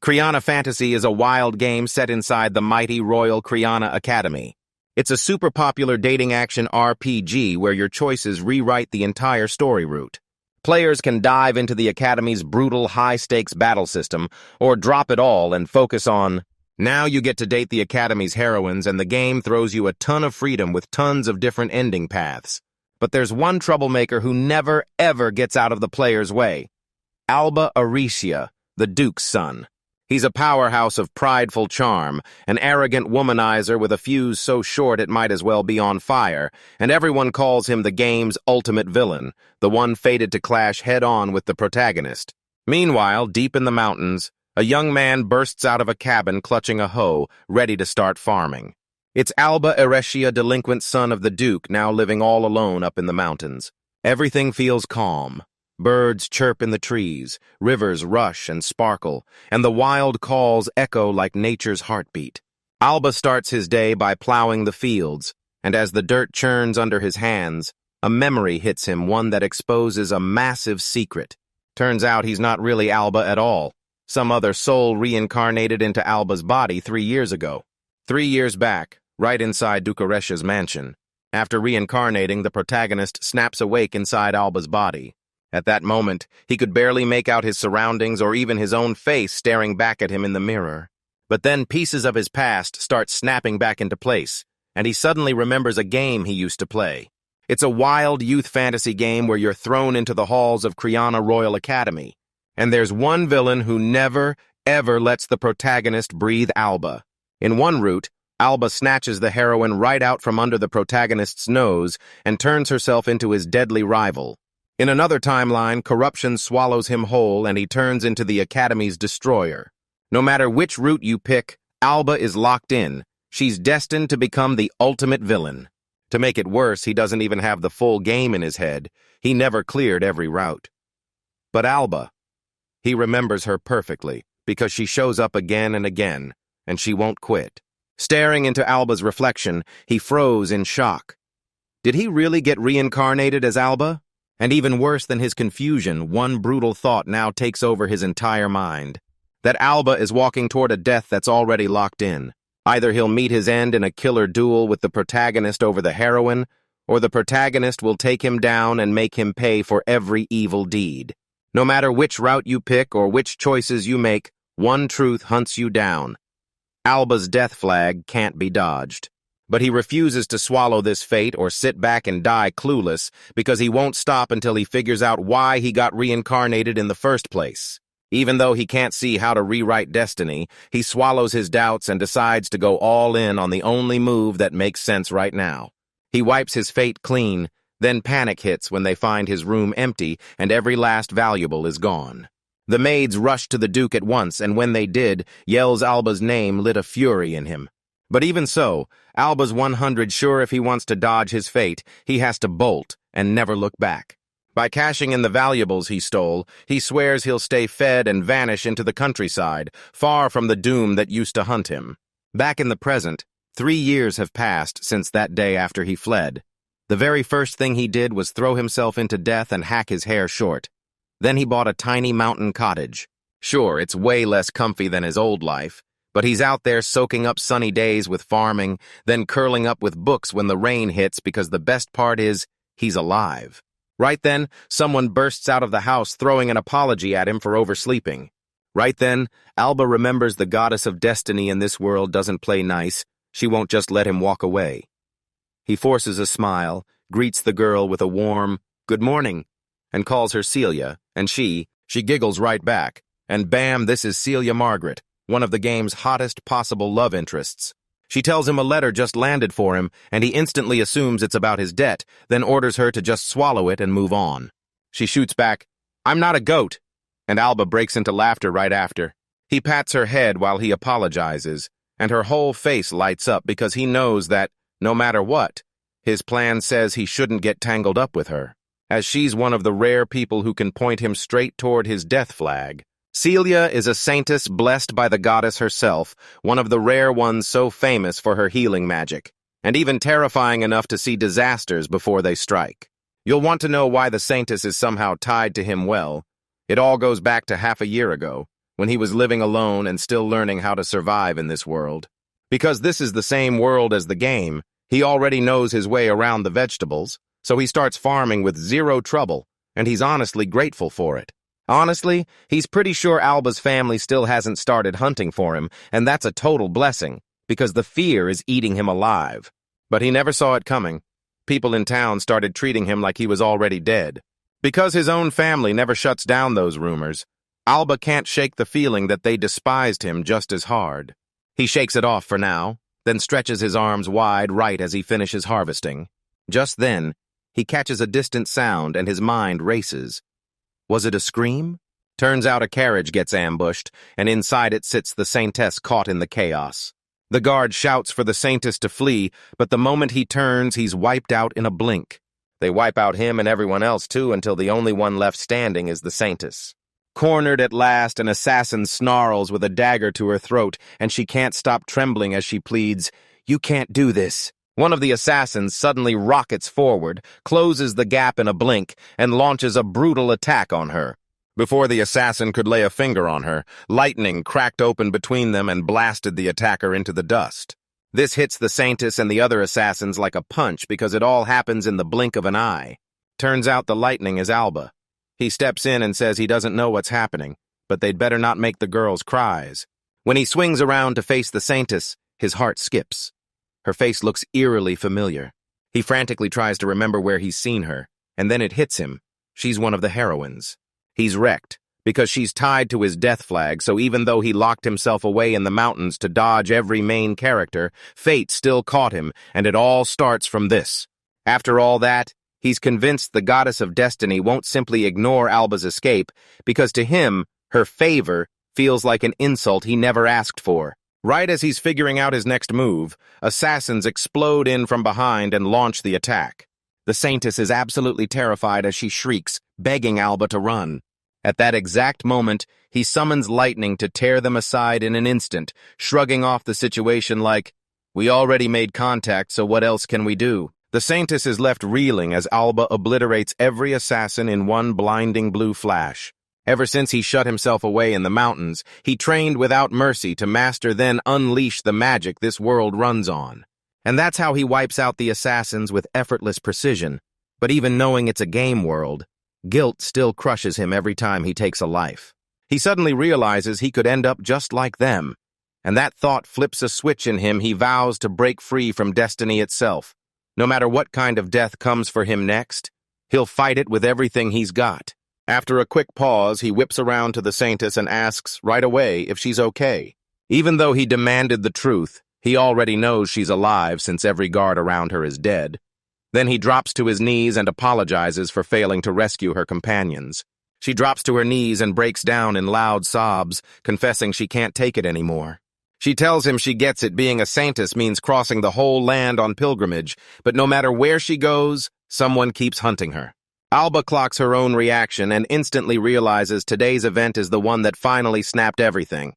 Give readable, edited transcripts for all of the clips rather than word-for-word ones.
Kriana Fantasy is a wild game set inside the mighty Royal Kriana Academy. It's a super popular dating action RPG where your choices rewrite the entire story route. Players can dive into the Academy's brutal high-stakes battle system, or drop it all and focus on... Now you get to date the Academy's heroines, and the game throws you a ton of freedom with tons of different ending paths. But there's one troublemaker who never, ever gets out of the player's way. Alba Aricia, the Duke's son. He's a powerhouse of prideful charm, an arrogant womanizer with a fuse so short it might as well be on fire, and everyone calls him the game's ultimate villain, the one fated to clash head-on with the protagonist. Meanwhile, deep in the mountains, a young man bursts out of a cabin clutching a hoe, ready to start farming. It's Alba Aricia, delinquent son of the Duke, now living all alone up in the mountains. Everything feels calm. Birds chirp in the trees, rivers rush and sparkle, and the wild calls echo like nature's heartbeat. Alba starts his day by plowing the fields, and as the dirt churns under his hands, a memory hits him, one that exposes a massive secret. Turns out he's not really Alba at all. Some other soul reincarnated into Alba's body 3 years ago. 3 years back, right inside Dukaresha's mansion. After reincarnating, the protagonist snaps awake inside Alba's body. At that moment, he could barely make out his surroundings or even his own face staring back at him in the mirror. But then pieces of his past start snapping back into place, and he suddenly remembers a game he used to play. It's a wild youth fantasy game where you're thrown into the halls of Kriana Royal Academy, and there's one villain who never, ever lets the protagonist breathe Alba. In one route, Alba snatches the heroine right out from under the protagonist's nose and turns herself into his deadly rival. In another timeline, corruption swallows him whole and he turns into the Academy's destroyer. No matter which route you pick, Alba is locked in. She's destined to become the ultimate villain. To make it worse, he doesn't even have the full game in his head. He never cleared every route. But Alba, he remembers her perfectly, because she shows up again and again, and she won't quit. Staring into Alba's reflection, he froze in shock. Did he really get reincarnated as Alba? And even worse than his confusion, one brutal thought now takes over his entire mind. That Alba is walking toward a death that's already locked in. Either he'll meet his end in a killer duel with the protagonist over the heroine, or the protagonist will take him down and make him pay for every evil deed. No matter which route you pick or which choices you make, one truth hunts you down. Alba's death flag can't be dodged. But he refuses to swallow this fate or sit back and die clueless because he won't stop until he figures out why he got reincarnated in the first place. Even though he can't see how to rewrite destiny, he swallows his doubts and decides to go all in on the only move that makes sense right now. He wipes his fate clean, then panic hits when they find his room empty and every last valuable is gone. The maids rush to the Duke at once, and when they did, Yell's Alba's name lit a fury in him. But even so, Alba's 100 sure if he wants to dodge his fate, he has to bolt and never look back. By cashing in the valuables he stole, he swears he'll stay fed and vanish into the countryside, far from the doom that used to hunt him. Back in the present, 3 years have passed since that day after he fled. The very first thing he did was throw himself into death and hack his hair short. Then he bought a tiny mountain cottage. Sure, it's way less comfy than his old life, but he's out there soaking up sunny days with farming, then curling up with books when the rain hits because the best part is, he's alive. Right then, someone bursts out of the house throwing an apology at him for oversleeping. Right then, Alba remembers the goddess of destiny in this world doesn't play nice. She won't just let him walk away. He forces a smile, greets the girl with a warm, "Good morning," and calls her Celia, and she giggles right back. And bam, this is Celia Margaret, one of the game's hottest possible love interests. She tells him a letter just landed for him, and he instantly assumes it's about his debt, then orders her to just swallow it and move on. She shoots back, "I'm not a goat," and Alba breaks into laughter right after. He pats her head while he apologizes, and her whole face lights up because he knows that, no matter what, his plan says he shouldn't get tangled up with her, as she's one of the rare people who can point him straight toward his death flag. Celia is a saintess blessed by the goddess herself, one of the rare ones so famous for her healing magic, and even terrifying enough to see disasters before they strike. You'll want to know why the saintess is somehow tied to him well. It all goes back to half a year ago, when he was living alone and still learning how to survive in this world. Because this is the same world as the game, he already knows his way around the vegetables, so he starts farming with zero trouble, and he's honestly grateful for it. Honestly, he's pretty sure Alba's family still hasn't started hunting for him, and that's a total blessing, because the fear is eating him alive. But he never saw it coming. People in town started treating him like he was already dead. Because his own family never shuts down those rumors, Alba can't shake the feeling that they despised him just as hard. He shakes it off for now, then stretches his arms wide right as he finishes harvesting. Just then, he catches a distant sound and his mind races. Was it a scream? Turns out a carriage gets ambushed, and inside it sits the Saintess caught in the chaos. The guard shouts for the Saintess to flee, but the moment he turns, he's wiped out in a blink. They wipe out him and everyone else too until the only one left standing is the Saintess. Cornered at last, an assassin snarls with a dagger to her throat, and she can't stop trembling as she pleads, "You can't do this." One of the assassins suddenly rockets forward, closes the gap in a blink, and launches a brutal attack on her. Before the assassin could lay a finger on her, lightning cracked open between them and blasted the attacker into the dust. This hits the Saintess and the other assassins like a punch because it all happens in the blink of an eye. Turns out the lightning is Alba. He steps in and says he doesn't know what's happening, but they'd better not make the girls' cries. When he swings around to face the Saintess, his heart skips. Her face looks eerily familiar. He frantically tries to remember where he's seen her, and then it hits him. She's one of the heroines. He's wrecked, because she's tied to his death flag, so even though he locked himself away in the mountains to dodge every main character, fate still caught him, and it all starts from this. After all that, he's convinced the goddess of destiny won't simply ignore Alba's escape, because to him, her favor feels like an insult he never asked for. Right as he's figuring out his next move, assassins explode in from behind and launch the attack. The Saintess is absolutely terrified as she shrieks, begging Alba to run. At that exact moment, he summons lightning to tear them aside in an instant, shrugging off the situation like, "We already made contact, so what else can we do?" The Saintess is left reeling as Alba obliterates every assassin in one blinding blue flash. Ever since he shut himself away in the mountains, he trained without mercy to master then unleash the magic this world runs on. And that's how he wipes out the assassins with effortless precision. But even knowing it's a game world, guilt still crushes him every time he takes a life. He suddenly realizes he could end up just like them. And that thought flips a switch in him. He vows to break free from destiny itself. No matter what kind of death comes for him next, he'll fight it with everything he's got. After a quick pause, he whips around to the Saintess and asks right away if she's okay. Even though he demanded the truth, he already knows she's alive since every guard around her is dead. Then he drops to his knees and apologizes for failing to rescue her companions. She drops to her knees and breaks down in loud sobs, confessing she can't take it anymore. She tells him she gets it, being a Saintess means crossing the whole land on pilgrimage, but no matter where she goes, someone keeps hunting her. Alba clocks her own reaction and instantly realizes today's event is the one that finally snapped everything.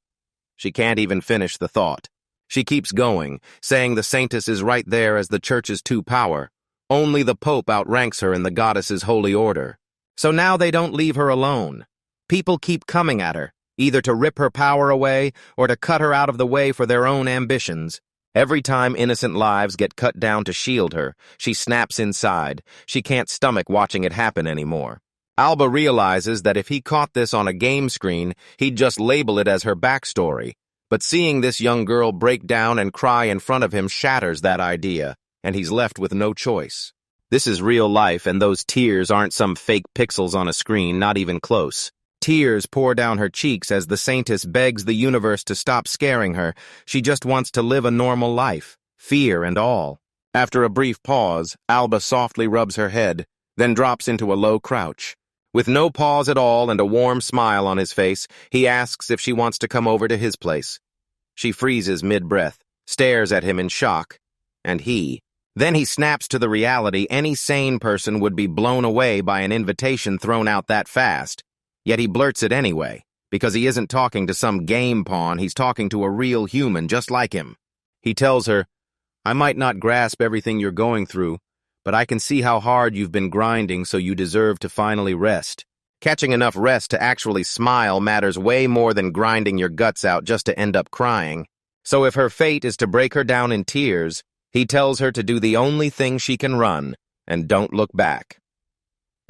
She can't even finish the thought. She keeps going, saying the Saintess is right there as the Church's true power. Only the Pope outranks her in the goddess's holy order. So now they don't leave her alone. People keep coming at her, either to rip her power away or to cut her out of the way for their own ambitions. Every time innocent lives get cut down to shield her, she snaps inside. She can't stomach watching it happen anymore. Alba realizes that if he caught this on a game screen, he'd just label it as her backstory. But seeing this young girl break down and cry in front of him shatters that idea, and he's left with no choice. This is real life, and those tears aren't some fake pixels on a screen, not even close. Tears pour down her cheeks as the Saintess begs the universe to stop scaring her. She just wants to live a normal life, fear and all. After a brief pause, Alba softly rubs her head, then drops into a low crouch. With no pause at all and a warm smile on his face, he asks if she wants to come over to his place. She freezes mid-breath, stares at him in shock, and Then he snaps to the reality any sane person would be blown away by an invitation thrown out that fast. Yet he blurts it anyway, because he isn't talking to some game pawn, he's talking to a real human just like him. He tells her, "I might not grasp everything you're going through, but I can see how hard you've been grinding, so you deserve to finally rest. Catching enough rest to actually smile matters way more than grinding your guts out just to end up crying. So if her fate is to break her down in tears, he tells her to do the only thing she can run, and don't look back.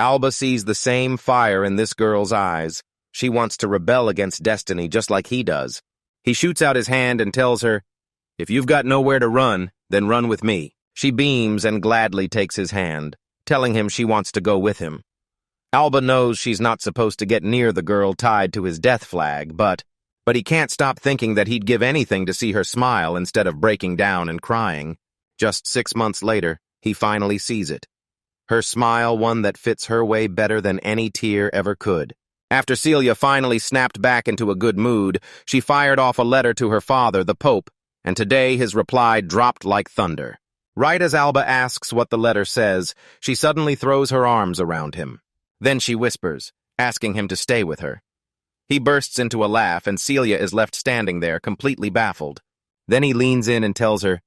Alba sees the same fire in this girl's eyes. She wants to rebel against destiny just like he does. He shoots out his hand and tells her, "If you've got nowhere to run, then run with me." She beams and gladly takes his hand, telling him she wants to go with him. Alba knows she's not supposed to get near the girl tied to his death flag, but he can't stop thinking that he'd give anything to see her smile instead of breaking down and crying. Just 6 months later, he finally sees it. Her smile, one that fits her way better than any tear ever could. After Celia finally snapped back into a good mood, she fired off a letter to her father, the Pope, and today his reply dropped like thunder. Right as Alba asks what the letter says, she suddenly throws her arms around him. Then she whispers, asking him to stay with her. He bursts into a laugh, and Celia is left standing there, completely baffled. Then he leans in and tells her,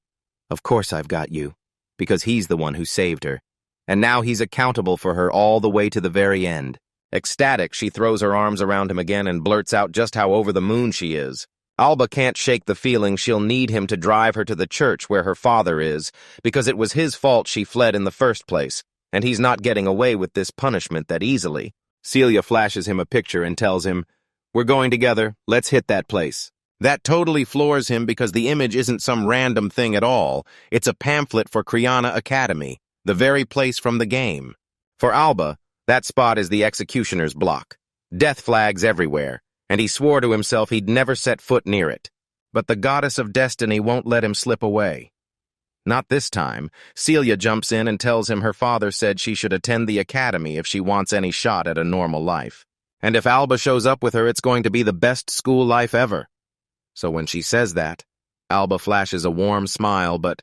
"Of course I've got you," because he's the one who saved her. And now he's accountable for her all the way to the very end. Ecstatic, she throws her arms around him again and blurts out just how over the moon she is. Alba can't shake the feeling she'll need him to drive her to the church where her father is, because it was his fault she fled in the first place, and he's not getting away with this punishment that easily. Celia flashes him a picture and tells him, "We're going together, let's hit that place." That totally floors him because the image isn't some random thing at all. It's a pamphlet for Kriana Academy, the very place from the game. For Alba, that spot is the executioner's block. Death flags everywhere, and he swore to himself he'd never set foot near it. But the goddess of destiny won't let him slip away. Not this time. Celia jumps in and tells him her father said she should attend the academy if she wants any shot at a normal life. And if Alba shows up with her, it's going to be the best school life ever. So when she says that, Alba flashes a warm smile, but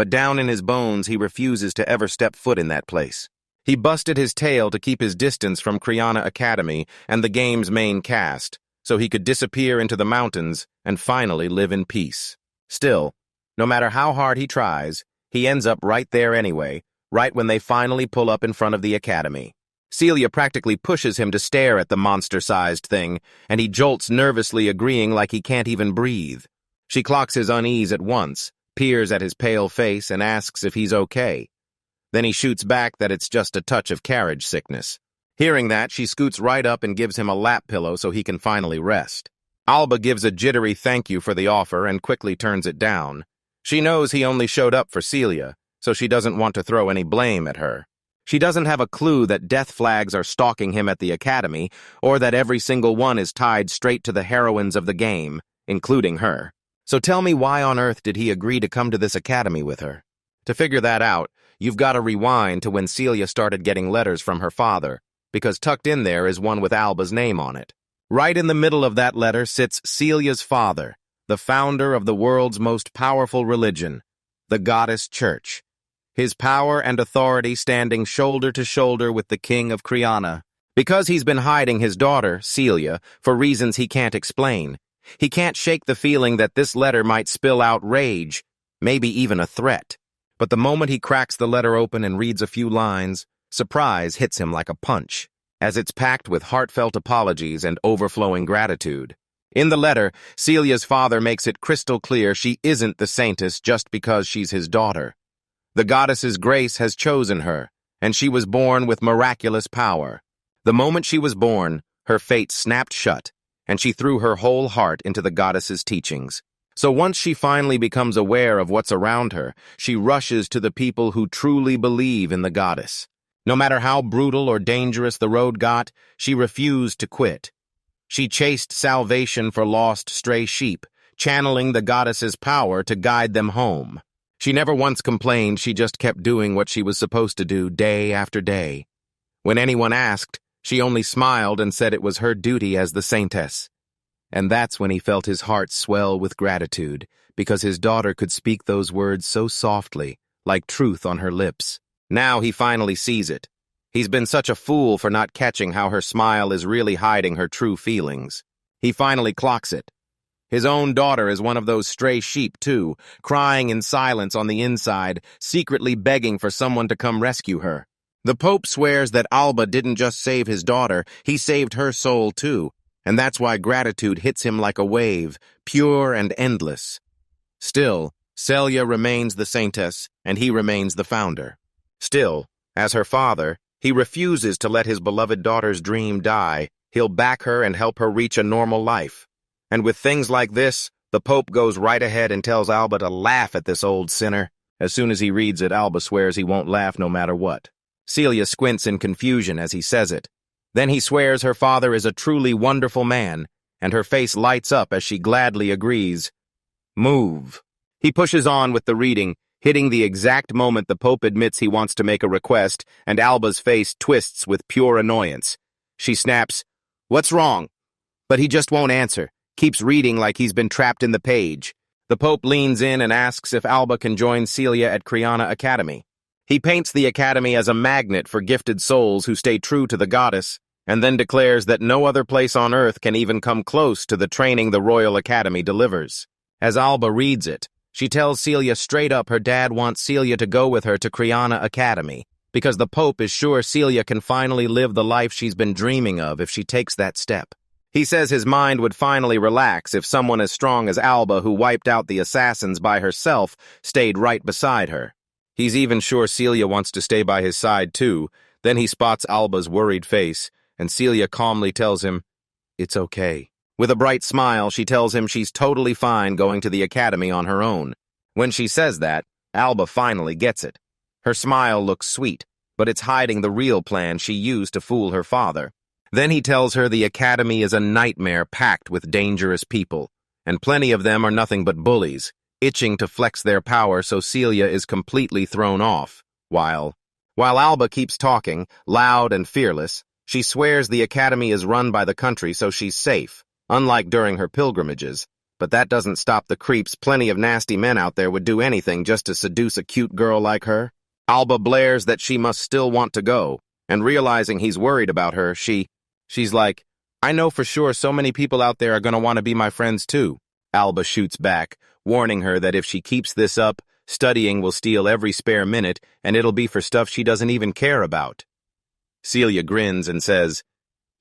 down in his bones he refuses to ever step foot in that place. He busted his tail to keep his distance from Kriana Academy and the game's main cast, so he could disappear into the mountains and finally live in peace. Still, no matter how hard he tries, he ends up right there anyway, right when they finally pull up in front of the academy. Celia practically pushes him to stare at the monster-sized thing, and he jolts nervously, agreeing like he can't even breathe. She clocks his unease at once, peers at his pale face, and asks if he's okay. Then he shoots back that it's just a touch of carriage sickness. Hearing that, she scoots right up and gives him a lap pillow so he can finally rest. Alba gives a jittery thank you for the offer and quickly turns it down. She knows he only showed up for Celia, so she doesn't want to throw any blame at her. She doesn't have a clue that death flags are stalking him at the academy, or that every single one is tied straight to the heroines of the game, including her. So tell me, why on earth did he agree to come to this academy with her? To figure that out, you've got to rewind to when Celia started getting letters from her father, because tucked in there is one with Alba's name on it. Right in the middle of that letter sits Celia's father, the founder of the world's most powerful religion, the Goddess Church. His power and authority standing shoulder to shoulder with the king of Kriana. Because he's been hiding his daughter, Celia, for reasons he can't explain, he can't shake the feeling that this letter might spill out rage, maybe even a threat. But the moment he cracks the letter open and reads a few lines, surprise hits him like a punch, as it's packed with heartfelt apologies and overflowing gratitude. In the letter, Celia's father makes it crystal clear she isn't the saintess just because she's his daughter. The goddess's grace has chosen her, and she was born with miraculous power. The moment she was born, her fate snapped shut, and she threw her whole heart into the goddess's teachings. So once she finally becomes aware of what's around her, she rushes to the people who truly believe in the goddess. No matter how brutal or dangerous the road got, she refused to quit. She chased salvation for lost stray sheep, channeling the goddess's power to guide them home. She never once complained, she just kept doing what she was supposed to do day after day. When anyone asked, she only smiled and said it was her duty as the saintess. And that's when he felt his heart swell with gratitude, because his daughter could speak those words so softly, like truth on her lips. Now he finally sees it. He's been such a fool for not catching how her smile is really hiding her true feelings. He finally clocks it. His own daughter is one of those stray sheep, too, crying in silence on the inside, secretly begging for someone to come rescue her. The Pope swears that Alba didn't just save his daughter, he saved her soul too, and that's why gratitude hits him like a wave, pure and endless. Still, Celia remains the saintess, and he remains the founder. Still, as her father, he refuses to let his beloved daughter's dream die. He'll back her and help her reach a normal life. And with things like this, the Pope goes right ahead and tells Alba to laugh at this old sinner. As soon as he reads it, Alba swears he won't laugh no matter what. Celia squints in confusion as he says it. Then he swears her father is a truly wonderful man, and her face lights up as she gladly agrees. Move. He pushes on with the reading, hitting the exact moment the Pope admits he wants to make a request, and Alba's face twists with pure annoyance. She snaps, "What's wrong?" But he just won't answer, keeps reading like he's been trapped in the page. The Pope leans in and asks if Alba can join Celia at Kriana Academy. He paints the academy as a magnet for gifted souls who stay true to the goddess, and then declares that no other place on earth can even come close to the training the Royal Academy delivers. As Alba reads it, she tells Celia straight up her dad wants Celia to go with her to Kriana Academy, because the Pope is sure Celia can finally live the life she's been dreaming of if she takes that step. He says his mind would finally relax if someone as strong as Alba, who wiped out the assassins by herself, stayed right beside her. He's even sure Celia wants to stay by his side too. Then he spots Alba's worried face, and Celia calmly tells him, "It's okay." With a bright smile, she tells him she's totally fine going to the academy on her own. When she says that, Alba finally gets it. Her smile looks sweet, but it's hiding the real plan she used to fool her father. Then he tells her the academy is a nightmare packed with dangerous people, and plenty of them are nothing but bullies, itching to flex their power, so Celia is completely thrown off. While Alba keeps talking, loud and fearless, she swears the academy is run by the country so she's safe, unlike during her pilgrimages. But that doesn't stop the creeps. Plenty of nasty men out there would do anything just to seduce a cute girl like her. Alba blares that she must still want to go, and realizing he's worried about her, she's like, "I know for sure so many people out there are going to want to be my friends too." Alba shoots back, warning her that if she keeps this up, studying will steal every spare minute, and it'll be for stuff she doesn't even care about. Celia grins and says,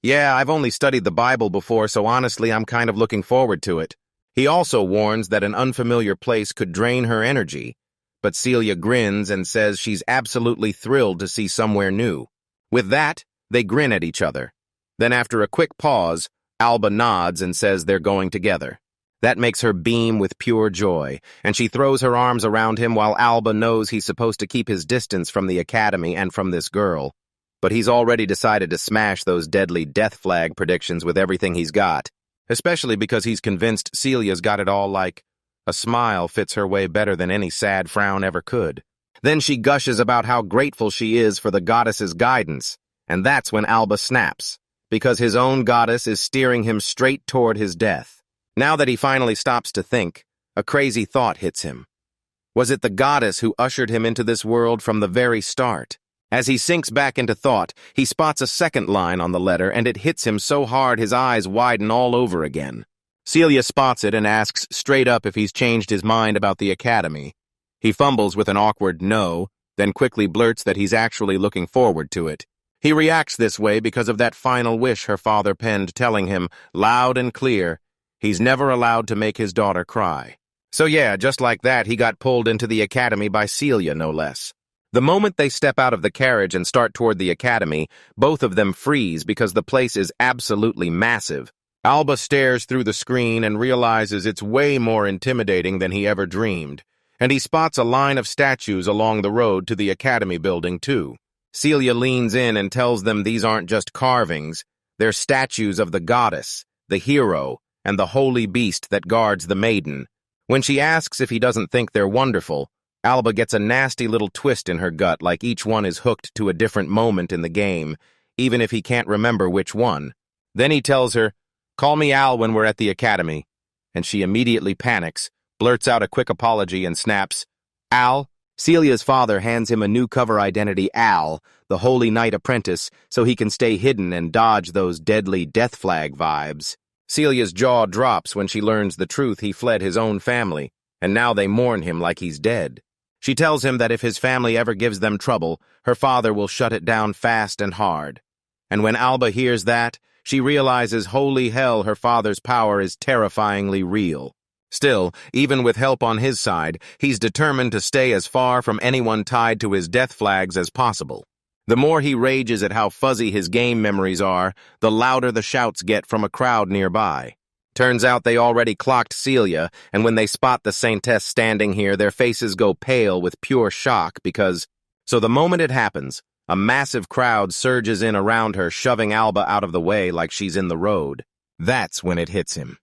"Yeah, I've only studied the Bible before, so honestly I'm kind of looking forward to it." He also warns that an unfamiliar place could drain her energy, but Celia grins and says she's absolutely thrilled to see somewhere new. With that, they grin at each other. Then after a quick pause, Alba nods and says they're going together. That makes her beam with pure joy, and she throws her arms around him while Alba knows he's supposed to keep his distance from the academy and from this girl. But he's already decided to smash those deadly death flag predictions with everything he's got, especially because he's convinced Celia's got it all like a smile fits her way better than any sad frown ever could. Then she gushes about how grateful she is for the goddess's guidance, and that's when Alba snaps, because his own goddess is steering him straight toward his death. Now that he finally stops to think, a crazy thought hits him. Was it the goddess who ushered him into this world from the very start? As he sinks back into thought, he spots a second line on the letter, and it hits him so hard his eyes widen all over again. Celia spots it and asks straight up if he's changed his mind about the academy. He fumbles with an awkward no, then quickly blurts that he's actually looking forward to it. He reacts this way because of that final wish her father penned, telling him, loud and clear, he's never allowed to make his daughter cry. So yeah, just like that, he got pulled into the academy by Celia, no less. The moment they step out of the carriage and start toward the academy, both of them freeze because the place is absolutely massive. Alba stares through the screen and realizes it's way more intimidating than he ever dreamed, and he spots a line of statues along the road to the academy building, too. Celia leans in and tells them these aren't just carvings, they're statues of the goddess, the hero, and the holy beast that guards the maiden. When she asks if he doesn't think they're wonderful, Alba gets a nasty little twist in her gut, like each one is hooked to a different moment in the game, even if he can't remember which one. Then he tells her, "Call me Al when we're at the academy," and she immediately panics, blurts out a quick apology and snaps, "Al?" Celia's father hands him a new cover identity, Al, the Holy Knight Apprentice, so he can stay hidden and dodge those deadly death flag vibes. Celia's jaw drops when she learns the truth. He fled his own family, and now they mourn him like he's dead. She tells him that if his family ever gives them trouble, her father will shut it down fast and hard. And when Alba hears that, she realizes holy hell, her father's power is terrifyingly real. Still, even with help on his side, he's determined to stay as far from anyone tied to his death flags as possible. The more he rages at how fuzzy his game memories are, the louder the shouts get from a crowd nearby. Turns out they already clocked Celia, and when they spot the Saintess standing here, their faces go pale with pure shock because... So the moment it happens, a massive crowd surges in around her, shoving Alba out of the way like she's in the road. That's when it hits him.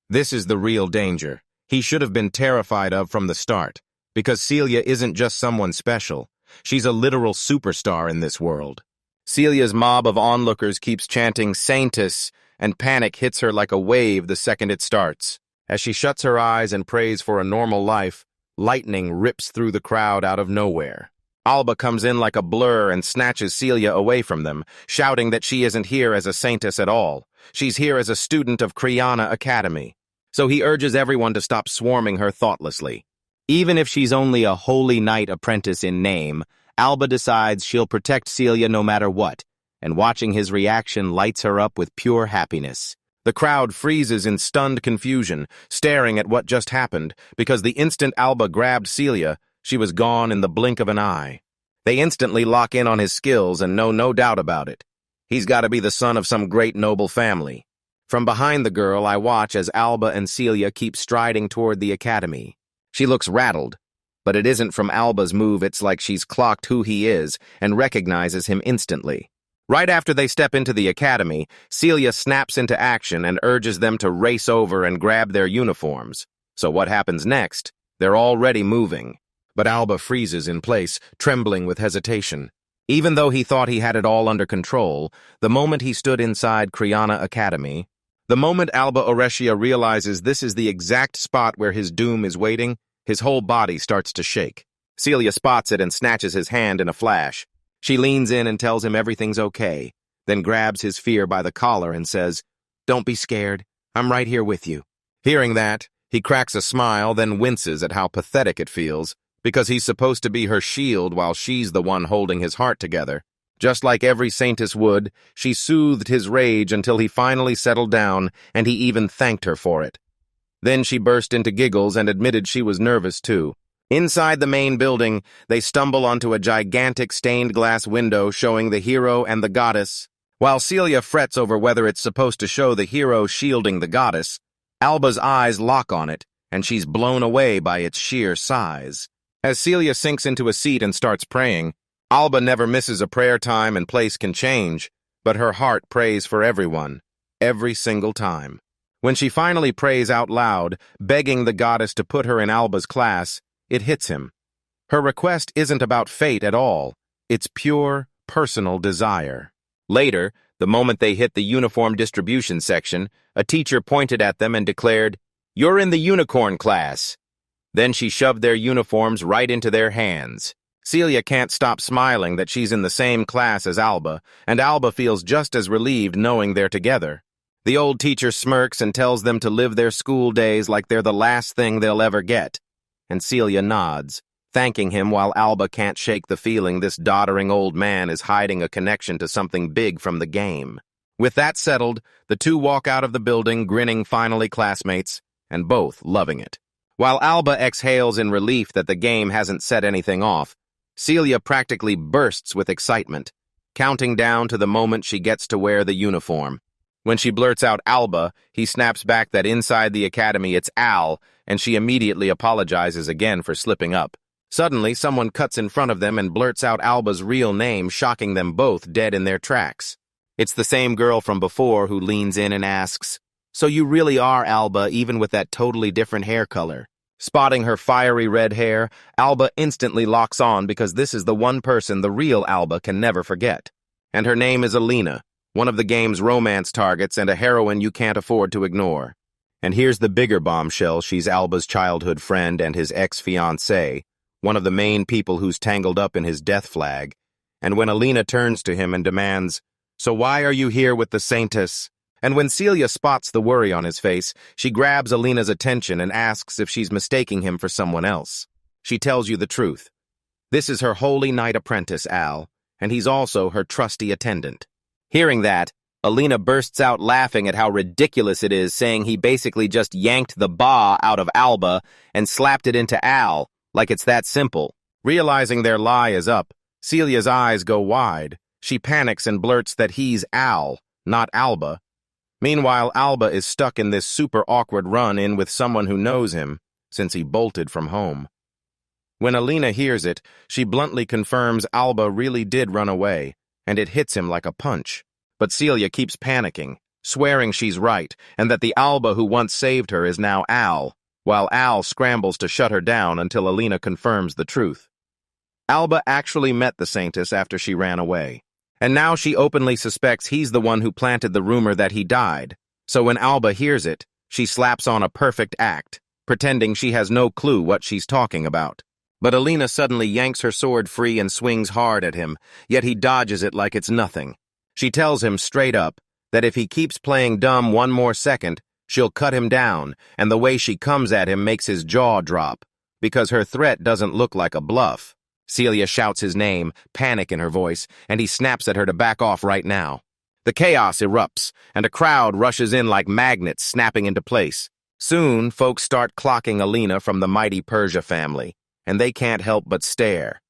This is the real danger he should have been terrified of from the start, because Celia isn't just someone special. She's a literal superstar in this world. Celia's mob of onlookers keeps chanting Saintess, and panic hits her like a wave the second it starts. As she shuts her eyes and prays for a normal life, lightning rips through the crowd out of nowhere. Alba comes in like a blur and snatches Celia away from them, shouting that she isn't here as a saintess at all. She's here as a student of Kriana Academy. So he urges everyone to stop swarming her thoughtlessly. Even if she's only a holy knight apprentice in name, Alba decides she'll protect Celia no matter what, and watching his reaction lights her up with pure happiness. The crowd freezes in stunned confusion, staring at what just happened, because the instant Alba grabbed Celia, she was gone in the blink of an eye. They instantly lock in on his skills and know no doubt about it. He's got to be the son of some great noble family. From behind the girl, I watch as Alba and Celia keep striding toward the academy. She looks rattled, but it isn't from Alba's move. It's like she's clocked who he is and recognizes him instantly. Right after they step into the academy, Celia snaps into action and urges them to race over and grab their uniforms. So what happens next? They're already moving. But Alba freezes in place, trembling with hesitation. Even though he thought he had it all under control, the moment he stood inside Kriana Academy, the moment Alba Oresia realizes this is the exact spot where his doom is waiting, his whole body starts to shake. Celia spots it and snatches his hand in a flash. She leans in and tells him everything's okay, then grabs his fear by the collar and says, "Don't be scared. I'm right here with you." Hearing that, he cracks a smile, then winces at how pathetic it feels, because he's supposed to be her shield while she's the one holding his heart together. Just like every saintess would, she soothed his rage until he finally settled down, and he even thanked her for it. Then she burst into giggles and admitted she was nervous too. Inside the main building, they stumble onto a gigantic stained glass window showing the hero and the goddess. While Celia frets over whether it's supposed to show the hero shielding the goddess, Alba's eyes lock on it, and she's blown away by its sheer size. As Celia sinks into a seat and starts praying, Alba never misses a prayer time and place can change, but her heart prays for everyone, every single time. When she finally prays out loud, begging the goddess to put her in Alba's class, it hits him. Her request isn't about fate at all. It's pure, personal desire. Later, the moment they hit the uniform distribution section, a teacher pointed at them and declared, "You're in the unicorn class." Then she shoved their uniforms right into their hands. Celia can't stop smiling that she's in the same class as Alba, and Alba feels just as relieved knowing they're together. The old teacher smirks and tells them to live their school days like they're the last thing they'll ever get. And Celia nods, thanking him while Alba can't shake the feeling this doddering old man is hiding a connection to something big from the game. With that settled, the two walk out of the building, grinning finally classmates, and both loving it. While Alba exhales in relief that the game hasn't set anything off, Celia practically bursts with excitement, counting down to the moment she gets to wear the uniform. When she blurts out Alba, he snaps back that inside the academy it's Al, and she immediately apologizes again for slipping up. Suddenly, someone cuts in front of them and blurts out Alba's real name, shocking them both dead in their tracks. It's the same girl from before who leans in and asks, "So you really are Alba, even with that totally different hair color?" Spotting her fiery red hair, Alba instantly locks on because this is the one person the real Alba can never forget. And her name is Alina, one of the game's romance targets and a heroine you can't afford to ignore. And here's the bigger bombshell: she's Alba's childhood friend and his ex-fiancé, one of the main people who's tangled up in his death flag. And when Alina turns to him and demands, "So why are you here with the Saintess?" And when Celia spots the worry on his face, she grabs Alina's attention and asks if she's mistaking him for someone else. she tells you the truth. This is her holy knight apprentice, Al, and he's also her trusty attendant. Hearing that, Alina bursts out laughing at how ridiculous it is, saying he basically just yanked the ba out of Alba and slapped it into Al, like it's that simple. Realizing their lie is up, Celia's eyes go wide. She panics and blurts that he's Al, not Alba. Meanwhile, Alba is stuck in this super awkward run-in with someone who knows him, since he bolted from home. When Alina hears it, she bluntly confirms Alba really did run away, and it hits him like a punch. But Celia keeps panicking, swearing she's right, and that the Alba who once saved her is now Al, while Al scrambles to shut her down until Alina confirms the truth. Alba actually met the Saintess after she ran away, and now she openly suspects he's the one who planted the rumor that he died. So when Alba hears it, she slaps on a perfect act, pretending she has no clue what she's talking about. But Alina suddenly yanks her sword free and swings hard at him, yet he dodges it like it's nothing. She tells him straight up that if he keeps playing dumb one more second, she'll cut him down, and the way she comes at him makes his jaw drop, because her threat doesn't look like a bluff. Celia shouts his name, panic in her voice, and he snaps at her to back off right now. The chaos erupts, and a crowd rushes in like magnets snapping into place. Soon, folks start clocking Alina from the mighty Persia family, and they can't help but stare.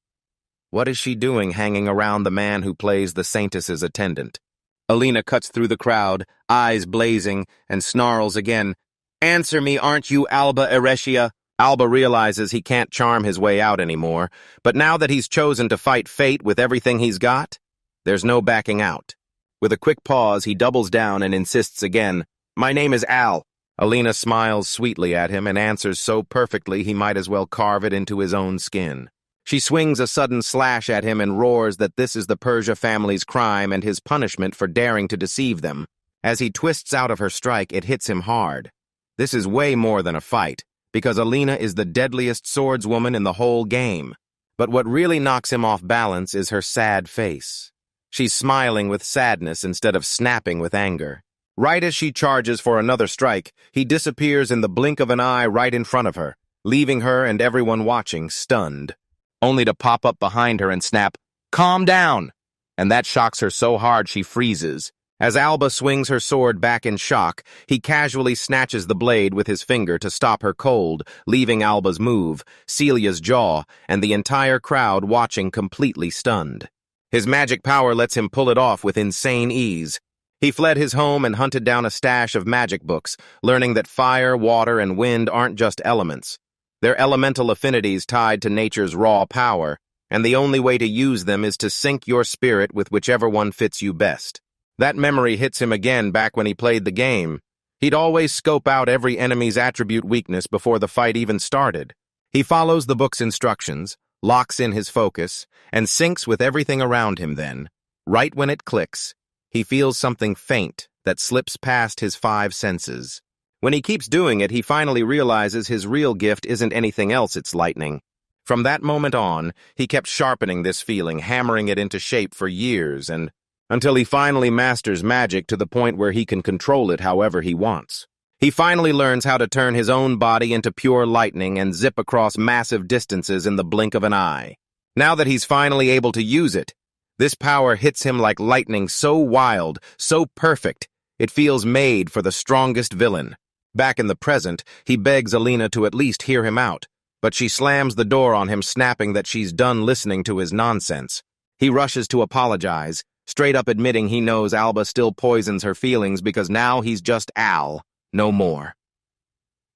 What is she doing hanging around the man who plays the Saintess's attendant? Alina cuts through the crowd, eyes blazing, and snarls again, "Answer me, aren't you Alba Eretia?" Alba realizes he can't charm his way out anymore, but now that he's chosen to fight fate with everything he's got, there's no backing out. With a quick pause, he doubles down and insists again, "My name is Al." Alina smiles sweetly at him and answers so perfectly he might as well carve it into his own skin. She swings a sudden slash at him and roars that this is the Persia family's crime and his punishment for daring to deceive them. As he twists out of her strike, it hits him hard. This is way more than a fight, because Alina is the deadliest swordswoman in the whole game. But what really knocks him off balance is her sad face. She's smiling with sadness instead of snapping with anger. Right as she charges for another strike, he disappears in the blink of an eye right in front of her, leaving her and everyone watching stunned, only to pop up behind her and snap, "Calm down!" And that shocks her so hard she freezes. As Alba swings her sword back in shock, he casually snatches the blade with his finger to stop her cold, leaving Alba's move, Celia's jaw, and the entire crowd watching completely stunned. His magic power lets him pull it off with insane ease. He fled his home and hunted down a stash of magic books, learning that fire, water, and wind aren't just elements. They're elemental affinities tied to nature's raw power, and the only way to use them is to sync your spirit with whichever one fits you best. That memory hits him again back when he played the game. He'd always scope out every enemy's attribute weakness before the fight even started. He follows the book's instructions, locks in his focus, and syncs with everything around him then. Right when it clicks, he feels something faint that slips past his 5 senses. When he keeps doing it, he finally realizes his real gift isn't anything else, it's lightning. From that moment on, he kept sharpening this feeling, hammering it into shape for years, and until he finally masters magic to the point where he can control it however he wants. He finally learns how to turn his own body into pure lightning and zip across massive distances in the blink of an eye. Now that he's finally able to use it, this power hits him like lightning, so wild, so perfect, it feels made for the strongest villain. Back in the present, he begs Alina to at least hear him out, but she slams the door on him, snapping that she's done listening to his nonsense. He rushes to apologize, straight up admitting he knows Alba still poisons her feelings because now he's just Al, no more.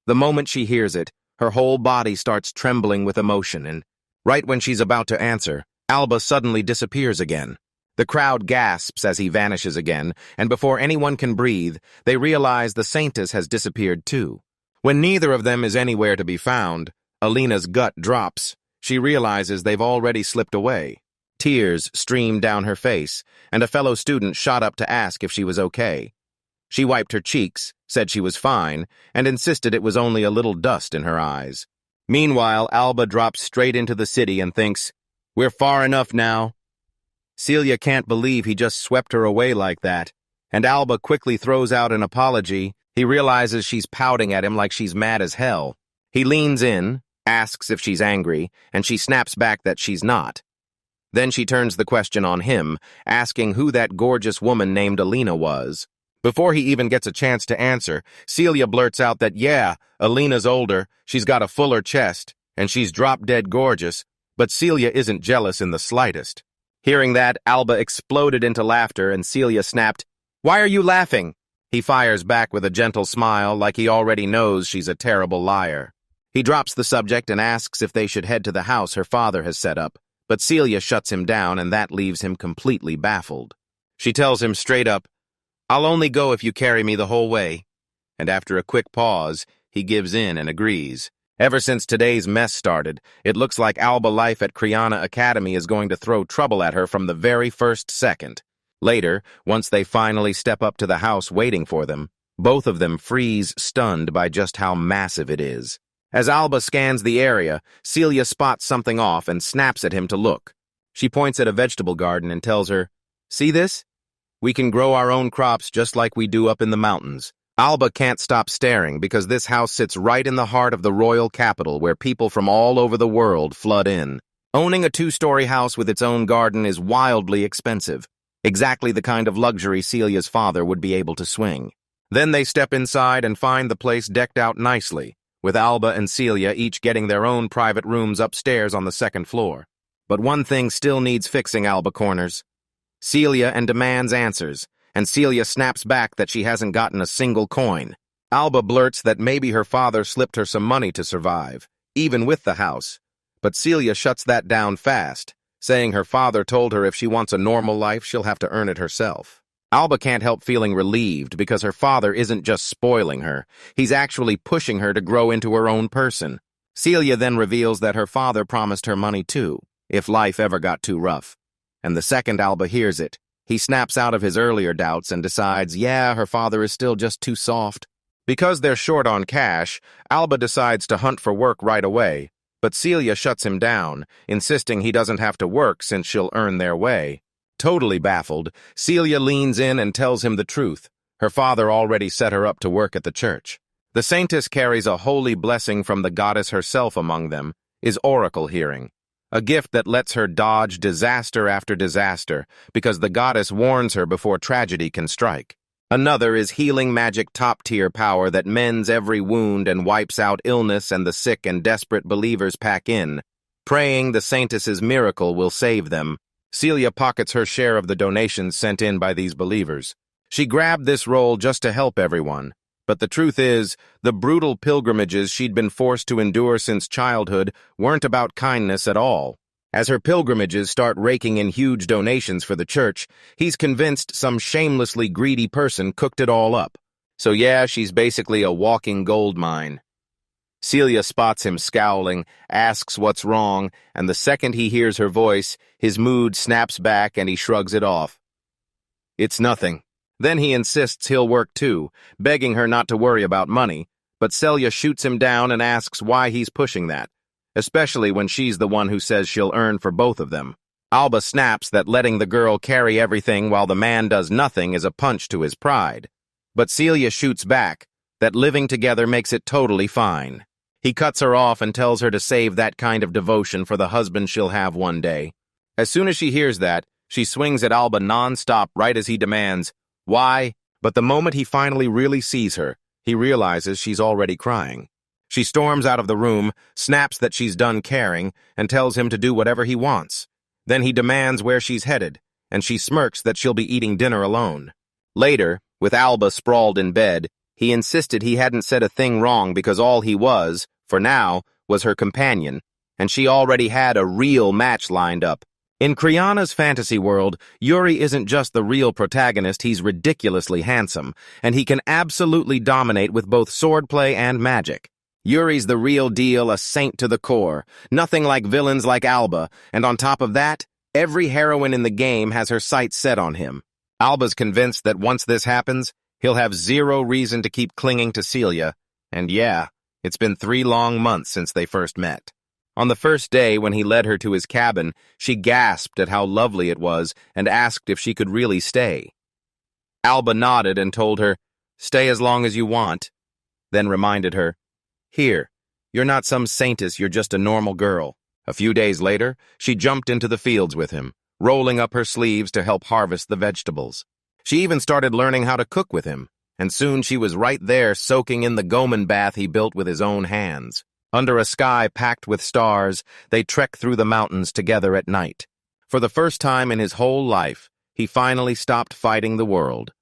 The moment she hears it, her whole body starts trembling with emotion, and right when she's about to answer, Alba suddenly disappears again. The crowd gasps as he vanishes again, and before anyone can breathe, they realize the Saintess has disappeared too. When neither of them is anywhere to be found, Alina's gut drops. She realizes they've already slipped away. Tears streamed down her face, and a fellow student shot up to ask if she was okay. She wiped her cheeks, said she was fine, and insisted it was only a little dust in her eyes. Meanwhile, Alba drops straight into the city and thinks, "We're far enough now." Celia can't believe he just swept her away like that, and Alba quickly throws out an apology. He realizes she's pouting at him like she's mad as hell. He leans in, asks if she's angry, and she snaps back that she's not. Then she turns the question on him, asking who that gorgeous woman named Alina was. Before he even gets a chance to answer, Celia blurts out that, yeah, Alina's older, she's got a fuller chest, and she's drop-dead gorgeous, but Celia isn't jealous in the slightest. Hearing that, Alba exploded into laughter, and Celia snapped, "Why are you laughing?" He fires back with a gentle smile, like he already knows she's a terrible liar. He drops the subject and asks if they should head to the house her father has set up, but Celia shuts him down, and that leaves him completely baffled. She tells him straight up, "I'll only go if you carry me the whole way." And after a quick pause, he gives in and agrees. Ever since today's mess started, it looks like Alba life at Kriana Academy is going to throw trouble at her from the very first second. Later, once they finally step up to the house waiting for them, both of them freeze stunned by just how massive it is. As Alba scans the area, Celia spots something off and snaps at him to look. She points at a vegetable garden and tells her, "See this? We can grow our own crops just like we do up in the mountains." Alba can't stop staring because this house sits right in the heart of the royal capital where people from all over the world flood in. Owning a 2-story house with its own garden is wildly expensive, exactly the kind of luxury Celia's father would be able to swing. Then they step inside and find the place decked out nicely, with Alba and Celia each getting their own private rooms upstairs on the 2nd floor. But one thing still needs fixing, Alba corners. Celia and demands answers, and Celia snaps back that she hasn't gotten a single coin. Alba blurts that maybe her father slipped her some money to survive, even with the house. But Celia shuts that down fast, saying her father told her if she wants a normal life, she'll have to earn it herself. Alba can't help feeling relieved because her father isn't just spoiling her, he's actually pushing her to grow into her own person. Celia then reveals that her father promised her money too, if life ever got too rough. And the second Alba hears it, he snaps out of his earlier doubts and decides, yeah, her father is still just too soft. Because they're short on cash, Alba decides to hunt for work right away, but Celia shuts him down, insisting he doesn't have to work since she'll earn their way. Totally baffled, Celia leans in and tells him the truth. Her father already set her up to work at the church. The saintess carries a holy blessing from the goddess herself among them, is oracle hearing. A gift that lets her dodge disaster after disaster because the goddess warns her before tragedy can strike. Another is healing magic top-tier power that mends every wound and wipes out illness and the sick and desperate believers pack in, praying the saintess's miracle will save them. Celia pockets her share of the donations sent in by these believers. She grabbed this role just to help everyone. But the truth is, the brutal pilgrimages she'd been forced to endure since childhood weren't about kindness at all. As her pilgrimages start raking in huge donations for the church, he's convinced some shamelessly greedy person cooked it all up. So yeah, she's basically a walking gold mine. Celia spots him scowling, asks what's wrong, and the second he hears her voice, his mood snaps back and he shrugs it off. It's nothing. Then he insists he'll work too, begging her not to worry about money, but Celia shoots him down and asks why he's pushing that, especially when she's the one who says she'll earn for both of them. Alba snaps that letting the girl carry everything while the man does nothing is a punch to his pride. But Celia shoots back that living together makes it totally fine. He cuts her off and tells her to save that kind of devotion for the husband she'll have one day. As soon as she hears that, she swings at Alba non-stop right as he demands, "Why?" But the moment he finally really sees her, he realizes she's already crying. She storms out of the room, snaps that she's done caring, and tells him to do whatever he wants. Then he demands where she's headed, and she smirks that she'll be eating dinner alone. Later, with Alba sprawled in bed, he insisted he hadn't said a thing wrong because all he was, for now, was her companion, and she already had a real match lined up. In Kriana's fantasy world, Yuri isn't just the real protagonist, he's ridiculously handsome, and he can absolutely dominate with both swordplay and magic. Yuri's the real deal, a saint to the core, nothing like villains like Alba, and on top of that, every heroine in the game has her sights set on him. Alba's convinced that once this happens, he'll have zero reason to keep clinging to Celia, and yeah, it's been 3 long months since they first met. On the first day, when he led her to his cabin, she gasped at how lovely it was and asked if she could really stay. Alba nodded and told her, "Stay as long as you want," then reminded her, "Here, You're not some saintess, you're just a normal girl." A few days later, she jumped into the fields with him, rolling up her sleeves to help harvest the vegetables. She even started learning how to cook with him, and soon she was right there soaking in the goman bath he built with his own hands. Under a sky packed with stars, they trekked through the mountains together at night. For the first time in his whole life, he finally stopped fighting the world.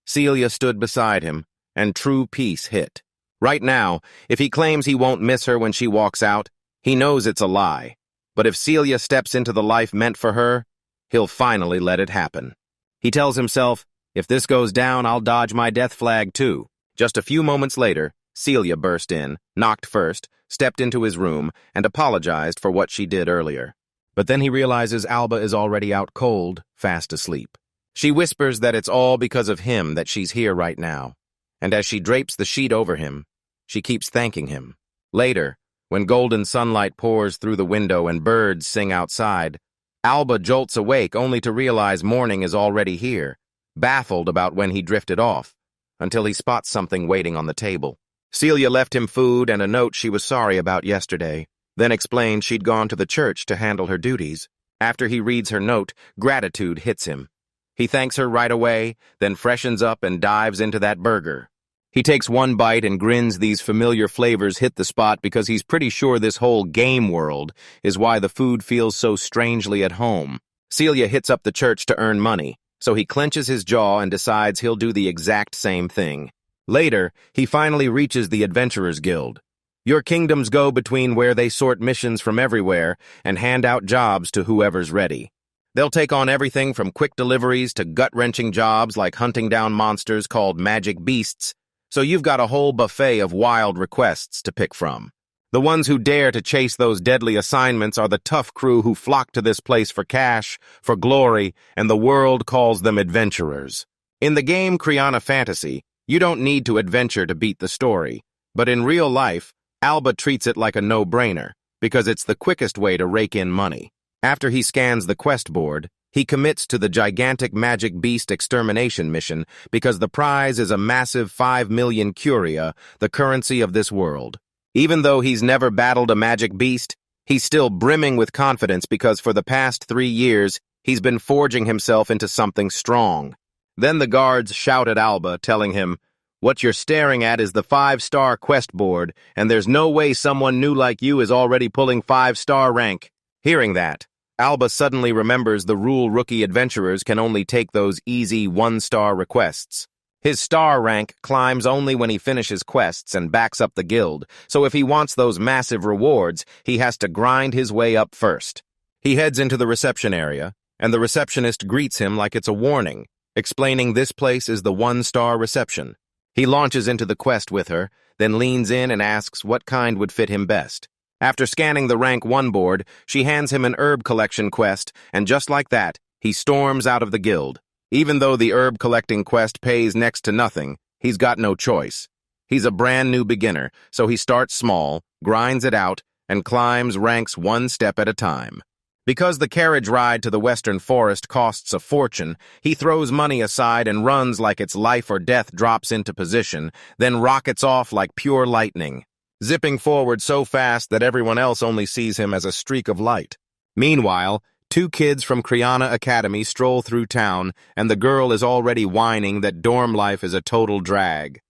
Celia stood beside him, and true peace hit. Right now, if he claims he won't miss her when she walks out, he knows it's a lie. But if Celia steps into the life meant for her, he'll finally let it happen. He tells himself, if this goes down, I'll dodge my death flag too. Just a few moments later, Celia burst in, knocked first, stepped into his room, and apologized for what she did earlier. But then he realizes Alba is already out cold, fast asleep. She whispers that it's all because of him that she's here right now. And as she drapes the sheet over him, she keeps thanking him. Later, when golden sunlight pours through the window and birds sing outside, Alba jolts awake only to realize morning is already here, baffled about when he drifted off, until he spots something waiting on the table. Celia left him food and a note she was sorry about yesterday, then explained she'd gone to the church to handle her duties. After he reads her note, gratitude hits him. He thanks her right away, then freshens up and dives into that burger. He takes one bite and grins. These familiar flavors hit the spot because he's pretty sure this whole game world is why the food feels so strangely at home. Celia hits up the church to earn money, so he clenches his jaw and decides he'll do the exact same thing. Later, he finally reaches the Adventurers Guild. Your kingdoms go between where they sort missions from everywhere and hand out jobs to whoever's ready. They'll take on everything from quick deliveries to gut-wrenching jobs like hunting down monsters called magic beasts, so you've got a whole buffet of wild requests to pick from. The ones who dare to chase those deadly assignments are the tough crew who flock to this place for cash, for glory, and the world calls them adventurers. In the game Kriana Fantasy, you don't need to adventure to beat the story, but in real life, Alba treats it like a no-brainer, because it's the quickest way to rake in money. After he scans the quest board, he commits to the gigantic magic beast extermination mission because the prize is a massive 5 million curia, the currency of this world. Even though he's never battled a magic beast, he's still brimming with confidence because for the past 3 years, he's been forging himself into something strong. Then the guards shout at Alba, telling him, "What you're staring at is the 5-star quest board, and there's no way someone new like you is already pulling 5-star rank." Hearing that, Alba suddenly remembers the rule rookie adventurers can only take those easy 1-star requests. His star rank climbs only when he finishes quests and backs up the guild, so if he wants those massive rewards, he has to grind his way up first. He heads into the reception area, and the receptionist greets him like it's a warning, explaining this place is the 1-star reception. He launches into the quest with her, then leans in and asks what kind would fit him best. After scanning the rank 1 board, she hands him an herb collection quest, and just like that, he storms out of the guild. Even though the herb collecting quest pays next to nothing, he's got no choice. He's a brand new beginner, so he starts small, grinds it out, and climbs ranks 1 step at a time. Because the carriage ride to the western forest costs a fortune, he throws money aside and runs like it's life or death drops into position, then rockets off like pure lightning, zipping forward so fast that everyone else only sees him as a streak of light. Meanwhile, 2 kids from Kriana Academy stroll through town, and the girl is already whining that dorm life is a total drag.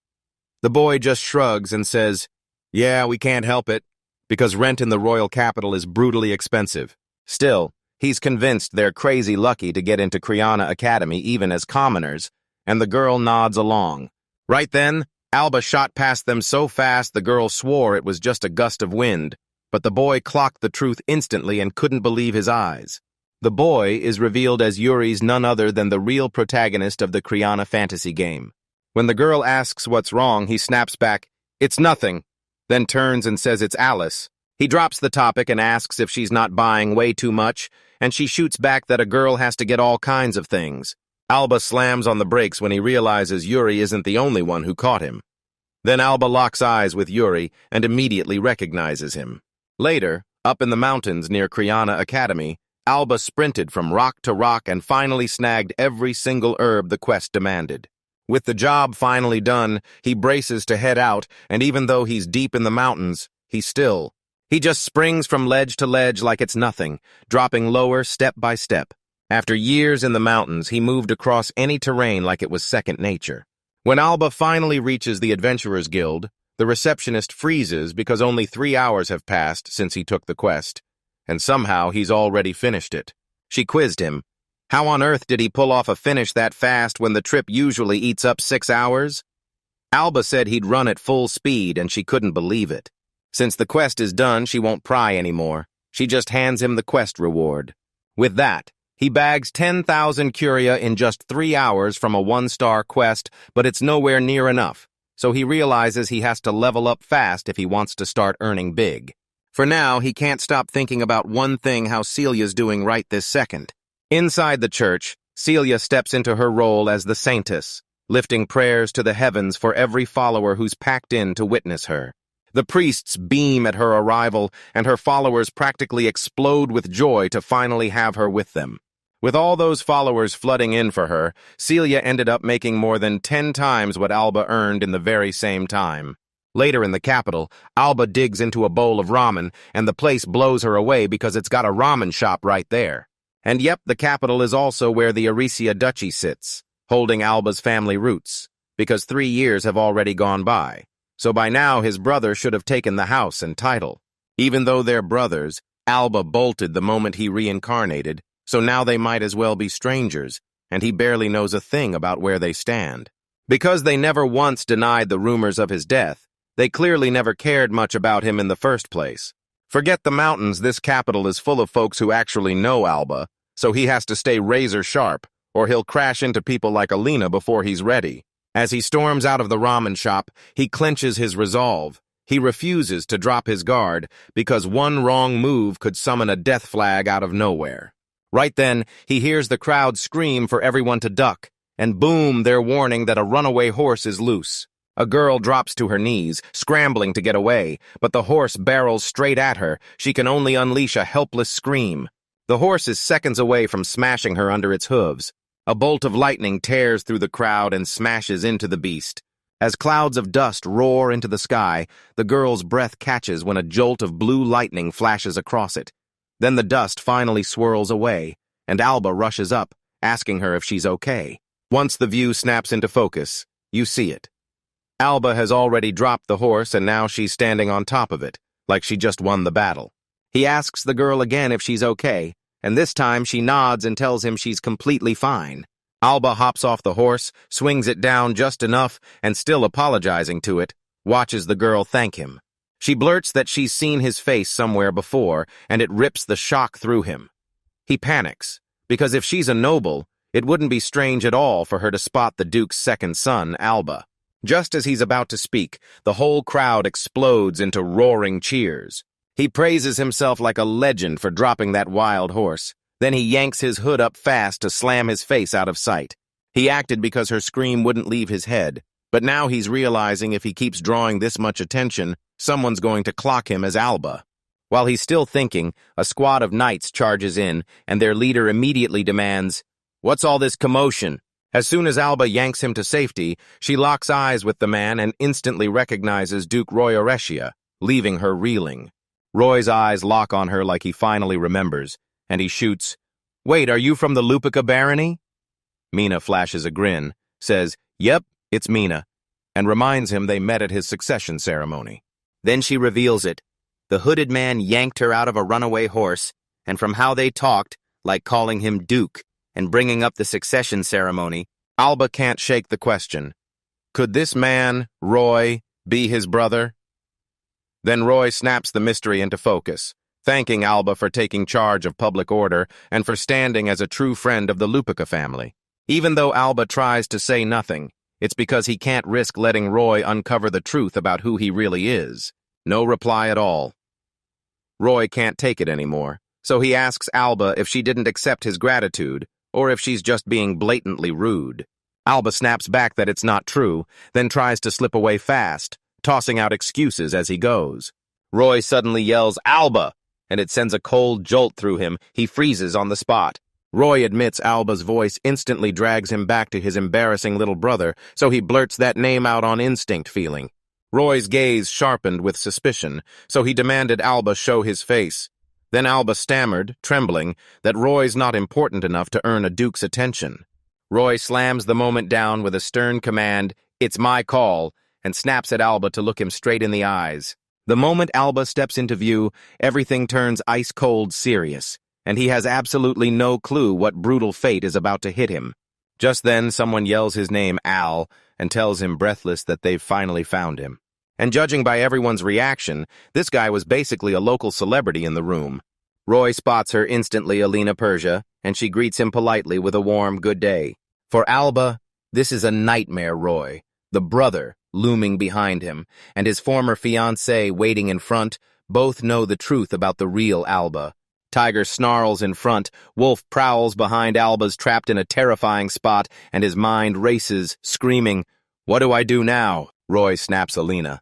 The boy just shrugs and says, "Yeah, we can't help it, because rent in the royal capital is brutally expensive." Still, he's convinced they're crazy lucky to get into Kriana Academy even as commoners, and the girl nods along. Right then, Alba shot past them so fast the girl swore it was just a gust of wind, but the boy clocked the truth instantly and couldn't believe his eyes. The boy is revealed as Yuri's none other than the real protagonist of the Kriana Fantasy game. When the girl asks what's wrong, he snaps back, "It's nothing," then turns and says it's Alice. He drops the topic and asks if she's not buying way too much, and she shoots back that a girl has to get all kinds of things. Alba slams on the brakes when he realizes Yuri isn't the only one who caught him. Then Alba locks eyes with Yuri and immediately recognizes him. Later, up in the mountains near Kriana Academy, Alba sprinted from rock to rock and finally snagged every single herb the quest demanded. With the job finally done, he braces to head out, and even though he's deep in the mountains, He's still. He just springs from ledge to ledge like it's nothing, dropping lower step by step. After years in the mountains, he moved across any terrain like it was second nature. When Alba finally reaches the Adventurers Guild, the receptionist freezes because only 3 hours have passed since he took the quest, and somehow he's already finished it. She quizzed him. How on earth did he pull off a finish that fast when the trip usually eats up 6 hours? Alba said he'd run at full speed, and she couldn't believe it. Since the quest is done, she won't pry anymore. She just hands him the quest reward. With that, he bags 10,000 curia in just 3 hours from a 1-star quest, but it's nowhere near enough, so he realizes he has to level up fast if he wants to start earning big. For now, he can't stop thinking about one thing: how Celia's doing right this second. Inside the church, Celia steps into her role as the saintess, lifting prayers to the heavens for every follower who's packed in to witness her. The priests beam at her arrival, and her followers practically explode with joy to finally have her with them. With all those followers flooding in for her, Celia ended up making more than 10 times what Alba earned in the very same time. Later in the capital, Alba digs into a bowl of ramen, and the place blows her away because it's got a ramen shop right there. And yep, the capital is also where the Aricia Duchy sits, holding Alba's family roots, because 3 years have already gone by. So by now his brother should have taken the house and title. Even though they're brothers, Alba bolted the moment he reincarnated, so now they might as well be strangers, and he barely knows a thing about where they stand. Because they never once denied the rumors of his death, they clearly never cared much about him in the first place. Forget the mountains, this capital is full of folks who actually know Alba, so he has to stay razor sharp, or he'll crash into people like Alina before he's ready. As he storms out of the ramen shop, he clenches his resolve. He refuses to drop his guard, because one wrong move could summon a death flag out of nowhere. Right then, he hears the crowd scream for everyone to duck, and boom, they're warning that a runaway horse is loose. A girl drops to her knees, scrambling to get away, but the horse barrels straight at her. She can only unleash a helpless scream. The horse is seconds away from smashing her under its hooves. A bolt of lightning tears through the crowd and smashes into the beast. As clouds of dust roar into the sky, the girl's breath catches when a jolt of blue lightning flashes across it. Then the dust finally swirls away, and Alba rushes up, asking her if she's okay. Once the view snaps into focus, you see it. Alba has already dropped the horse, and now she's standing on top of it, like she just won the battle. He asks the girl again if she's okay, and this time she nods and tells him she's completely fine. Alba hops off the horse, swings it down just enough, and still apologizing to it, watches the girl thank him. She blurts that she's seen his face somewhere before, and it rips the shock through him. He panics, because if she's a noble, it wouldn't be strange at all for her to spot the Duke's second son, Alba. Just as he's about to speak, the whole crowd explodes into roaring cheers. He praises himself like a legend for dropping that wild horse. Then he yanks his hood up fast to slam his face out of sight. He acted because her scream wouldn't leave his head, but now he's realizing if he keeps drawing this much attention, someone's going to clock him as Alba. While he's still thinking, a squad of knights charges in, and their leader immediately demands, "What's all this commotion?" As soon as Alba yanks him to safety, she locks eyes with the man and instantly recognizes Duke Roy Oresia, leaving her reeling. Roy's eyes lock on her like he finally remembers, and he shoots, "Wait, are you from the Lupica barony?" Mina flashes a grin, says, "Yep, it's Mina," and reminds him they met at his succession ceremony. Then she reveals it. The hooded man yanked her out of a runaway horse, and from how they talked, like calling him Duke, and bringing up the succession ceremony, Alba can't shake the question. Could this man, Roy, be his brother? Then Roy snaps the mystery into focus, thanking Alba for taking charge of public order and for standing as a true friend of the Lupica family. Even though Alba tries to say nothing, it's because he can't risk letting Roy uncover the truth about who he really is. No reply at all. Roy can't take it anymore, so he asks Alba if she didn't accept his gratitude, or if she's just being blatantly rude. Alba snaps back that it's not true, then tries to slip away fast, tossing out excuses as he goes. Roy suddenly yells, "Alba!" and it sends a cold jolt through him. He freezes on the spot. Roy admits Alba's voice instantly drags him back to his embarrassing little brother, so he blurts that name out on instinct feeling. Roy's gaze sharpened with suspicion, so he demanded Alba show his face. Then Alba stammered, trembling, that Roy's not important enough to earn a duke's attention. Roy slams the moment down with a stern command, "It's my call," and snaps at Alba to look him straight in the eyes. The moment Alba steps into view, everything turns ice-cold serious, and he has absolutely no clue what brutal fate is about to hit him. Just then, someone yells his name, Al, and tells him breathless that they've finally found him. And judging by everyone's reaction, this guy was basically a local celebrity in the room. Roy spots her instantly, Alina Persia, and she greets him politely with a warm good day. For Alba, this is a nightmare Roy, the brother looming behind him, and his former fiancée waiting in front, both know the truth about the real Alba. Tiger snarls in front, Wolf prowls behind Alba's trapped in a terrifying spot, and his mind races, screaming, "What do I do now?" Roy snaps Alina.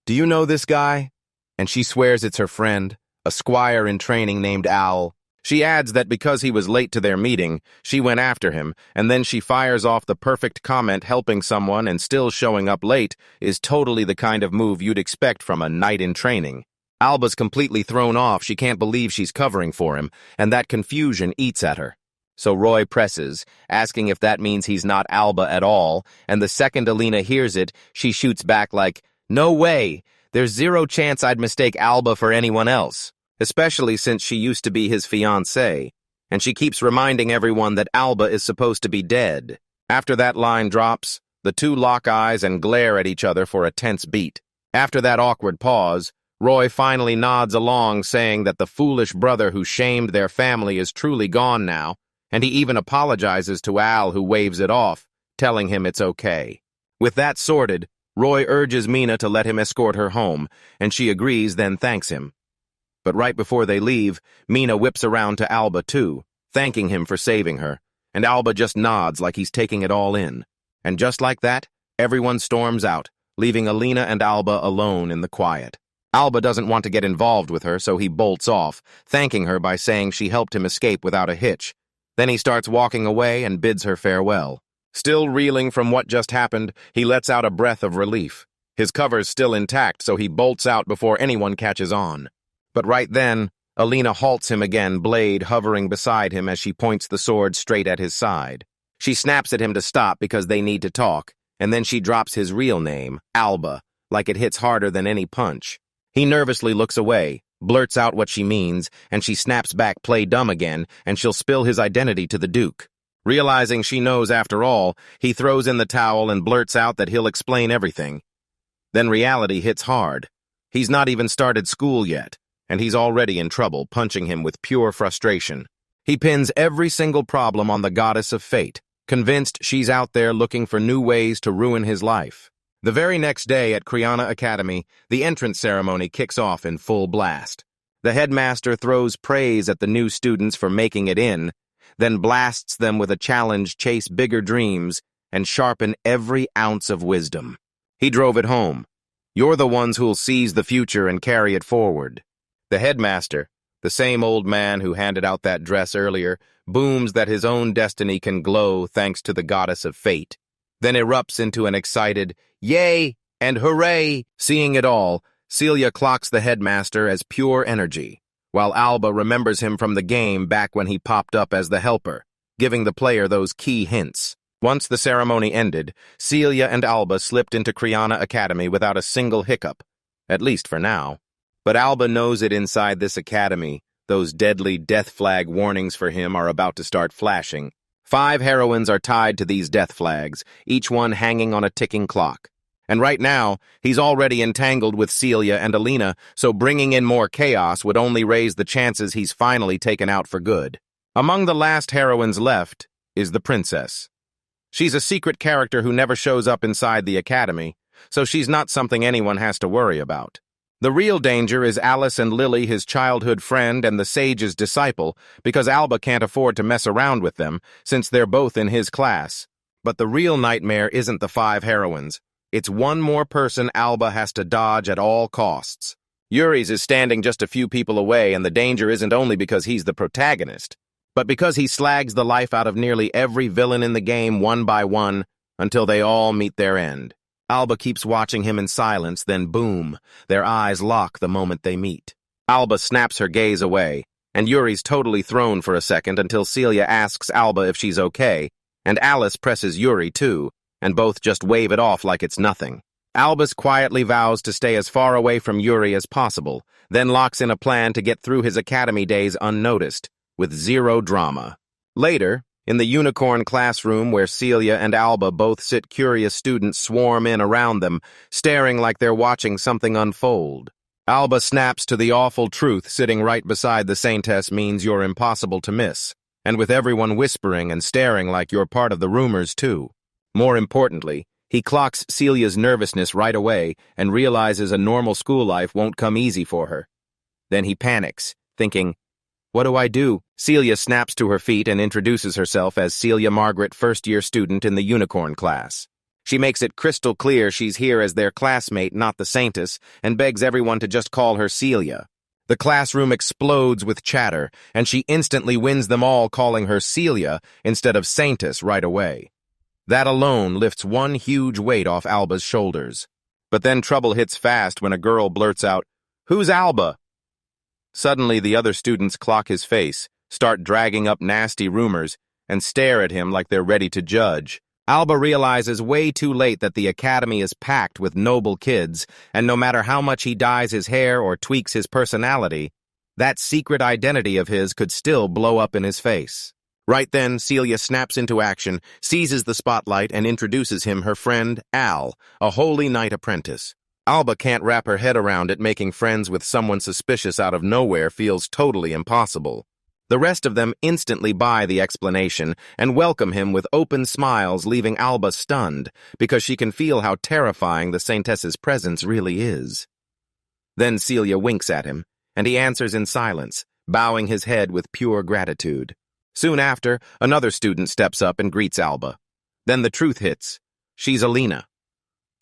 "Do you know this guy?" And she swears it's her friend, a squire in training named Al. She adds that because he was late to their meeting, she went after him, and then she fires off the perfect comment helping someone and still showing up late is totally the kind of move you'd expect from a knight in training. Alba's completely thrown off, she can't believe she's covering for him, and that confusion eats at her. So Roy presses, asking if that means he's not Alba at all, and the second Alina hears it, she shoots back like, "No way! There's zero chance I'd mistake Alba for anyone else," especially since she used to be his fiancée, and she keeps reminding everyone that Alba is supposed to be dead. After that line drops, the two lock eyes and glare at each other for a tense beat. After that awkward pause, Roy finally nods along, saying that the foolish brother who shamed their family is truly gone now, and he even apologizes to Al, who waves it off, telling him it's okay. With that sorted, Roy urges Mina to let him escort her home, and she agrees, then thanks him. But right before they leave, Mina whips around to Alba too, thanking him for saving her, and Alba just nods like he's taking it all in. And just like that, everyone storms out, leaving Alina and Alba alone in the quiet. Alba doesn't want to get involved with her, so he bolts off, thanking her by saying she helped him escape without a hitch. Then he starts walking away and bids her farewell. Still reeling from what just happened, he lets out a breath of relief. His cover's still intact, so he bolts out before anyone catches on. But right then, Alina halts him again, blade hovering beside him as she points the sword straight at his side. She snaps at him to stop because they need to talk, and then she drops his real name, Alba, like it hits harder than any punch. He nervously looks away, blurts out what she means, and she snaps back, "Play dumb again," and she'll spill his identity to the Duke. Realizing she knows after all, he throws in the towel and blurts out that he'll explain everything. Then reality hits hard. He's not even started school yet, and he's already in trouble, punching him with pure frustration. He pins every single problem on the goddess of fate, convinced she's out there looking for new ways to ruin his life. The very next day at Kriana Academy, the entrance ceremony kicks off in full blast. The headmaster throws praise at the new students for making it in, then blasts them with a challenge: chase bigger dreams and sharpen every ounce of wisdom. He drove it home. You're the ones who'll seize the future and carry it forward. The headmaster, the same old man who handed out that dress earlier, booms that his own destiny can glow thanks to the goddess of fate, then erupts into an excited "Yay!" and "Hooray!" Seeing it all, Celia clocks the headmaster as pure energy, while Alba remembers him from the game back when he popped up as the helper, giving the player those key hints. Once the ceremony ended, Celia and Alba slipped into Kriana Academy without a single hiccup, at least for now. But Alba knows it inside this academy. Those deadly death flag warnings for him are about to start flashing. 5 heroines are tied to these death flags, each one hanging on a ticking clock. And right now, he's already entangled with Celia and Alina, so bringing in more chaos would only raise the chances he's finally taken out for good. Among the last heroines left is the princess. She's a secret character who never shows up inside the academy, so she's not something anyone has to worry about. The real danger is Alice and Lily, his childhood friend and the sage's disciple, because Alba can't afford to mess around with them, since they're both in his class. But the real nightmare isn't the 5 heroines. It's one more person Alba has to dodge at all costs. Yuri's is standing just a few people away, and the danger isn't only because he's the protagonist, but because he slags the life out of nearly every villain in the game one by one until they all meet their end. Alba keeps watching him in silence, then boom, their eyes lock the moment they meet. Alba snaps her gaze away, and Yuri's totally thrown for a second until Celia asks Alba if she's okay, and Alice presses Yuri too, and both just wave it off like it's nothing. Albus quietly vows to stay as far away from Yuri as possible, then locks in a plan to get through his academy days unnoticed, with zero drama. Later, in the unicorn classroom where Celia and Alba both sit, curious students swarm in around them, staring like they're watching something unfold. Alba snaps to the awful truth sitting right beside the saintess means you're impossible to miss, and with everyone whispering and staring like you're part of the rumors too. More importantly, he clocks Celia's nervousness right away and realizes a normal school life won't come easy for her. Then he panics, thinking, "What do I do?" Celia snaps to her feet and introduces herself as Celia Margaret, first-year student in the unicorn class. She makes it crystal clear she's here as their classmate, not the saintess, and begs everyone to just call her Celia. The classroom explodes with chatter, and she instantly wins them all, calling her Celia instead of saintess right away. That alone lifts one huge weight off Alba's shoulders. But then trouble hits fast when a girl blurts out, "Who's Alba?" Suddenly the other students clock his face, start dragging up nasty rumors, and stare at him like they're ready to judge. Alba realizes way too late that the academy is packed with noble kids, and no matter how much he dyes his hair or tweaks his personality, that secret identity of his could still blow up in his face. Right then, Celia snaps into action, seizes the spotlight, and introduces him her friend, Al, a holy knight apprentice. Alba can't wrap her head around it. Making friends with someone suspicious out of nowhere feels totally impossible. The rest of them instantly buy the explanation and welcome him with open smiles, leaving Alba stunned, because she can feel how terrifying the saintess's presence really is. Then Celia winks at him, and he answers in silence, bowing his head with pure gratitude. Soon after, another student steps up and greets Alba. Then the truth hits. She's Alina.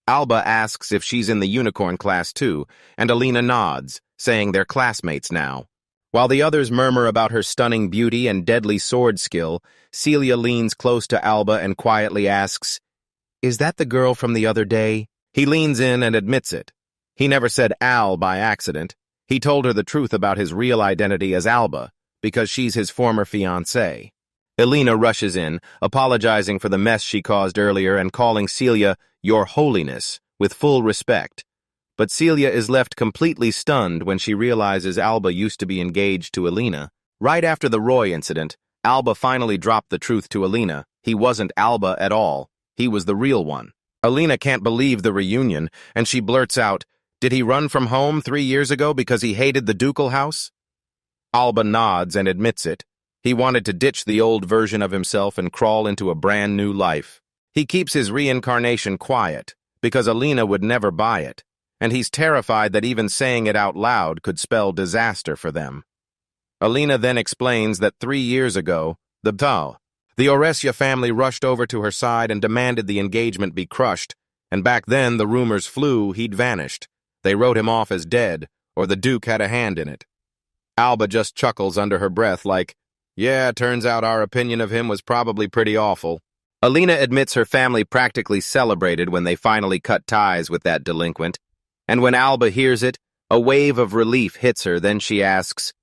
Alba asks if she's in the unicorn class too, and Alina nods, saying they're classmates now. While the others murmur about her stunning beauty and deadly sword skill, Celia leans close to Alba and quietly asks, "Is that the girl from the other day?" He leans in and admits it. He never said Al by accident. He told her the truth about his real identity as Alba, because she's his former fiancée. Alina rushes in, apologizing for the mess she caused earlier and calling Celia "Your Holiness" with full respect. But Celia is left completely stunned when she realizes Alba used to be engaged to Alina. Right after the Roy incident, Alba finally dropped the truth to Alina. He wasn't Alba at all. He was the real one. Alina can't believe the reunion, and she blurts out, "Did he run from home 3 years ago because he hated the ducal house?" Alba nods and admits it. He wanted to ditch the old version of himself and crawl into a brand new life. He keeps his reincarnation quiet, because Alina would never buy it, and he's terrified that even saying it out loud could spell disaster for them. Alina then explains that 3 years ago, the Oresya family rushed over to her side and demanded the engagement be crushed, and back then the rumors flew he'd vanished. They wrote him off as dead, or the Duke had a hand in it. Alba just chuckles under her breath like, "Yeah, turns out our opinion of him was probably pretty awful." Alina admits her family practically celebrated when they finally cut ties with that delinquent, and when Alba hears it, a wave of relief hits her. Then she asks,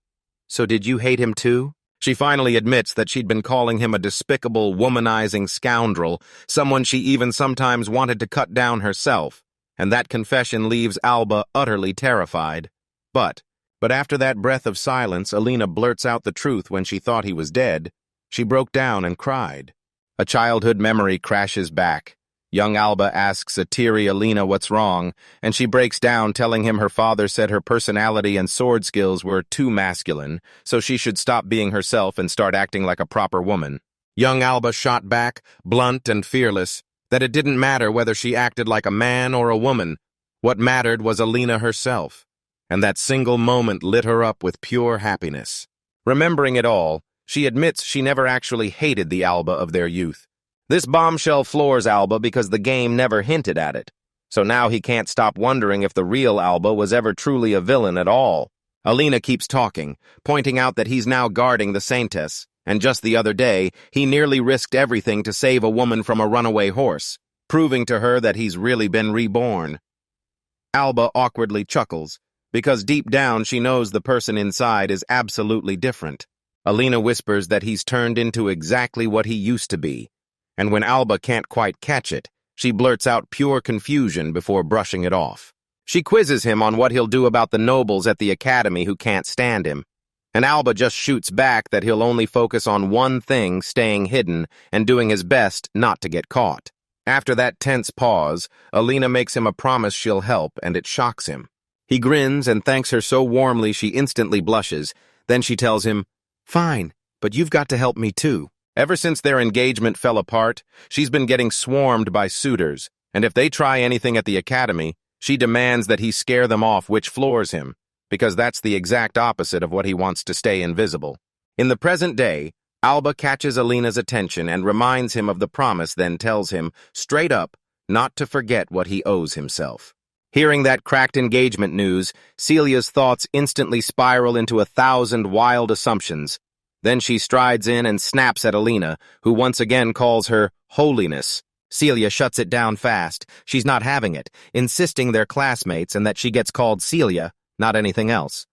"So did you hate him too?" She finally admits that she'd been calling him a despicable, womanizing scoundrel, someone she even sometimes wanted to cut down herself, and that confession leaves Alba utterly terrified. But after that breath of silence, Alina blurts out the truth when she thought he was dead. She broke down and cried. A childhood memory crashes back. Young Alba asks a teary Alina what's wrong, and she breaks down, telling him her father said her personality and sword skills were too masculine, so she should stop being herself and start acting like a proper woman. Young Alba shot back, blunt and fearless, that it didn't matter whether she acted like a man or a woman. What mattered was Alina herself, and that single moment lit her up with pure happiness. Remembering it all, she admits she never actually hated the Alba of their youth. This bombshell floors Alba because the game never hinted at it. So now he can't stop wondering if the real Alba was ever truly a villain at all. Alina keeps talking, pointing out that he's now guarding the Saintess, and just the other day, he nearly risked everything to save a woman from a runaway horse, proving to her that he's really been reborn. Alba awkwardly chuckles, because deep down she knows the person inside is absolutely different. Alina whispers that he's turned into exactly what he used to be, and when Alba can't quite catch it, she blurts out pure confusion before brushing it off. She quizzes him on what he'll do about the nobles at the academy who can't stand him, and Alba just shoots back that he'll only focus on one thing, staying hidden and doing his best not to get caught. After that tense pause, Alina makes him a promise she'll help, and it shocks him. He grins and thanks her so warmly she instantly blushes. Then she tells him, "Fine, but you've got to help me too." Ever since their engagement fell apart, she's been getting swarmed by suitors, and if they try anything at the academy, she demands that he scare them off, which floors him, because that's the exact opposite of what he wants to stay invisible. In the present day, Alba catches Alina's attention and reminds him of the promise, then tells him, straight up, not to forget what he owes himself. Hearing that cracked engagement news, Celia's thoughts instantly spiral into 1,000 wild assumptions. Then she strides in and snaps at Alina, who once again calls her holiness. Celia shuts it down fast. She's not having it, insisting they're classmates and that she gets called Celia, not anything else.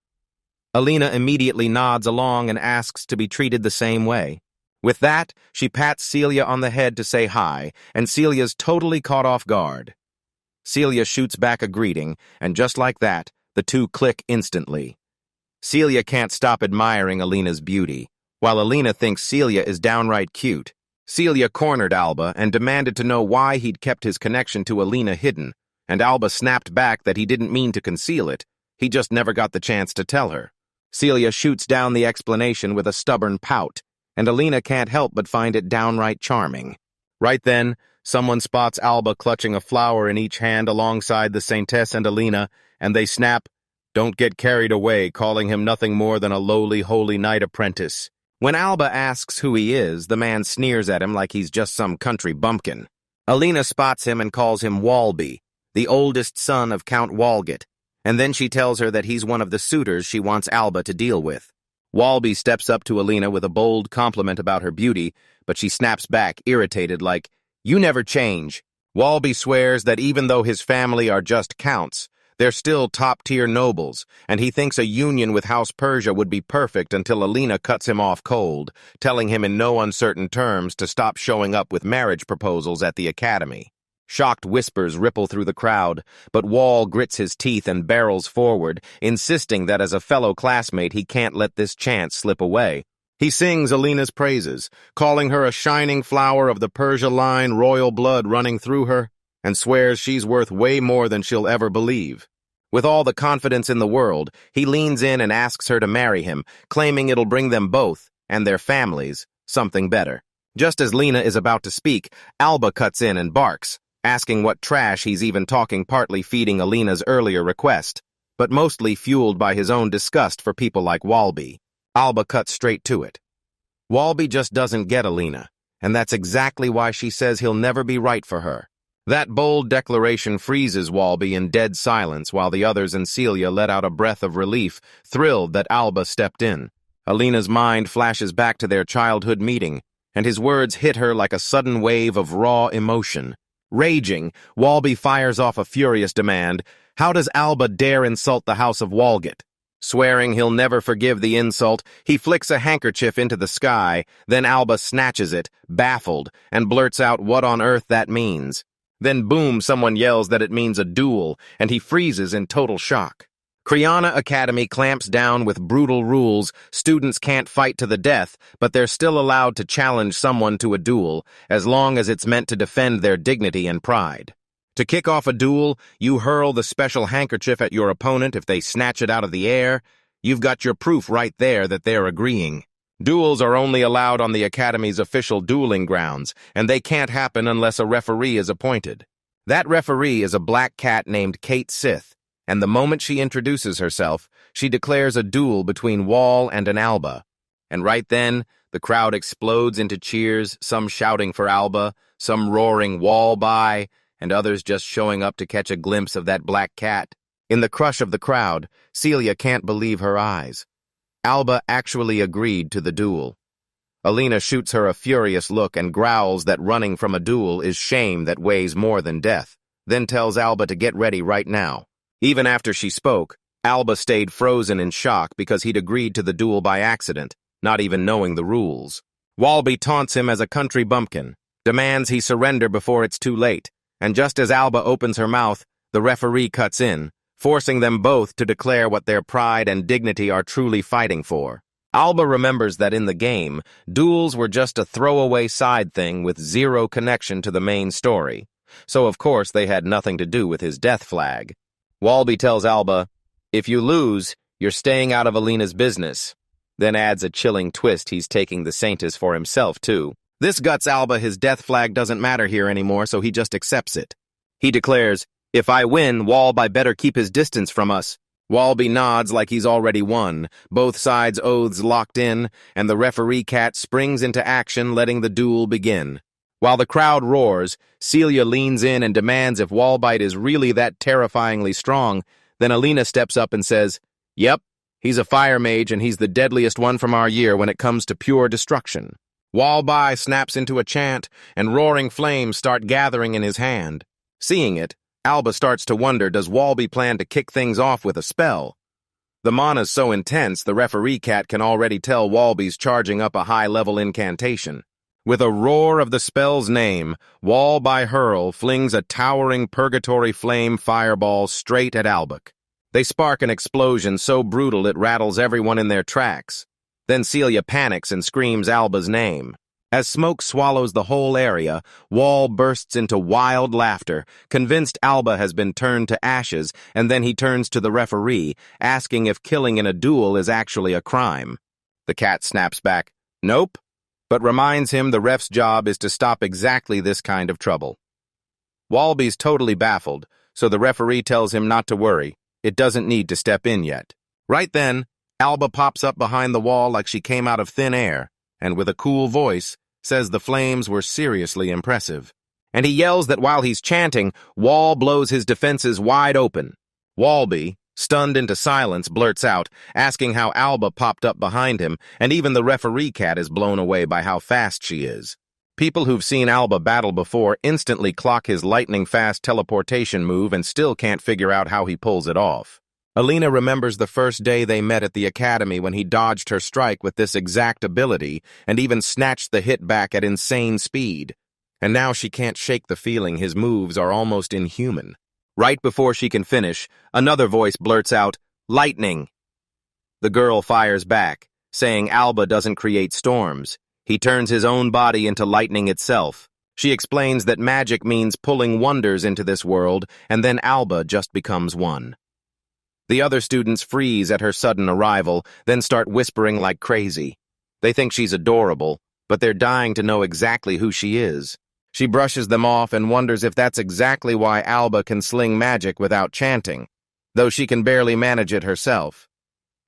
Alina immediately nods along and asks to be treated the same way. With that, she pats Celia on the head to say hi, and Celia's totally caught off guard. Celia shoots back a greeting, and just like that, the two click instantly. Celia can't stop admiring Alina's beauty, while Alina thinks Celia is downright cute. Celia cornered Alba and demanded to know why he'd kept his connection to Alina hidden, and Alba snapped back that he didn't mean to conceal it, he just never got the chance to tell her. Celia shoots down the explanation with a stubborn pout, and Alina can't help but find it downright charming. Right then, someone spots Alba clutching a flower in each hand alongside the Saintess and Alina, and they snap, "Don't get carried away," calling him nothing more than a lowly holy knight apprentice. When Alba asks who he is, the man sneers at him like he's just some country bumpkin. Alina spots him and calls him Walby, the oldest son of Count Walgett, and then she tells her that he's one of the suitors she wants Alba to deal with. Walby steps up to Alina with a bold compliment about her beauty, but she snaps back, irritated, like, "You never change." Walby swears that even though his family are just counts, they're still top-tier nobles, and he thinks a union with House Persia would be perfect until Alina cuts him off cold, telling him in no uncertain terms to stop showing up with marriage proposals at the academy. Shocked whispers ripple through the crowd, but Wall grits his teeth and barrels forward, insisting that as a fellow classmate he can't let this chance slip away. He sings Alina's praises, calling her a shining flower of the Persia line, royal blood running through her, and swears she's worth way more than she'll ever believe. With all the confidence in the world, he leans in and asks her to marry him, claiming it'll bring them both, and their families, something better. Just as Lena is about to speak, Alba cuts in and barks, asking what trash he's even talking, partly feeding Alina's earlier request, but mostly fueled by his own disgust for people like Walby. Alba cuts straight to it. Walby just doesn't get Alina, and that's exactly why she says he'll never be right for her. That bold declaration freezes Walby in dead silence while the others and Celia let out a breath of relief, thrilled that Alba stepped in. Alina's mind flashes back to their childhood meeting, and his words hit her like a sudden wave of raw emotion. Raging, Walby fires off a furious demand. How does Alba dare insult the House of Walgett? Swearing he'll never forgive the insult, he flicks a handkerchief into the sky, then Alba snatches it, baffled, and blurts out what on earth that means. Then boom, someone yells that it means a duel, and he freezes in total shock. Kriana Academy clamps down with brutal rules. Students can't fight to the death, but they're still allowed to challenge someone to a duel, as long as it's meant to defend their dignity and pride. To kick off a duel, you hurl the special handkerchief at your opponent. If they snatch it out of the air, you've got your proof right there that they're agreeing. Duels are only allowed on the Academy's official dueling grounds, and they can't happen unless a referee is appointed. That referee is a black cat named Kate Sith, and the moment she introduces herself, she declares a duel between Wall and an Alba. And right then, the crowd explodes into cheers, some shouting for Alba, some roaring Wall by, and others just showing up to catch a glimpse of that black cat. In the crush of the crowd, Celia can't believe her eyes. Alba actually agreed to the duel. Alina shoots her a furious look and growls that running from a duel is shame that weighs more than death, then tells Alba to get ready right now. Even after she spoke, Alba stayed frozen in shock because he'd agreed to the duel by accident, not even knowing the rules. Walby taunts him as a country bumpkin, demands he surrender before it's too late, and just as Alba opens her mouth, the referee cuts in, forcing them both to declare what their pride and dignity are truly fighting for. Alba remembers that in the game, duels were just a throwaway side thing with zero connection to the main story, so of course they had nothing to do with his death flag. Walby tells Alba, "If you lose, you're staying out of Alina's business," then adds a chilling twist he's taking the Saintis for himself, too. This guts Alba his death flag doesn't matter here anymore, so he just accepts it. He declares, "If I win, Walby better keep his distance from us." Walby nods like he's already won, both sides' oaths locked in, and the referee cat springs into action, letting the duel begin. While the crowd roars, Celia leans in and demands if Walby is really that terrifyingly strong. Then Alina steps up and says, "Yep, he's a fire mage and he's the deadliest one from our year when it comes to pure destruction." Walby snaps into a chant, and roaring flames start gathering in his hand. Seeing it, Alba starts to wonder, does Walby plan to kick things off with a spell? The mana's so intense, the referee cat can already tell Walby's charging up a high-level incantation. With a roar of the spell's name, Walby Hurl flings a towering purgatory flame fireball straight at Albuk. They spark an explosion so brutal it rattles everyone in their tracks. Then Celia panics and screams Alba's name. As smoke swallows the whole area, Wall bursts into wild laughter, convinced Alba has been turned to ashes, and then he turns to the referee, asking if killing in a duel is actually a crime. The cat snaps back, "Nope," but reminds him the ref's job is to stop exactly this kind of trouble. Walby's totally baffled, so the referee tells him not to worry. It doesn't need to step in yet. Right then, Alba pops up behind the wall like she came out of thin air, and with a cool voice, says the flames were seriously impressive. And he yells that while he's chanting, Wall blows his defenses wide open. Walby, stunned into silence, blurts out, asking how Alba popped up behind him, and even the referee cat is blown away by how fast she is. People who've seen Alba battle before instantly clock his lightning-fast teleportation move and still can't figure out how he pulls it off. Alina remembers the first day they met at the academy when he dodged her strike with this exact ability and even snatched the hit back at insane speed. And now she can't shake the feeling his moves are almost inhuman. Right before she can finish, another voice blurts out, "Lightning!" The girl fires back, saying Alba doesn't create storms. He turns his own body into lightning itself. She explains that magic means pulling wonders into this world, and then Alba just becomes one. The other students freeze at her sudden arrival, then start whispering like crazy. They think she's adorable, but they're dying to know exactly who she is. She brushes them off and wonders if that's exactly why Alba can sling magic without chanting, though she can barely manage it herself.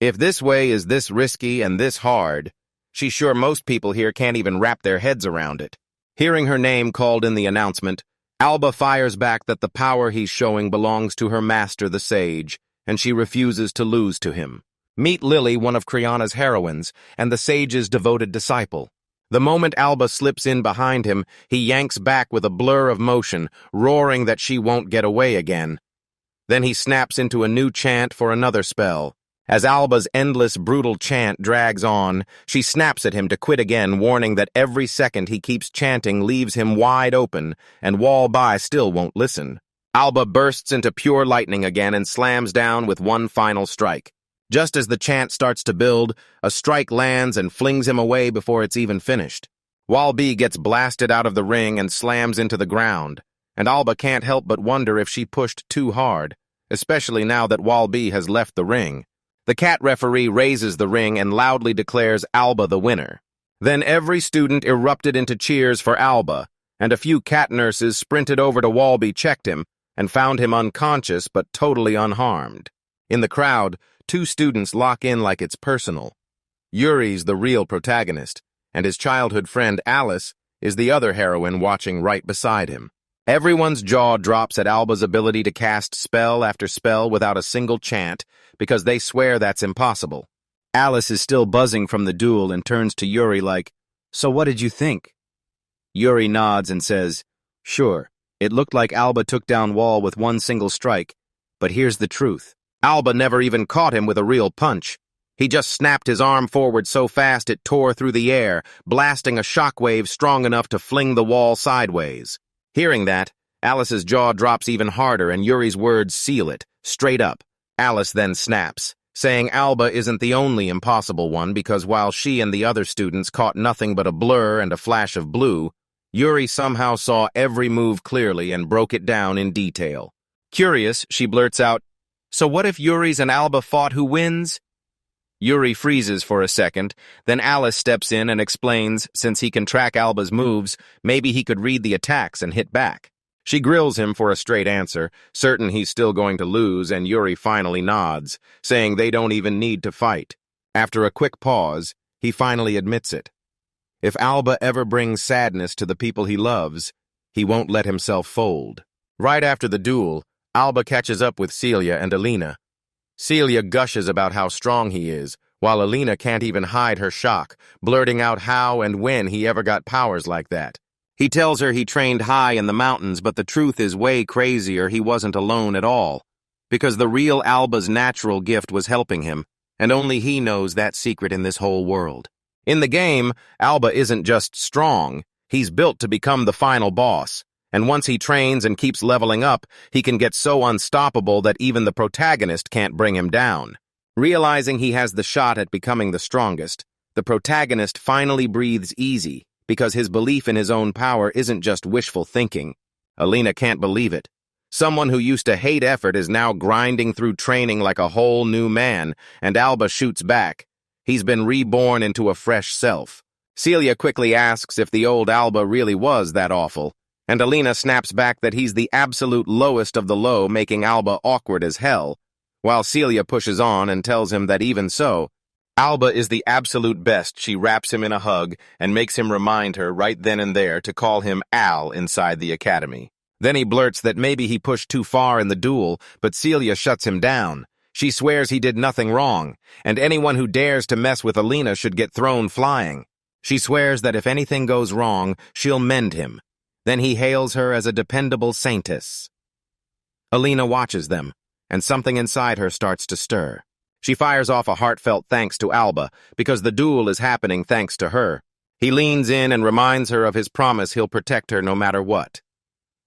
If this way is this risky and this hard, she's sure most people here can't even wrap their heads around it. Hearing her name called in the announcement, Alba fires back that the power he's showing belongs to her master, the sage, and she refuses to lose to him. Meet Lily, one of Kriana's heroines, and the sage's devoted disciple. The moment Alba slips in behind him, he yanks back with a blur of motion, roaring that she won't get away again. Then he snaps into a new chant for another spell. As Alba's endless, brutal chant drags on, she snaps at him to quit again, warning that every second he keeps chanting leaves him wide open, and Walby still won't listen. Alba bursts into pure lightning again and slams down with one final strike. Just as the chant starts to build, a strike lands and flings him away before it's even finished. Walby gets blasted out of the ring and slams into the ground, and Alba can't help but wonder if she pushed too hard, especially now that Walby has left the ring. The cat referee raises the ring and loudly declares Alba the winner. Then every student erupted into cheers for Alba, and a few cat nurses sprinted over to Walby, checked him, and found him unconscious but totally unharmed. In the crowd, two students lock in like it's personal. Yuri's the real protagonist, and his childhood friend Alice is the other heroine watching right beside him. Everyone's jaw drops at Alba's ability to cast spell after spell without a single chant, because they swear that's impossible. Alice is still buzzing from the duel and turns to Yuri like, So what did you think? Yuri nods and says, sure, it looked like Alba took down Wall with one single strike, but here's the truth. Alba never even caught him with a real punch. He just snapped his arm forward so fast it tore through the air, blasting a shockwave strong enough to fling the Wall sideways. Hearing that, Alice's jaw drops even harder and Yuri's words seal it, straight up. Alice then snaps, saying Alba isn't the only impossible one because while she and the other students caught nothing but a blur and a flash of blue, Yuri somehow saw every move clearly and broke it down in detail. Curious, she blurts out, so what if Yuri's and Alba fought who wins? Yuri freezes for a second, then Alice steps in and explains since he can track Alba's moves, maybe he could read the attacks and hit back. She grills him for a straight answer, certain he's still going to lose, and Yuri finally nods, saying they don't even need to fight. After a quick pause, he finally admits it. If Alba ever brings sadness to the people he loves, he won't let himself fold. Right after the duel, Alba catches up with Celia and Alina. Celia gushes about how strong he is, while Alina can't even hide her shock, blurting out how and when he ever got powers like that. He tells her he trained high in the mountains, but the truth is way crazier, he wasn't alone at all. Because the real Alba's natural gift was helping him, and only he knows that secret in this whole world. In the game, Alba isn't just strong, he's built to become the final boss. And once he trains and keeps leveling up, he can get so unstoppable that even the protagonist can't bring him down. Realizing he has the shot at becoming the strongest, the protagonist finally breathes easy because his belief in his own power isn't just wishful thinking. Alina can't believe it. Someone who used to hate effort is now grinding through training like a whole new man, and Alba shoots back. He's been reborn into a fresh self. Celia quickly asks if the old Alba really was that awful, and Alina snaps back that he's the absolute lowest of the low, making Alba awkward as hell, while Celia pushes on and tells him that even so, Alba is the absolute best. She wraps him in a hug and makes him remind her right then and there to call him Al inside the academy. Then he blurts that maybe he pushed too far in the duel, but Celia shuts him down. She swears he did nothing wrong, and anyone who dares to mess with Alina should get thrown flying. She swears that if anything goes wrong, she'll mend him. Then he hails her as a dependable saintess. Alina watches them, and something inside her starts to stir. She fires off a heartfelt thanks to Alba, because the duel is happening thanks to her. He leans in and reminds her of his promise he'll protect her no matter what.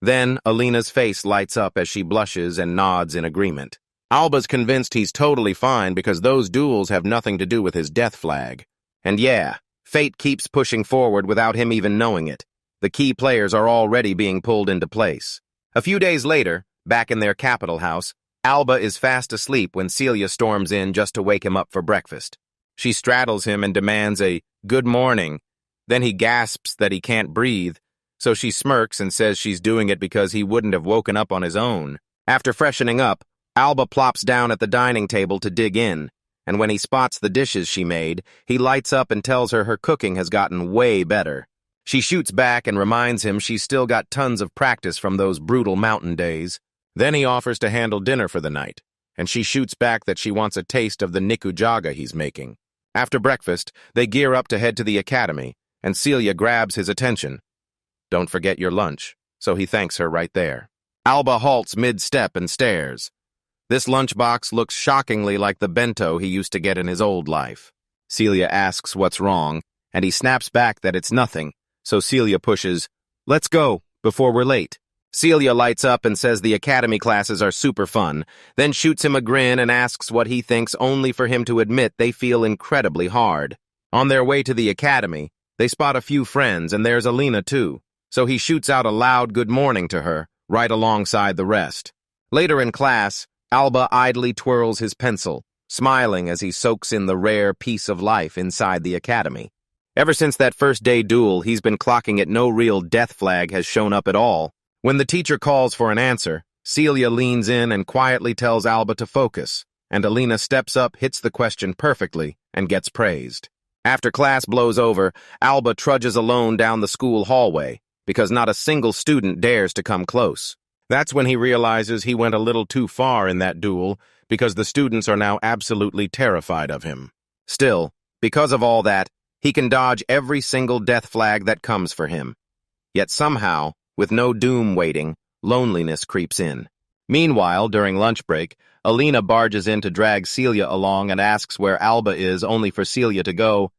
Then Alina's face lights up as she blushes and nods in agreement. Alba's convinced he's totally fine because those duels have nothing to do with his death flag. And yeah, fate keeps pushing forward without him even knowing it. The key players are already being pulled into place. A few days later, back in their capital house, Alba is fast asleep when Celia storms in just to wake him up for breakfast. She straddles him and demands a good morning. Then he gasps that he can't breathe, so she smirks and says she's doing it because he wouldn't have woken up on his own. After freshening up, Alba plops down at the dining table to dig in, and when he spots the dishes she made, he lights up and tells her her cooking has gotten way better. She shoots back and reminds him she's still got tons of practice from those brutal mountain days. Then he offers to handle dinner for the night, and she shoots back that she wants a taste of the nikujaga he's making. After breakfast, they gear up to head to the academy, and Celia grabs his attention. Don't forget your lunch, so he thanks her right there. Alba halts mid-step and stares. This lunchbox looks shockingly like the bento he used to get in his old life. Celia asks what's wrong, and he snaps back that it's nothing, so Celia pushes, "Let's go, before we're late." Celia lights up and says the academy classes are super fun, then shoots him a grin and asks what he thinks only for him to admit they feel incredibly hard. On their way to the academy, they spot a few friends and there's Alina too, so he shoots out a loud good morning to her, right alongside the rest. Later in class, Alba idly twirls his pencil, smiling as he soaks in the rare piece of life inside the academy. Ever since that first day duel, he's been clocking it no real death flag has shown up at all. When the teacher calls for an answer, Celia leans in and quietly tells Alba to focus, and Alina steps up, hits the question perfectly, and gets praised. After class blows over, Alba trudges alone down the school hallway, because not a single student dares to come close. That's when he realizes he went a little too far in that duel, because the students are now absolutely terrified of him. Still, because of all that, He can dodge every single death flag that comes for him. Yet somehow, with no doom waiting, loneliness creeps in. Meanwhile, during lunch break, Alina barges in to drag Celia along and asks where Alba is, only for Celia to go,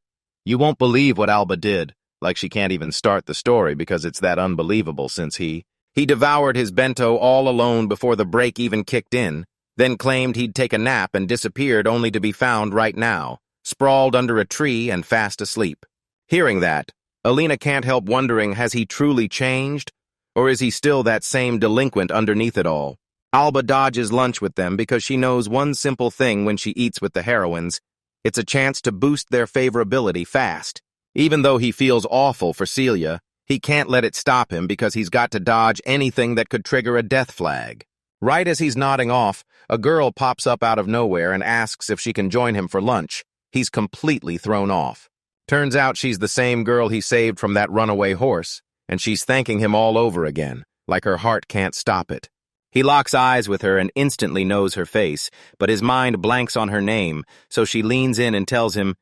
"You won't believe what Alba did," like she can't even start the story because it's that unbelievable since he devoured his bento all alone before the break even kicked in, then claimed he'd take a nap and disappeared only to be found right now, sprawled under a tree and fast asleep. Hearing that, Alina can't help wondering, has he truly changed? Or is he still that same delinquent underneath it all? Alba dodges lunch with them because she knows one simple thing when she eats with the heroines. It's a chance to boost their favorability fast. Even though he feels awful for Celia, he can't let it stop him because he's got to dodge anything that could trigger a death flag. Right as he's nodding off, a girl pops up out of nowhere and asks if she can join him for lunch. He's completely thrown off. Turns out she's the same girl he saved from that runaway horse, and she's thanking him all over again, like her heart can't stop it. He locks eyes with her and instantly knows her face, but his mind blanks on her name, so she leans in and tells him,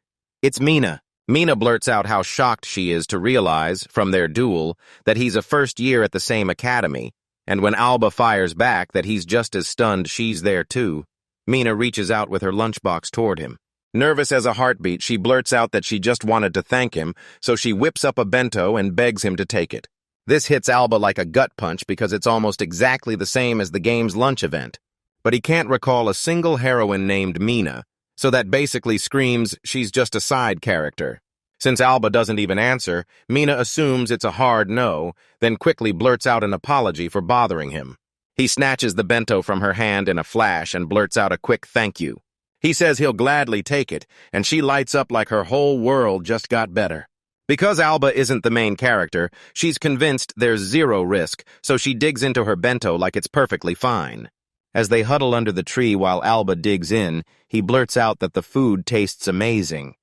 "It's Mina." Mina blurts out how shocked she is to realize, from their duel, that he's a first year at the same academy, and when Alba fires back that he's just as stunned she's there too, Mina reaches out with her lunchbox toward him. Nervous as a heartbeat, she blurts out that she just wanted to thank him, so she whips up a bento and begs him to take it. This hits Alba like a gut punch because it's almost exactly the same as the game's lunch event. But he can't recall a single heroine named Mina, so that basically screams she's just a side character. Since Alba doesn't even answer, Mina assumes it's a hard no, then quickly blurts out an apology for bothering him. He snatches the bento from her hand in a flash and blurts out a quick thank you. He says he'll gladly take it, and she lights up like her whole world just got better. Because Alba isn't the main character, she's convinced there's zero risk, so she digs into her bento like it's perfectly fine. As they huddle under the tree while Alba digs in, he blurts out that the food tastes amazing.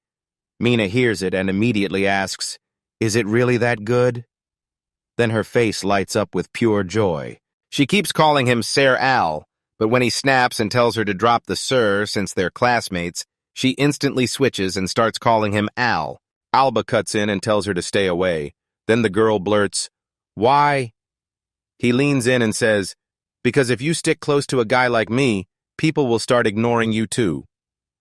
Mina hears it and immediately asks, "Is it really that good?" Then her face lights up with pure joy. She keeps calling him Sir Al, but when he snaps and tells her to drop the Sir since they're classmates, she instantly switches and starts calling him Al. Alba cuts in and tells her to stay away. Then the girl blurts, "Why?" He leans in and says, "Because if you stick close to a guy like me, people will start ignoring you too."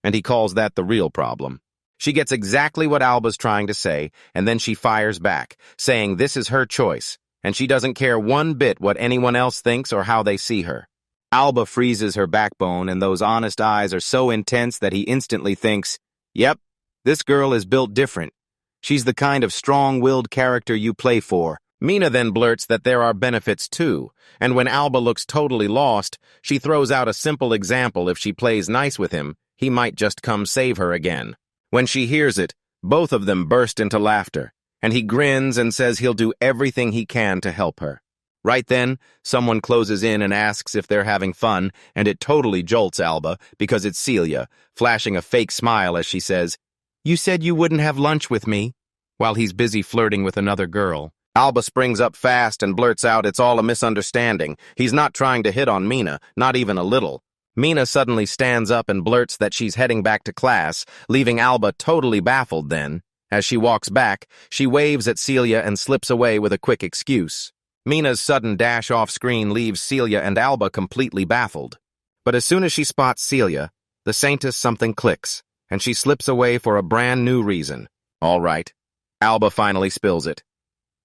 And he calls that the real problem. She gets exactly what Alba's trying to say, and then she fires back, saying this is her choice, and she doesn't care one bit what anyone else thinks or how they see her. Alba freezes her backbone, and those honest eyes are so intense that he instantly thinks, "Yep, this girl is built different. She's the kind of strong-willed character you play for." Mina then blurts that there are benefits too, and when Alba looks totally lost, she throws out a simple example: if she plays nice with him, he might just come save her again. When she hears it, both of them burst into laughter, and he grins and says he'll do everything he can to help her. Right then, someone closes in and asks if they're having fun, and it totally jolts Alba because it's Celia, flashing a fake smile as she says, "You said you wouldn't have lunch with me," while he's busy flirting with another girl. Alba springs up fast and blurts out it's all a misunderstanding. He's not trying to hit on Mina, not even a little. Mina suddenly stands up and blurts that she's heading back to class, leaving Alba totally baffled then. As she walks back, she waves at Celia and slips away with a quick excuse. Mina's sudden dash off screen leaves Celia and Alba completely baffled. But as soon as she spots Celia, the Saintess something clicks, and she slips away for a brand new reason. All right. Alba finally spills it.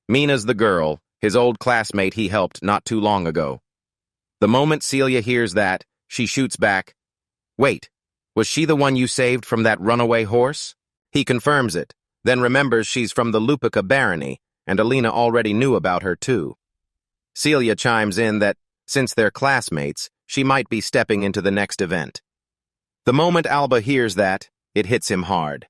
Mina's the girl, his old classmate he helped not too long ago. The moment Celia hears that, she shoots back, "Wait, was she the one you saved from that runaway horse?" He confirms it, then remembers she's from the Lupica barony, and Alina already knew about her too. Celia chimes in that, since they're classmates, she might be stepping into the next event. The moment Alba hears that, it hits him hard.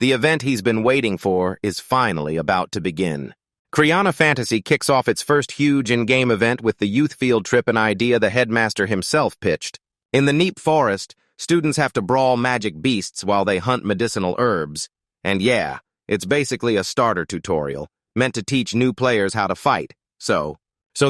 The event he's been waiting for is finally about to begin. Kriana Fantasy kicks off its first huge in-game event with the youth field trip, an idea the headmaster himself pitched. In the Neep Forest, students have to brawl magic beasts while they hunt medicinal herbs. And yeah, it's basically a starter tutorial, meant to teach new players how to fight. So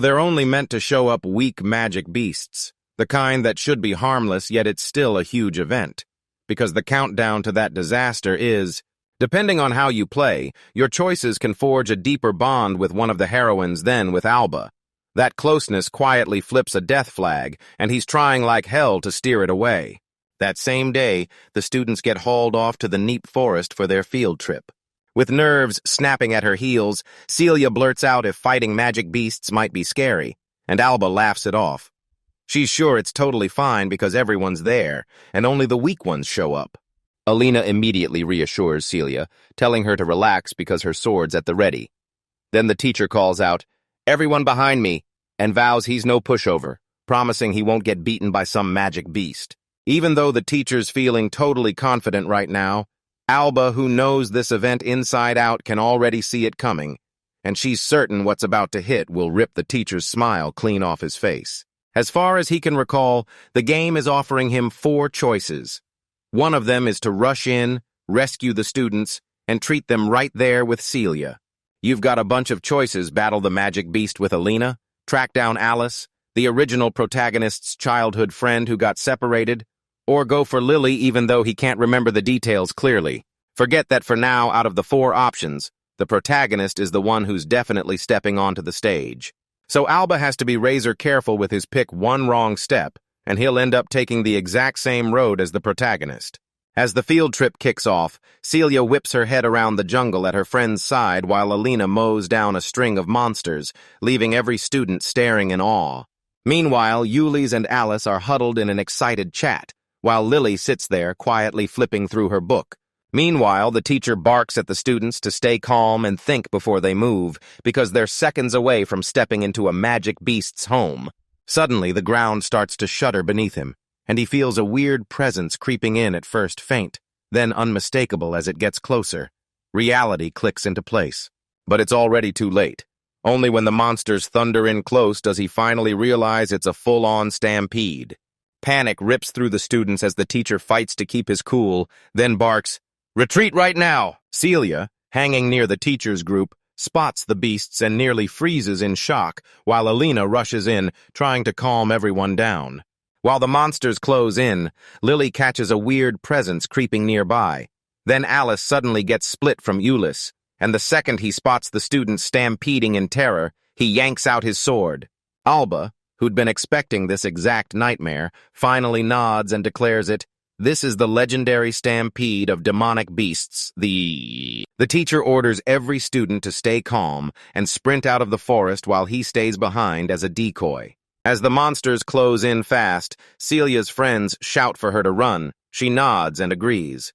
they're only meant to show up weak magic beasts, the kind that should be harmless, yet it's still a huge event. Because the countdown to that disaster is Depending on how you play, your choices can forge a deeper bond with one of the heroines than with Alba. That closeness quietly flips a death flag, and he's trying like hell to steer it away. That same day, the students get hauled off to the Neep Forest for their field trip. With nerves snapping at her heels, Celia blurts out if fighting magic beasts might be scary, and Alba laughs it off. She's sure it's totally fine because everyone's there, and only the weak ones show up. Alina immediately reassures Celia, telling her to relax because her sword's at the ready. Then the teacher calls out, "Everyone behind me," and vows he's no pushover, promising he won't get beaten by some magic beast. Even though the teacher's feeling totally confident right now, Alba, who knows this event inside out, can already see it coming, and she's certain what's about to hit will rip the teacher's smile clean off his face. As far as he can recall, the game is offering him 4 choices. One of them is to rush in, rescue the students, and treat them right there with Celia. You've got a bunch of choices: battle the magic beast with Alina, track down Alice, the original protagonist's childhood friend who got separated, or go for Lily even though he can't remember the details clearly. Forget that for now, out of the 4 options, the protagonist is the one who's definitely stepping onto the stage. So Alba has to be razor careful with his pick. One wrong step, and he'll end up taking the exact same road as the protagonist. As the field trip kicks off, Celia whips her head around the jungle at her friend's side while Alina mows down a string of monsters, leaving every student staring in awe. Meanwhile, Yuli's and Alice are huddled in an excited chat, while Lily sits there quietly flipping through her book. Meanwhile, the teacher barks at the students to stay calm and think before they move, because they're seconds away from stepping into a magic beast's home. Suddenly, the ground starts to shudder beneath him, and he feels a weird presence creeping in, at first faint, then unmistakable as it gets closer. Reality clicks into place. But it's already too late. Only when the monsters thunder in close does he finally realize it's a full-on stampede. Panic rips through the students as the teacher fights to keep his cool, then barks, "Retreat right now!" Celia, hanging near the teacher's group, spots the beasts and nearly freezes in shock, while Alina rushes in, trying to calm everyone down. While the monsters close in, Lily catches a weird presence creeping nearby. Then Alice suddenly gets split from Ulyss, and the second he spots the students stampeding in terror, he yanks out his sword. Alba, who'd been expecting this exact nightmare, finally nods and declares it. This is the legendary stampede of demonic beasts, The teacher orders every student to stay calm and sprint out of the forest while he stays behind as a decoy. As the monsters close in fast, Celia's friends shout for her to run. She nods and agrees.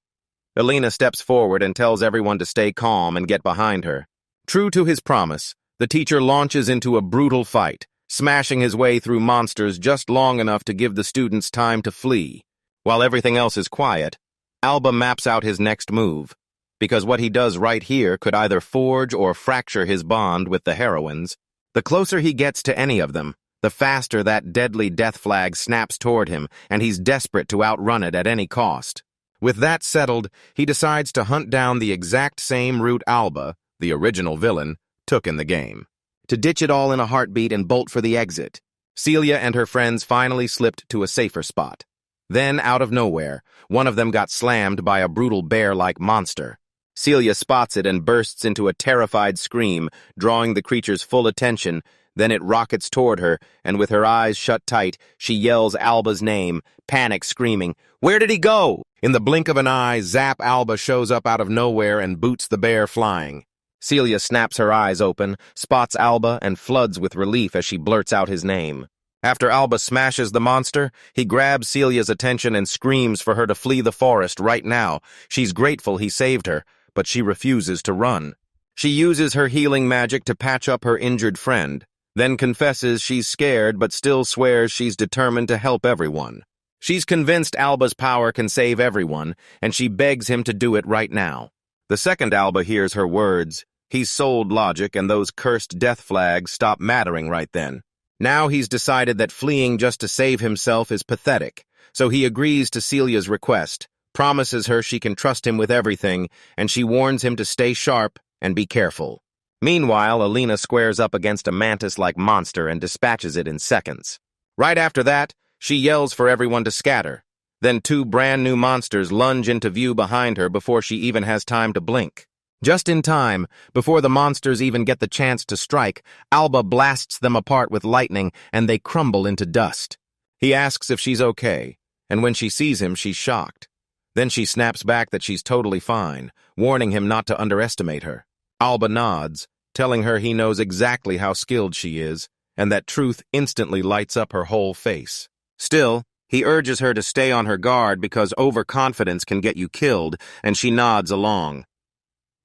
Alina steps forward and tells everyone to stay calm and get behind her. True to his promise, the teacher launches into a brutal fight, smashing his way through monsters just long enough to give the students time to flee. While everything else is quiet, Alba maps out his next move, because what he does right here could either forge or fracture his bond with the heroines. The closer he gets to any of them, the faster that deadly death flag snaps toward him, and he's desperate to outrun it at any cost. With that settled, he decides to hunt down the exact same route Alba, the original villain, took in the game. To ditch it all in a heartbeat and bolt for the exit. Celia and her friends finally slipped to a safer spot. Then, out of nowhere, one of them got slammed by a brutal bear-like monster. Celia spots it and bursts into a terrified scream, drawing the creature's full attention. Then it rockets toward her, and with her eyes shut tight, she yells Alba's name, panic screaming, "Where did he go?" In the blink of an eye, Zap Alba shows up out of nowhere and boots the bear flying. Celia snaps her eyes open, spots Alba, and floods with relief as she blurts out his name. After Alba smashes the monster, he grabs Celia's attention and screams for her to flee the forest right now. She's grateful he saved her, but she refuses to run. She uses her healing magic to patch up her injured friend, then confesses she's scared but still swears she's determined to help everyone. She's convinced Alba's power can save everyone, and she begs him to do it right now. The second Alba hears her words, he's sold logic, and those cursed death flags stop mattering right then. Now he's decided that fleeing just to save himself is pathetic, so he agrees to Celia's request, promises her she can trust him with everything, and she warns him to stay sharp and be careful. Meanwhile, Alina squares up against a mantis-like monster and dispatches it in seconds. Right after that, she yells for everyone to scatter. Then two brand new monsters lunge into view behind her before she even has time to blink. Just in time, before the monsters even get the chance to strike, Alba blasts them apart with lightning and they crumble into dust. He asks if she's okay, and when she sees him, she's shocked. Then she snaps back that she's totally fine, warning him not to underestimate her. Alba nods, telling her he knows exactly how skilled she is, and that truth instantly lights up her whole face. Still, he urges her to stay on her guard because overconfidence can get you killed, and she nods along.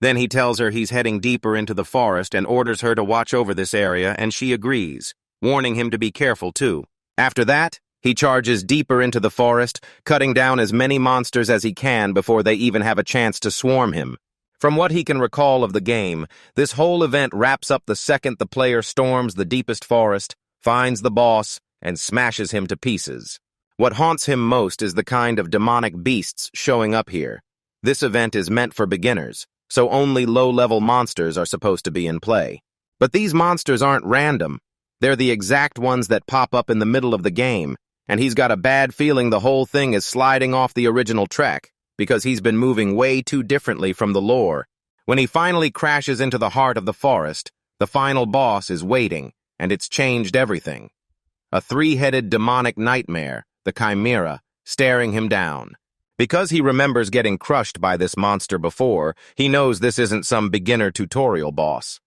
Then he tells her he's heading deeper into the forest and orders her to watch over this area, and she agrees, warning him to be careful too. After that, he charges deeper into the forest, cutting down as many monsters as he can before they even have a chance to swarm him. From what he can recall of the game, this whole event wraps up the second the player storms the deepest forest, finds the boss, and smashes him to pieces. What haunts him most is the kind of demonic beasts showing up here. This event is meant for beginners, so only low-level monsters are supposed to be in play. But these monsters aren't random. They're the exact ones that pop up in the middle of the game, and he's got a bad feeling the whole thing is sliding off the original track, because he's been moving way too differently from the lore. When he finally crashes into the heart of the forest, the final boss is waiting, and it's changed everything. A three-headed demonic nightmare, the Chimera, staring him down. Because he remembers getting crushed by this monster before, he knows this isn't some beginner tutorial boss.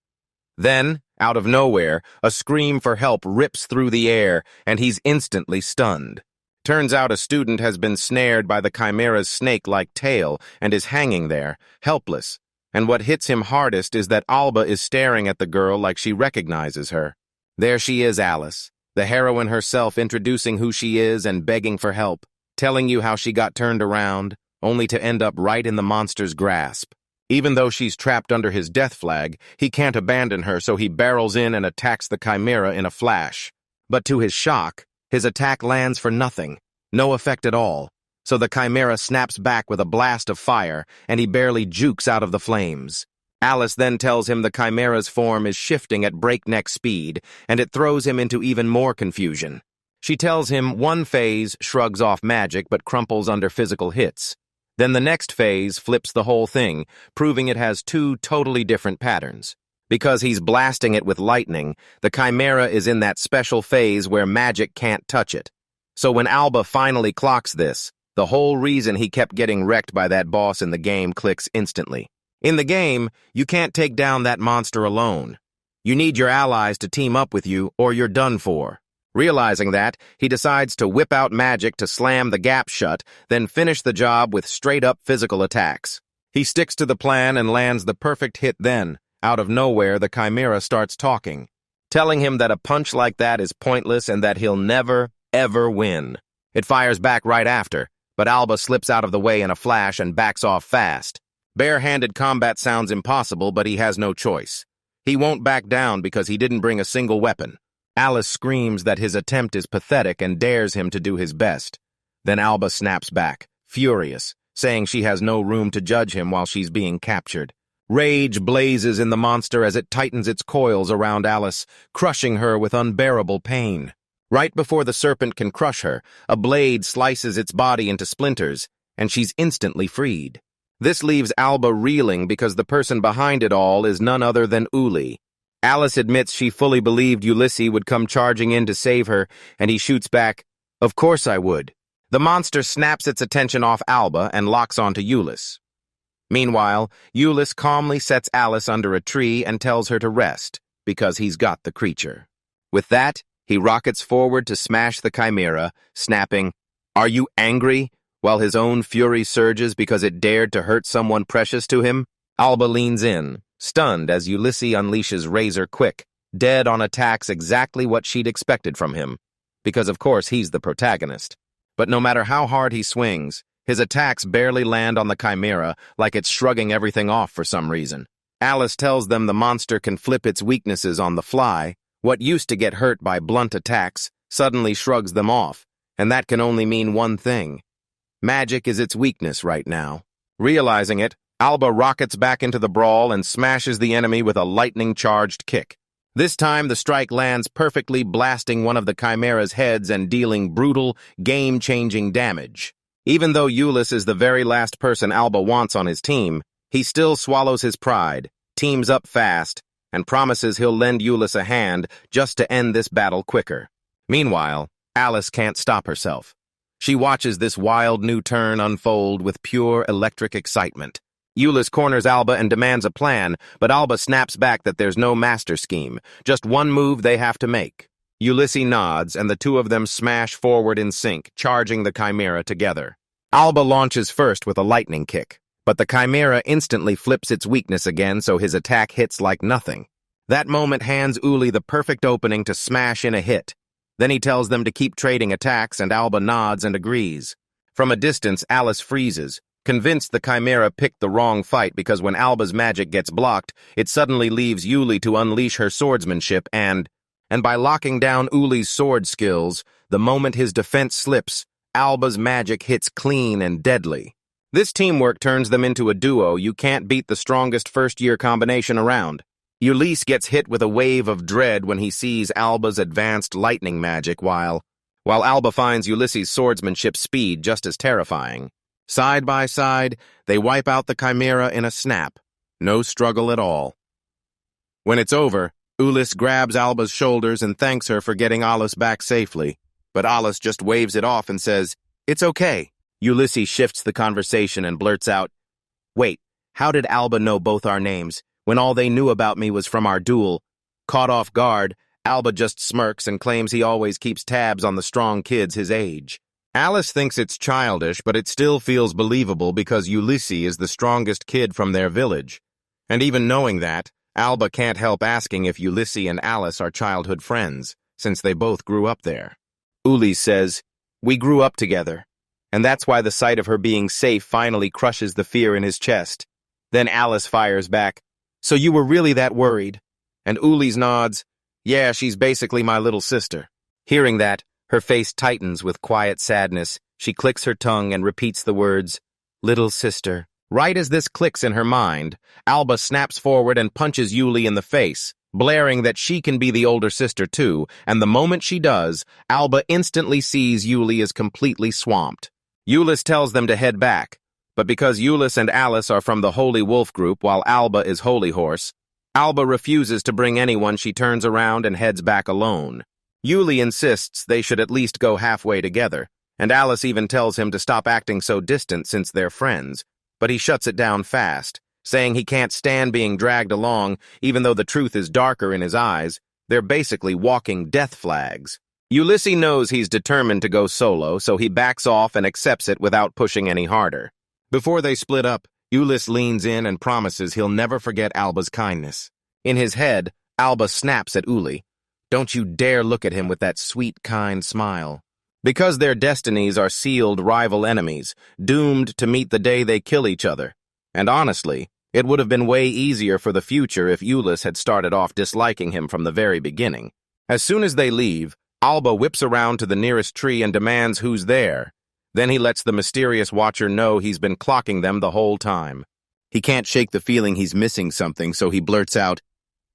Then, out of nowhere, a scream for help rips through the air, and he's instantly stunned. Turns out a student has been snared by the Chimera's snake-like tail and is hanging there, helpless. And what hits him hardest is that Alba is staring at the girl like she recognizes her. There she is, Alice, the heroine herself, introducing who she is and begging for help, telling you how she got turned around, only to end up right in the monster's grasp. Even though she's trapped under his death flag, he can't abandon her, so he barrels in and attacks the Chimera in a flash. But to his shock, his attack lands for nothing, no effect at all, so the Chimera snaps back with a blast of fire, and he barely jukes out of the flames. Alice then tells him the Chimera's form is shifting at breakneck speed, and it throws him into even more confusion. She tells him one phase shrugs off magic but crumples under physical hits. Then the next phase flips the whole thing, proving it has two totally different patterns. Because he's blasting it with lightning, the Chimera is in that special phase where magic can't touch it. So when Alba finally clocks this, the whole reason he kept getting wrecked by that boss in the game clicks instantly. In the game, you can't take down that monster alone. You need your allies to team up with you, or you're done for. Realizing that, he decides to whip out magic to slam the gap shut, then finish the job with straight-up physical attacks. He sticks to the plan and lands the perfect hit then. Out of nowhere, the Chimera starts talking, telling him that a punch like that is pointless and that he'll never, ever win. It fires back right after, but Alba slips out of the way in a flash and backs off fast. Bare-handed combat sounds impossible, but he has no choice. He won't back down because he didn't bring a single weapon. Alice screams that his attempt is pathetic and dares him to do his best. Then Alba snaps back, furious, saying she has no room to judge him while she's being captured. Rage blazes in the monster as it tightens its coils around Alice, crushing her with unbearable pain. Right before the serpent can crush her, a blade slices its body into splinters, and she's instantly freed. This leaves Alba reeling because the person behind it all is none other than Uli. Alice admits she fully believed Ulysses would come charging in to save her, and he shoots back, "Of course I would." The monster snaps its attention off Alba and locks onto Ulysses. Meanwhile, Ulysses calmly sets Alice under a tree and tells her to rest, because he's got the creature. With that, he rockets forward to smash the Chimera, snapping, "Are you angry?" while his own fury surges because it dared to hurt someone precious to him. Alba leans in, stunned as Ulysses unleashes Razor Quick, dead on attacks exactly what she'd expected from him, because of course he's the protagonist. But no matter how hard he swings, his attacks barely land on the Chimera, like it's shrugging everything off for some reason. Alice tells them the monster can flip its weaknesses on the fly. What used to get hurt by blunt attacks suddenly shrugs them off, and that can only mean one thing. Magic is its weakness right now. Realizing it, Alba rockets back into the brawl and smashes the enemy with a lightning-charged kick. This time, the strike lands perfectly, blasting one of the Chimera's heads and dealing brutal, game-changing damage. Even though Ulyss is the very last person Alba wants on his team, he still swallows his pride, teams up fast, and promises he'll lend Ulyss a hand just to end this battle quicker. Meanwhile, Alice can't stop herself. She watches this wild new turn unfold with pure electric excitement. Ulyss corners Alba and demands a plan, but Alba snaps back that there's no master scheme, just one move they have to make. Ulysses nods, and the two of them smash forward in sync, charging the Chimera together. Alba launches first with a lightning kick, but the Chimera instantly flips its weakness again, so his attack hits like nothing. That moment hands Uli the perfect opening to smash in a hit. Then he tells them to keep trading attacks, and Alba nods and agrees. From a distance, Alice freezes, convinced the Chimera picked the wrong fight because when Alba's magic gets blocked, it suddenly leaves Uli to unleash her swordsmanship and by locking down Uli's sword skills, the moment his defense slips, Alba's magic hits clean and deadly. This teamwork turns them into a duo you can't beat the strongest first-year combination around. Ulyss gets hit with a wave of dread when he sees Alba's advanced lightning magic while Alba finds Ulyss's swordsmanship speed just as terrifying. Side by side, they wipe out the Chimera in a snap. No struggle at all. When it's over, Ulyss grabs Alba's shoulders and thanks her for getting Alice back safely. But Alice just waves it off and says, "It's okay." Ulysses shifts the conversation and blurts out, "Wait, how did Alba know both our names, when all they knew about me was from our duel?" Caught off guard, Alba just smirks and claims he always keeps tabs on the strong kids his age. Alice thinks it's childish, but it still feels believable because Ulysses is the strongest kid from their village. And even knowing that, Alba can't help asking if Ulysses and Alice are childhood friends, since they both grew up there. Ulyss says, "We grew up together," and that's why the sight of her being safe finally crushes the fear in his chest. Then Alice fires back, "So you were really that worried?" And Ulyss nods, "Yeah, she's basically my little sister." Hearing that, her face tightens with quiet sadness. She clicks her tongue and repeats the words, "Little sister." Right as this clicks in her mind, Alba snaps forward and punches Yuli in the face, blaring that she can be the older sister too, and the moment she does, Alba instantly sees Yuli is completely swamped. Ulyss tells them to head back, but because Ulyss and Alice are from the Holy Wolf group while Alba is Holy Horse, Alba refuses to bring anyone. She turns around and heads back alone. Yuli insists they should at least go halfway together, and Alice even tells him to stop acting so distant since they're friends, but he shuts it down fast, saying he can't stand being dragged along, even though the truth is darker in his eyes. They're basically walking death flags. Ulysses knows he's determined to go solo, so he backs off and accepts it without pushing any harder. Before they split up, Ulyss leans in and promises he'll never forget Alba's kindness. In his head, Alba snaps at Uli. "Don't you dare look at him with that sweet, kind smile." Because their destinies are sealed rival enemies, doomed to meet the day they kill each other. And honestly, it would have been way easier for the future if Ulyss had started off disliking him from the very beginning. As soon as they leave, Alba whips around to the nearest tree and demands who's there. Then he lets the mysterious watcher know he's been clocking them the whole time. He can't shake the feeling he's missing something, so he blurts out,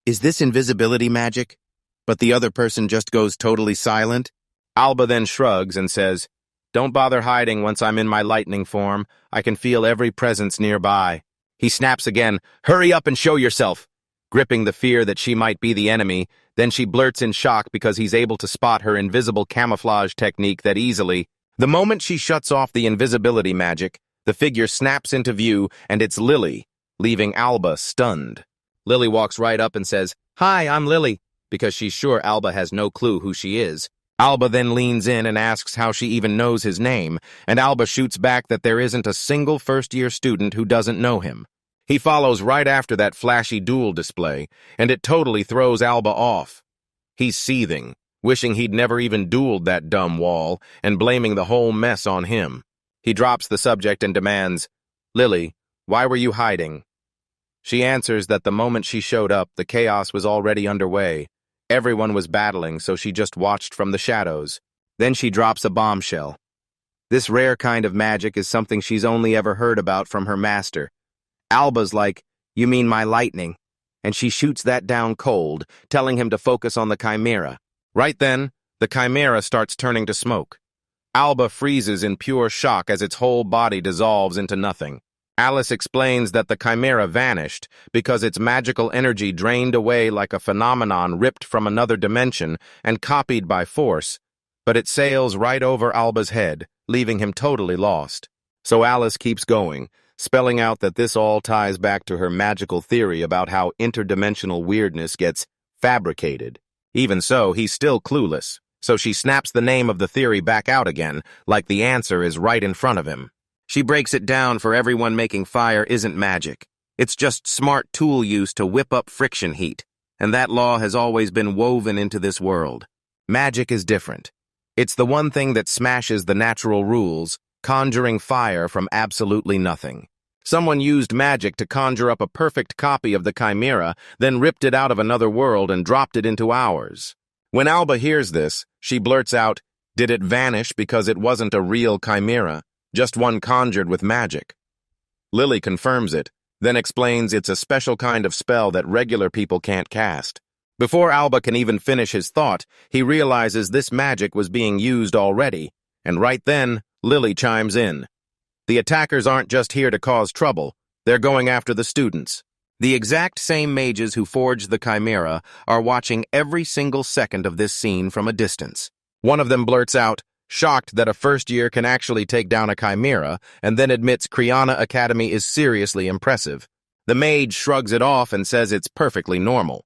"Is this invisibility magic?" But the other person just goes totally silent. Alba then shrugs and says, "Don't bother hiding once I'm in my lightning form. I can feel every presence nearby." He snaps again, "Hurry up and show yourself!" Gripping the fear that she might be the enemy, then she blurts in shock because he's able to spot her invisible camouflage technique that easily. The moment she shuts off the invisibility magic, the figure snaps into view, and it's Lily, leaving Alba stunned. Lily walks right up and says, "Hi, I'm Lily," because she's sure Alba has no clue who she is. Alba then leans in and asks how she even knows his name, and Alba shoots back that there isn't a single first-year student who doesn't know him. He follows right after that flashy duel display, and it totally throws Alba off. He's seething, wishing he'd never even dueled that dumb wall, and blaming the whole mess on him. He drops the subject and demands, "Lily, why were you hiding?" She answers that the moment she showed up, the chaos was already underway. Everyone was battling, so she just watched from the shadows. Then she drops a bombshell. This rare kind of magic is something she's only ever heard about from her master. Alba's like, "You mean my lightning?" And she shoots that down cold, telling him to focus on the Chimera. Right then, the Chimera starts turning to smoke. Alba freezes in pure shock as its whole body dissolves into nothing. Alice explains that the chimera vanished because its magical energy drained away like a phenomenon ripped from another dimension and copied by force, but it sails right over Alba's head, leaving him totally lost. So Alice keeps going, spelling out that this all ties back to her magical theory about how interdimensional weirdness gets fabricated. Even so, he's still clueless, so she snaps the name of the theory back out again, like the answer is right in front of him. She breaks it down for everyone making fire isn't magic. It's just smart tool use to whip up friction heat, and that law has always been woven into this world. Magic is different. It's the one thing that smashes the natural rules, conjuring fire from absolutely nothing. Someone used magic to conjure up a perfect copy of the chimera, then ripped it out of another world and dropped it into ours. When Alba hears this, she blurts out, "Did it vanish because it wasn't a real chimera, just one conjured with magic?" Lily confirms it, then explains it's a special kind of spell that regular people can't cast. Before Alba can even finish his thought, he realizes this magic was being used already, and right then, Lily chimes in. The attackers aren't just here to cause trouble, they're going after the students. The exact same mages who forged the chimera are watching every single second of this scene from a distance. One of them blurts out, shocked that a first year can actually take down a chimera, and then admits Kriana Academy is seriously impressive. The mage shrugs it off and says it's perfectly normal.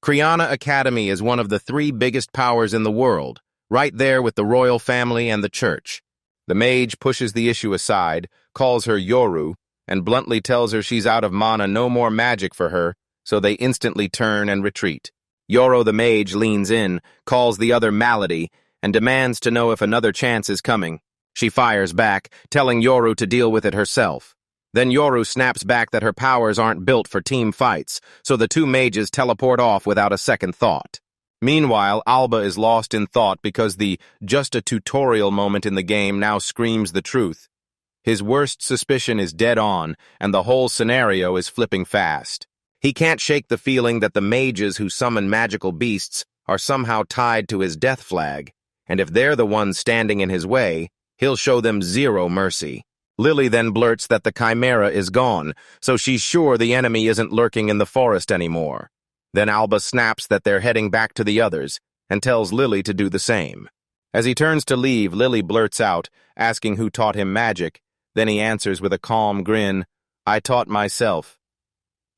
Kriana Academy is one of the 3 biggest powers in the world, right there with the royal family and the church. The mage pushes the issue aside, calls her Yoru, and bluntly tells her she's out of mana, no more magic for her, so they instantly turn and retreat. Yoru the mage leans in, calls the other malady, and demands to know if another chance is coming. She fires back, telling Yoru to deal with it herself. Then Yoru snaps back that her powers aren't built for team fights, so the 2 mages teleport off without a second thought. Meanwhile, Alba is lost in thought because the just a tutorial moment in the game now screams the truth. His worst suspicion is dead on, and the whole scenario is flipping fast. He can't shake the feeling that the mages who summon magical beasts are somehow tied to his death flag, and if they're the ones standing in his way, he'll show them zero mercy. Lily then blurts that the chimera is gone, so she's sure the enemy isn't lurking in the forest anymore. Then Alba snaps that they're heading back to the others, and tells Lily to do the same. As he turns to leave, Lily blurts out, asking who taught him magic. Then he answers with a calm grin, "I taught myself."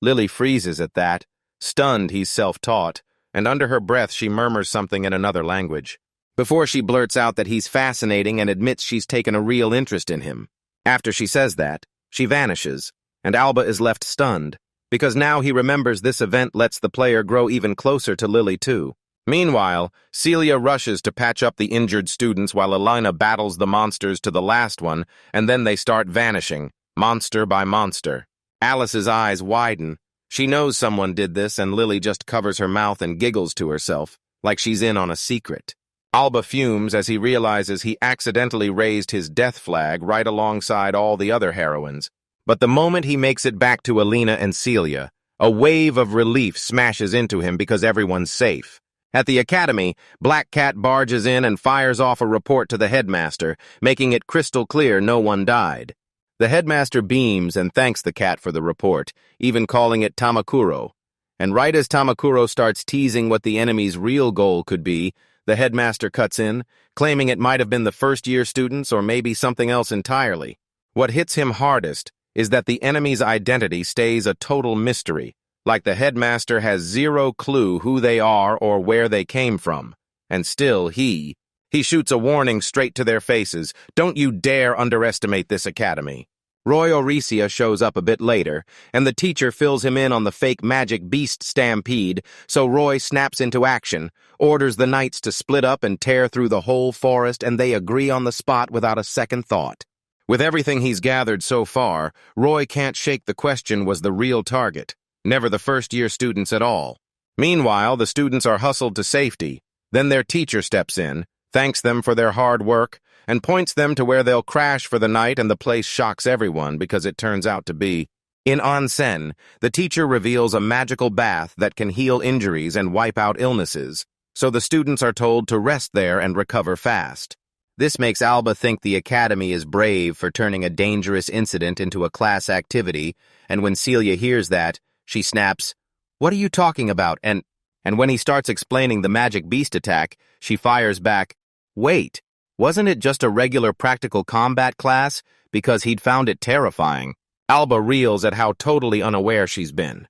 Lily freezes at that, stunned he's self-taught, and under her breath she murmurs something in another language. Before she blurts out that he's fascinating and admits she's taken a real interest in him. After she says that, she vanishes, and Alba is left stunned, because now he remembers this event lets the player grow even closer to Lily too. Meanwhile, Celia rushes to patch up the injured students while Elena battles the monsters to the last one, and then they start vanishing, monster by monster. Alice's eyes widen. She knows someone did this, and Lily just covers her mouth and giggles to herself, like she's in on a secret. Alba fumes as he realizes he accidentally raised his death flag right alongside all the other heroines. But the moment he makes it back to Elena and Celia, a wave of relief smashes into him because everyone's safe. At the academy, Black Cat barges in and fires off a report to the headmaster, making it crystal clear no one died. The headmaster beams and thanks the cat for the report, even calling it Tamakuro. And right as Tamakuro starts teasing what the enemy's real goal could be, the headmaster cuts in, claiming it might have been the first-year students or maybe something else entirely. What hits him hardest is that the enemy's identity stays a total mystery, like the headmaster has zero clue who they are or where they came from. And still he shoots a warning straight to their faces. Don't you dare underestimate this academy. Roy Orisia shows up a bit later, and the teacher fills him in on the fake magic beast stampede, so Roy snaps into action, orders the knights to split up and tear through the whole forest, and they agree on the spot without a second thought. With everything he's gathered so far, Roy can't shake the question was the real target, never the first-year students at all. Meanwhile, the students are hustled to safety. Then their teacher steps in, thanks them for their hard work, and points them to where they'll crash for the night, and the place shocks everyone because it turns out to be. In onsen, the teacher reveals a magical bath that can heal injuries and wipe out illnesses, so the students are told to rest there and recover fast. This makes Alba think the Academy is brave for turning a dangerous incident into a class activity, and when Celia hears that, she snaps, "What are you talking about?" And when he starts explaining the magic beast attack, she fires back, "Wait, wasn't it just a regular practical combat class?" Because he'd found it terrifying. Alba reels at how totally unaware she's been.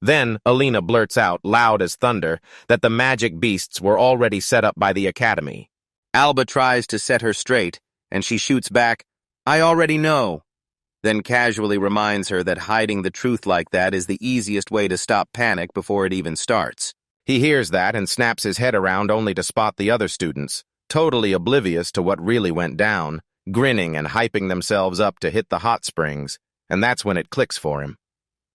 Then Alina blurts out, loud as thunder, that the magic beasts were already set up by the Academy. Alba tries to set her straight, and she shoots back, "I already know," then casually reminds her that hiding the truth like that is the easiest way to stop panic before it even starts. He hears that and snaps his head around only to spot the other students, totally oblivious to what really went down, grinning and hyping themselves up to hit the hot springs, and that's when it clicks for him.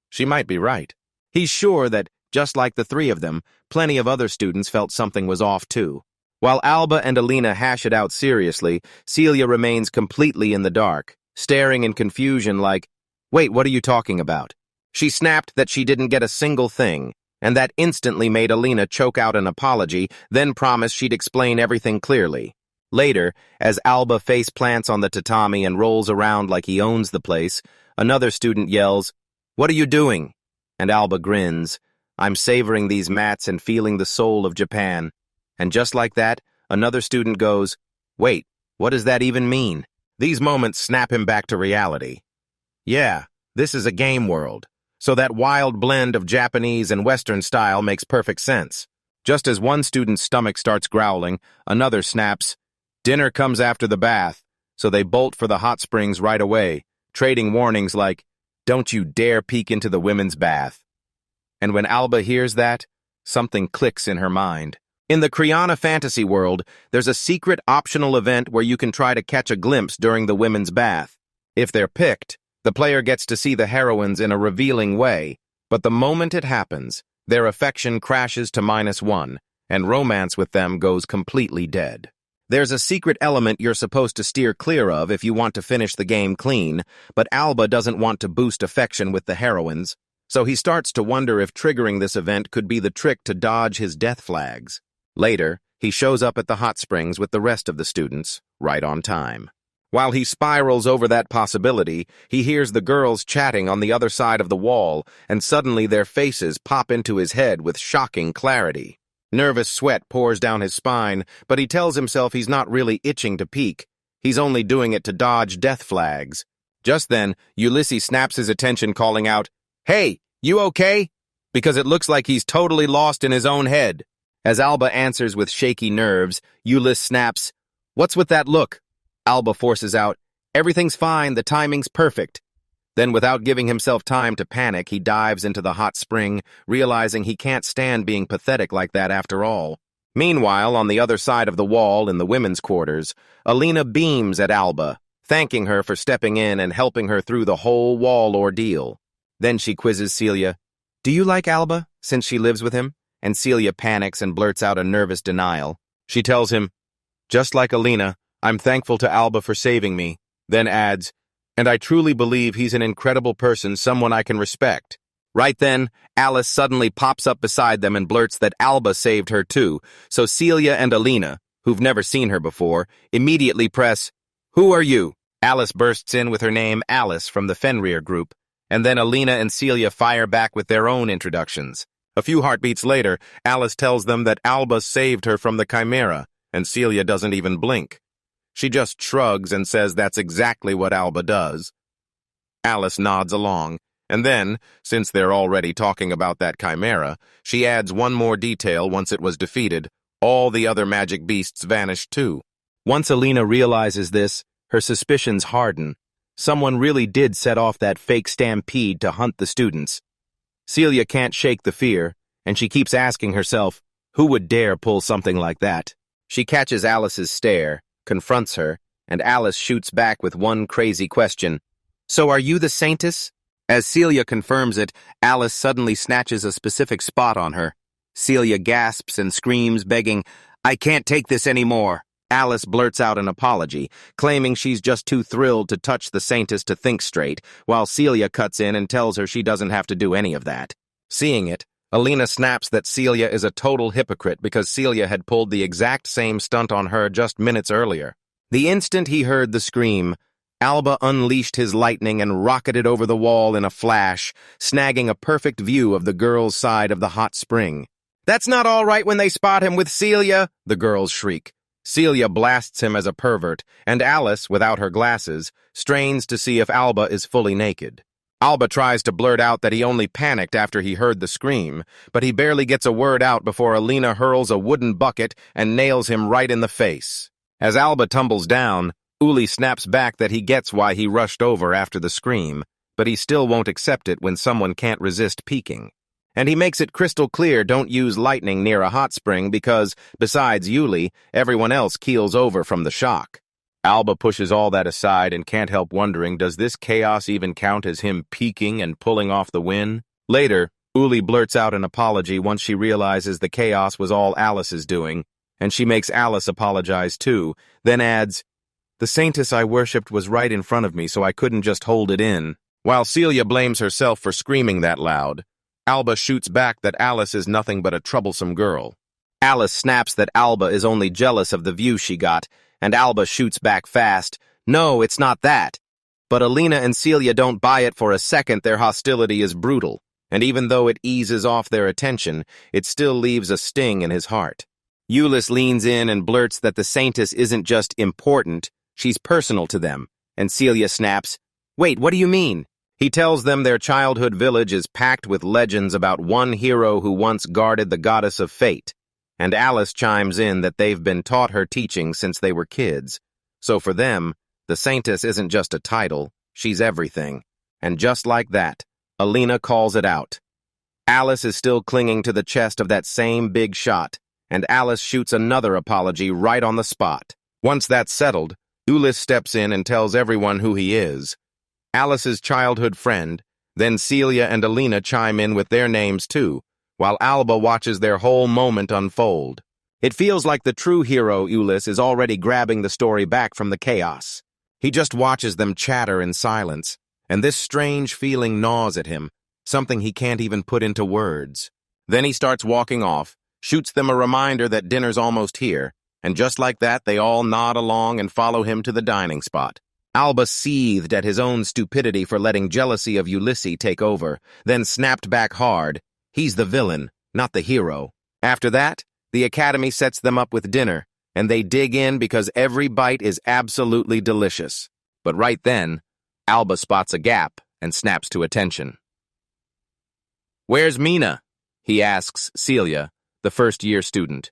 She might be right. He's sure that, just like the three of them, plenty of other students felt something was off too. While Alba and Alina hash it out seriously, Celia remains completely in the dark, staring in confusion like, "Wait, what are you talking about?" She snapped that she didn't get a single thing, and that instantly made Alina choke out an apology, then promised she'd explain everything clearly. Later, as Alba face plants on the tatami and rolls around like he owns the place, another student yells, "What are you doing?" And Alba grins, "I'm savoring these mats and feeling the soul of Japan." And just like that, another student goes, "Wait, what does that even mean?" These moments snap him back to reality. Yeah, this is a game world, so that wild blend of Japanese and Western style makes perfect sense. Just as one student's stomach starts growling, another snaps, "Dinner comes after the bath," so they bolt for the hot springs right away, trading warnings like, "Don't you dare peek into the women's bath." And when Alba hears that, something clicks in her mind. In the Kriana fantasy world, there's a secret optional event where you can try to catch a glimpse during the women's bath. If they're picked, the player gets to see the heroines in a revealing way, but the moment it happens, their affection crashes to -1, and romance with them goes completely dead. There's a secret element you're supposed to steer clear of if you want to finish the game clean, but Alba doesn't want to boost affection with the heroines, so he starts to wonder if triggering this event could be the trick to dodge his death flags. Later, he shows up at the hot springs with the rest of the students, right on time. While he spirals over that possibility, he hears the girls chatting on the other side of the wall, and suddenly their faces pop into his head with shocking clarity. Nervous sweat pours down his spine, but he tells himself he's not really itching to peek. He's only doing it to dodge death flags. Just then, Ulysses snaps his attention, calling out, "Hey, you okay?" Because it looks like he's totally lost in his own head. As Alba answers with shaky nerves, Ulysses snaps, "What's with that look?" Alba forces out, "Everything's fine, the timing's perfect." Then, without giving himself time to panic, he dives into the hot spring, realizing he can't stand being pathetic like that after all. Meanwhile, on the other side of the wall in the women's quarters, Alina beams at Alba, thanking her for stepping in and helping her through the whole wall ordeal. Then she quizzes Celia, "Do you like Alba, since she lives with him?" And Celia panics and blurts out a nervous denial. She tells him, "Just like Alina, I'm thankful to Alba for saving me," then adds, "And I truly believe he's an incredible person, someone I can respect." Right then, Alice suddenly pops up beside them and blurts that Alba saved her too, so Celia and Alina, who've never seen her before, immediately press, "Who are you?" Alice bursts in with her name Alice from the Fenrir group, and then Alina and Celia fire back with their own introductions. A few heartbeats later, Alice tells them that Alba saved her from the Chimera, and Celia doesn't even blink. She just shrugs and says that's exactly what Alba does. Alice nods along, and then, since they're already talking about that chimera, she adds one more detail. Once it was defeated, all the other magic beasts vanished too. Once Alina realizes this, her suspicions harden. Someone really did set off that fake stampede to hunt the students. Celia can't shake the fear, and she keeps asking herself, who would dare pull something like that? She catches Alice's stare, confronts her, and Alice shoots back with one crazy question. "So are you the Saintess?" As Celia confirms it, Alice suddenly snatches a specific spot on her. Celia gasps and screams, begging, "I can't take this anymore." Alice blurts out an apology, claiming she's just too thrilled to touch the Saintess to think straight, while Celia cuts in and tells her she doesn't have to do any of that. Seeing it, Alina snaps that Celia is a total hypocrite because Celia had pulled the exact same stunt on her just minutes earlier. The instant he heard the scream, Alba unleashed his lightning and rocketed over the wall in a flash, snagging a perfect view of the girl's side of the hot spring. "That's not all right when they spot him with Celia," the girls shriek. Celia blasts him as a pervert, and Alice, without her glasses, strains to see if Alba is fully naked. Alba tries to blurt out that he only panicked after he heard the scream, but he barely gets a word out before Alina hurls a wooden bucket and nails him right in the face. As Alba tumbles down, Uli snaps back that he gets why he rushed over after the scream, but he still won't accept it when someone can't resist peeking. And he makes it crystal clear don't use lightning near a hot spring because, besides Uli, everyone else keels over from the shock. Alba pushes all that aside and can't help wondering, does this chaos even count as him peeking and pulling off the win? Later, Uli blurts out an apology once she realizes the chaos was all Alice's doing, and she makes Alice apologize too, then adds, "The saintess I worshipped was right in front of me, so I couldn't just hold it in." While Celia blames herself for screaming that loud, Alba shoots back that Alice is nothing but a troublesome girl. Alice snaps that Alba is only jealous of the view she got, and Alba shoots back fast, "No, it's not that." But Alina and Celia don't buy it for a second. Their hostility is brutal, and even though it eases off their attention, it still leaves a sting in his heart. Euless leans in and blurts that the saintess isn't just important, she's personal to them, and Celia snaps, "Wait, what do you mean?" He tells them their childhood village is packed with legends about one hero who once guarded the goddess of fate, and Alice chimes in that they've been taught her teachings since they were kids. So for them, the saintess isn't just a title, she's everything. And just like that, Alina calls it out. Alice is still clinging to the chest of that same big shot, and Alice shoots another apology right on the spot. Once that's settled, Ulyss steps in and tells everyone who he is. Alice's childhood friend, then Celia and Alina chime in with their names too, while Alba watches their whole moment unfold. It feels like the true hero, Ulyss, is already grabbing the story back from the chaos. He just watches them chatter in silence, and this strange feeling gnaws at him, something he can't even put into words. Then he starts walking off, shoots them a reminder that dinner's almost here, and just like that they all nod along and follow him to the dining spot. Alba seethed at his own stupidity for letting jealousy of Ulysses take over, then snapped back hard. He's the villain, not the hero. After that, the academy sets them up with dinner, and they dig in because every bite is absolutely delicious. But right then, Alba spots a gap and snaps to attention. "Where's Mina?" he asks Celia, the first-year student.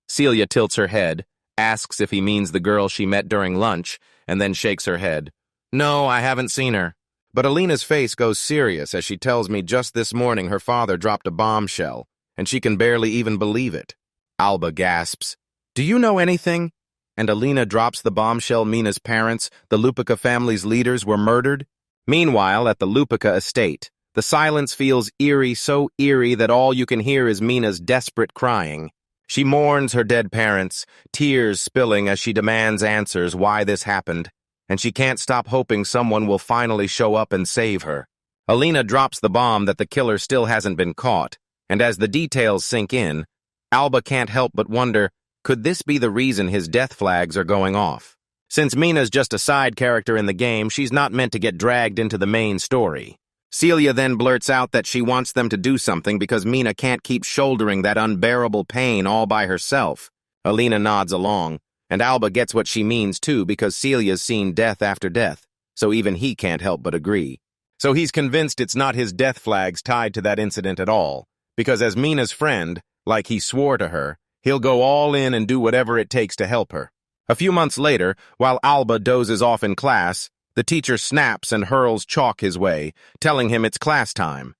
Celia tilts her head, asks if he means the girl she met during lunch, and then shakes her head. "No, I haven't seen her." But Alina's face goes serious as she tells me just this morning her father dropped a bombshell, and she can barely even believe it. Alba gasps, "Do you know anything?" And Alina drops the bombshell Mina's parents, the Lupica family's leaders, were murdered. Meanwhile, at the Lupica estate, the silence feels eerie, so eerie that all you can hear is Mina's desperate crying. She mourns her dead parents, tears spilling as she demands answers why this happened, and she can't stop hoping someone will finally show up and save her. Alina drops the bomb that the killer still hasn't been caught, and as the details sink in, Alba can't help but wonder, could this be the reason his death flags are going off? Since Mina's just a side character in the game, she's not meant to get dragged into the main story. Celia then blurts out that she wants them to do something because Mina can't keep shouldering that unbearable pain all by herself. Alina nods along, and Alba gets what she means too because Celia's seen death after death, so even he can't help but agree. So he's convinced it's not his death flags tied to that incident at all, because as Mina's friend, like he swore to her, he'll go all in and do whatever it takes to help her. A few months later, while Alba dozes off in class, the teacher snaps and hurls chalk his way, telling him it's class time.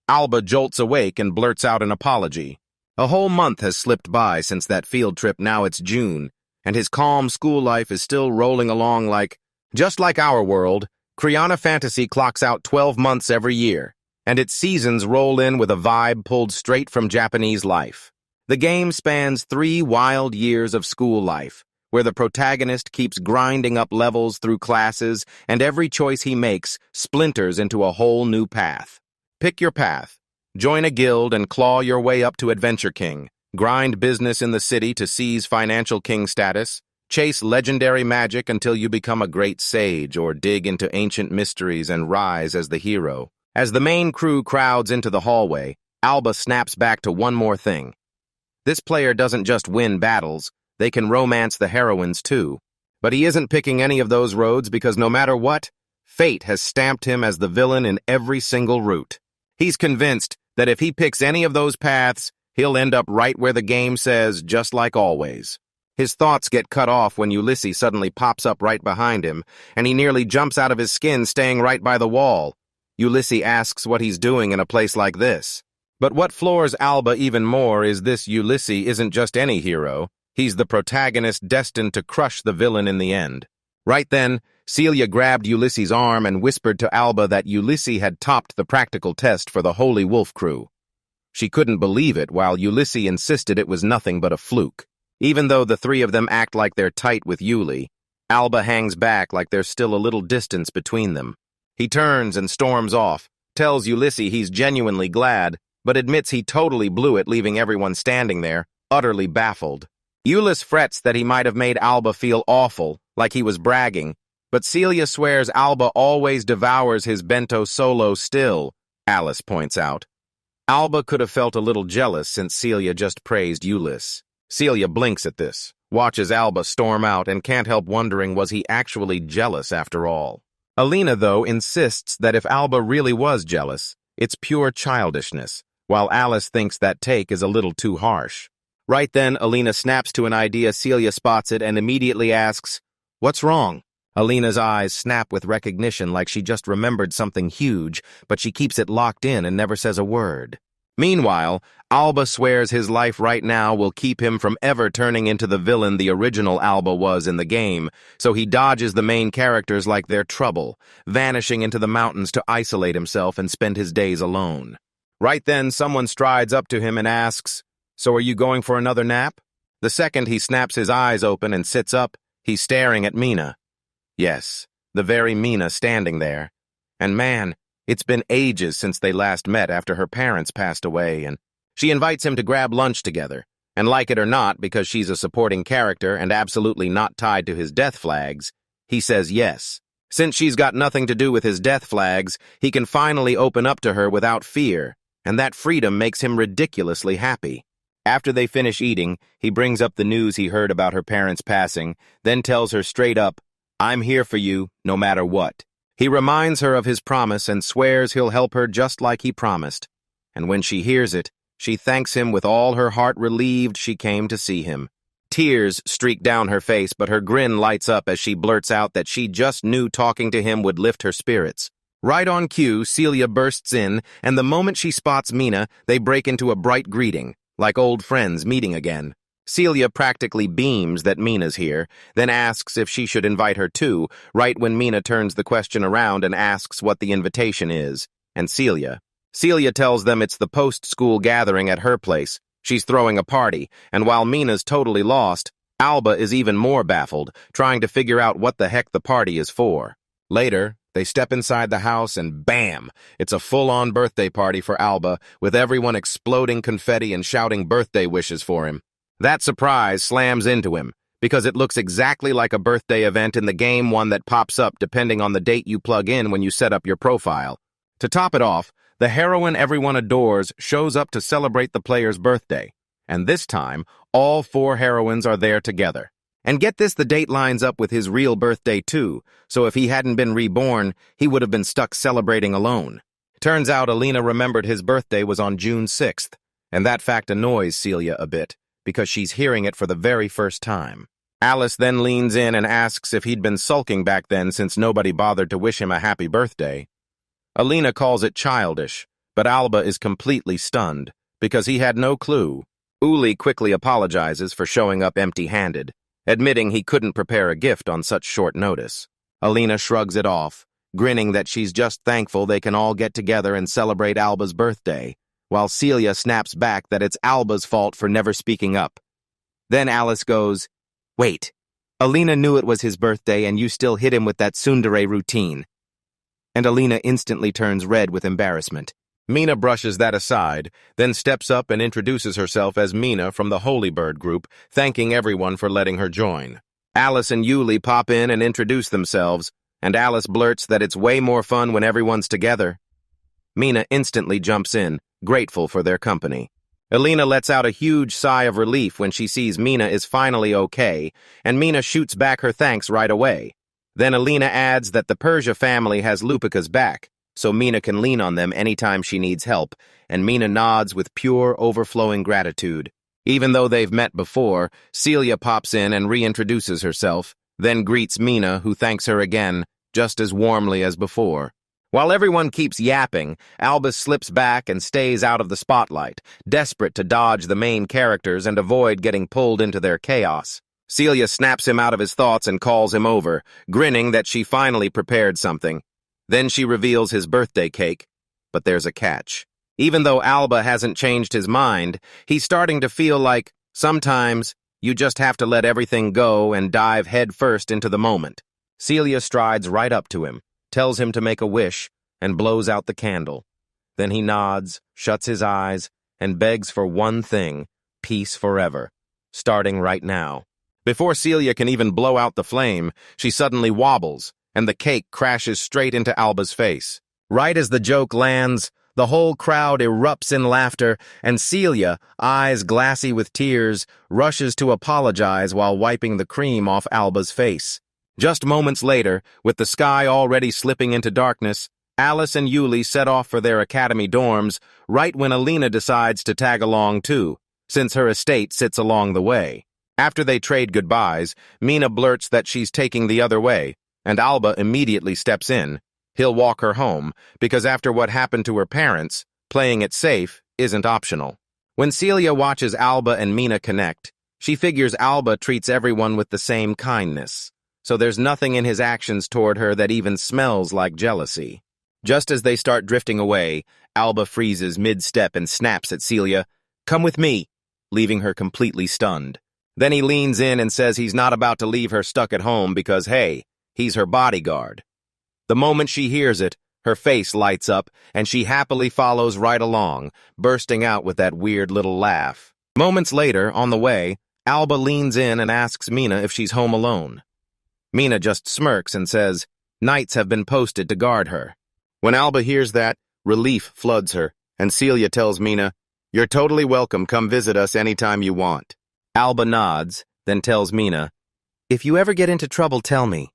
Alba jolts awake and blurts out an apology. A whole month has slipped by since that field trip. Now it's June, and his calm school life is still rolling along just like our world. Kriana Fantasy clocks out 12 months every year, and its seasons roll in with a vibe pulled straight from Japanese life. The game spans 3 wild years of school life, where the protagonist keeps grinding up levels through classes, and every choice he makes splinters into a whole new path. Pick your path. Join a guild and claw your way up to Adventure King. Grind business in the city to seize financial king status. Chase legendary magic until you become a great sage or dig into ancient mysteries and rise as the hero. As the main crew crowds into the hallway, Alba snaps back to one more thing. This player doesn't just win battles, they can romance the heroines too. But he isn't picking any of those roads because no matter what, fate has stamped him as the villain in every single route. He's convinced that if he picks any of those paths, he'll end up right where the game says, just like always. His thoughts get cut off when Ulysses suddenly pops up right behind him, and he nearly jumps out of his skin staying right by the wall. Ulysses asks what he's doing in a place like this. But what floors Alba even more is this: Ulysses isn't just any hero, he's the protagonist destined to crush the villain in the end. Right then, Celia grabbed Ulysses' arm and whispered to Alba that Ulysses had topped the practical test for the Holy Wolf crew. She couldn't believe it, while Ulysses insisted it was nothing but a fluke. Even though the three of them act like they're tight with Yuli, Alba hangs back like there's still a little distance between them. He turns and storms off, tells Ulysses he's genuinely glad, but admits he totally blew it, leaving everyone standing there, utterly baffled. Ulysses frets that he might have made Alba feel awful, like he was bragging, but Celia swears Alba always devours his bento solo still, Alice points out. Alba could have felt a little jealous since Celia just praised Ulysses. Celia blinks at this, watches Alba storm out, and can't help wondering, was he actually jealous after all? Alina, though, insists that if Alba really was jealous, it's pure childishness, while Alice thinks that take is a little too harsh. Right then, Alina snaps to an idea. Celia spots it and immediately asks, "What's wrong?" Alina's eyes snap with recognition like she just remembered something huge, but she keeps it locked in and never says a word. Meanwhile, Alba swears his life right now will keep him from ever turning into the villain the original Alba was in the game, so he dodges the main characters like they're trouble, vanishing into the mountains to isolate himself and spend his days alone. Right then, someone strides up to him and asks, "So are you going for another nap?" The second he snaps his eyes open and sits up, he's staring at Mina. Yes, the very Mina standing there. And man, it's been ages since they last met after her parents passed away, and she invites him to grab lunch together. And like it or not, because she's a supporting character and absolutely not tied to his death flags, he says yes. Since she's got nothing to do with his death flags, he can finally open up to her without fear, and that freedom makes him ridiculously happy. After they finish eating, he brings up the news he heard about her parents passing, then tells her straight up, "I'm here for you, no matter what." He reminds her of his promise and swears he'll help her just like he promised. And when she hears it, she thanks him with all her heart, relieved she came to see him. Tears streak down her face, but her grin lights up as she blurts out that she just knew talking to him would lift her spirits. Right on cue, Celia bursts in, and the moment she spots Mina, they break into a bright greeting, like old friends meeting again. Celia practically beams that Mina's here, then asks if she should invite her too, right when Mina turns the question around and asks what the invitation is. And Celia tells them it's the post-school gathering at her place. She's throwing a party, and while Mina's totally lost, Alba is even more baffled, trying to figure out what the heck the party is for. Later, they step inside the house and bam! It's a full-on birthday party for Alba, with everyone exploding confetti and shouting birthday wishes for him. That surprise slams into him, because it looks exactly like a birthday event in the game, one that pops up depending on the date you plug in when you set up your profile. To top it off, the heroine everyone adores shows up to celebrate the player's birthday. And this time, all 4 heroines are there together. And get this, the date lines up with his real birthday too, so if he hadn't been reborn, he would have been stuck celebrating alone. Turns out Alina remembered his birthday was on June 6th, and that fact annoys Celia a bit, because she's hearing it for the very first time. Alice then leans in and asks if he'd been sulking back then since nobody bothered to wish him a happy birthday. Alina calls it childish, but Alba is completely stunned, because he had no clue. Uli quickly apologizes for showing up empty-handed, admitting he couldn't prepare a gift on such short notice. Alina shrugs it off, grinning that she's just thankful they can all get together and celebrate Alba's birthday, while Celia snaps back that it's Alba's fault for never speaking up. Then Alice goes, "Wait, Alina knew it was his birthday and you still hit him with that tsundere routine." And Alina instantly turns red with embarrassment. Mina brushes that aside, then steps up and introduces herself as Mina from the Holy Bird group, thanking everyone for letting her join. Alice and Yuli pop in and introduce themselves, and Alice blurts that it's way more fun when everyone's together. Mina instantly jumps in, grateful for their company. Elena lets out a huge sigh of relief when she sees Mina is finally okay, and Mina shoots back her thanks right away. Then Elena adds that the Persia family has Lupica's back, so Mina can lean on them anytime she needs help, and Mina nods with pure, overflowing gratitude. Even though they've met before, Celia pops in and reintroduces herself, then greets Mina, who thanks her again, just as warmly as before. While everyone keeps yapping, Albus slips back and stays out of the spotlight, desperate to dodge the main characters and avoid getting pulled into their chaos. Celia snaps him out of his thoughts and calls him over, grinning that she finally prepared something. Then she reveals his birthday cake, but there's a catch. Even though Alba hasn't changed his mind, he's starting to feel like, sometimes, you just have to let everything go and dive headfirst into the moment. Celia strides right up to him, tells him to make a wish, and blows out the candle. Then he nods, shuts his eyes, and begs for one thing, peace forever, starting right now. Before Celia can even blow out the flame, she suddenly wobbles, and the cake crashes straight into Alba's face. Right as the joke lands, the whole crowd erupts in laughter, and Celia, eyes glassy with tears, rushes to apologize while wiping the cream off Alba's face. Just moments later, with the sky already slipping into darkness, Alice and Yuli set off for their academy dorms right when Elena decides to tag along too, since her estate sits along the way. After they trade goodbyes, Mina blurts that she's taking the other way, and Alba immediately steps in. He'll walk her home, because after what happened to her parents, playing it safe isn't optional. When Celia watches Alba and Mina connect, she figures Alba treats everyone with the same kindness, so there's nothing in his actions toward her that even smells like jealousy. Just as they start drifting away, Alba freezes mid-step and snaps at Celia, "Come with me," leaving her completely stunned. Then he leans in and says he's not about to leave her stuck at home because, hey, he's her bodyguard. The moment she hears it, her face lights up, and she happily follows right along, bursting out with that weird little laugh. Moments later, on the way, Alba leans in and asks Mina if she's home alone. Mina just smirks and says, knights have been posted to guard her. When Alba hears that, relief floods her, and Celia tells Mina, "You're totally welcome, come visit us anytime you want." Alba nods, then tells Mina, "If you ever get into trouble, tell me."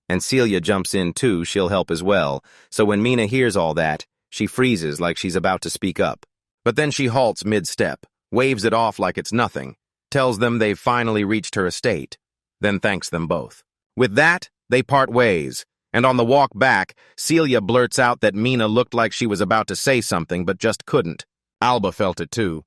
And Celia jumps in too, she'll help as well, so when Mina hears all that, she freezes like she's about to speak up. But then she halts mid-step, waves it off like it's nothing, tells them they've finally reached her estate, then thanks them both. With that, they part ways, and on the walk back, Celia blurts out that Mina looked like she was about to say something but just couldn't. Alba felt it too.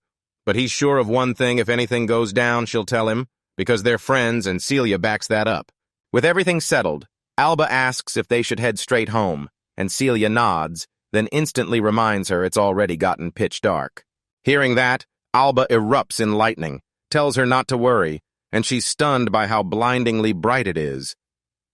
But he's sure of one thing: if anything goes down, she'll tell him, because they're friends and Celia backs that up. With everything settled, Alba asks if they should head straight home, and Celia nods, then instantly reminds her it's already gotten pitch dark. Hearing that, Alba erupts in lightning, tells her not to worry, and she's stunned by how blindingly bright it is.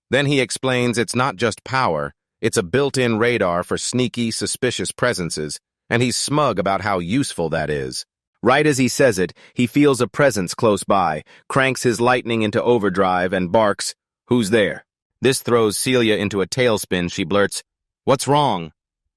Then he explains it's not just power, it's a built-in radar for sneaky, suspicious presences, and he's smug about how useful that is. Right as he says it, he feels a presence close by, cranks his lightning into overdrive, and barks, "Who's there?" This throws Celia into a tailspin. She blurts, "What's wrong?"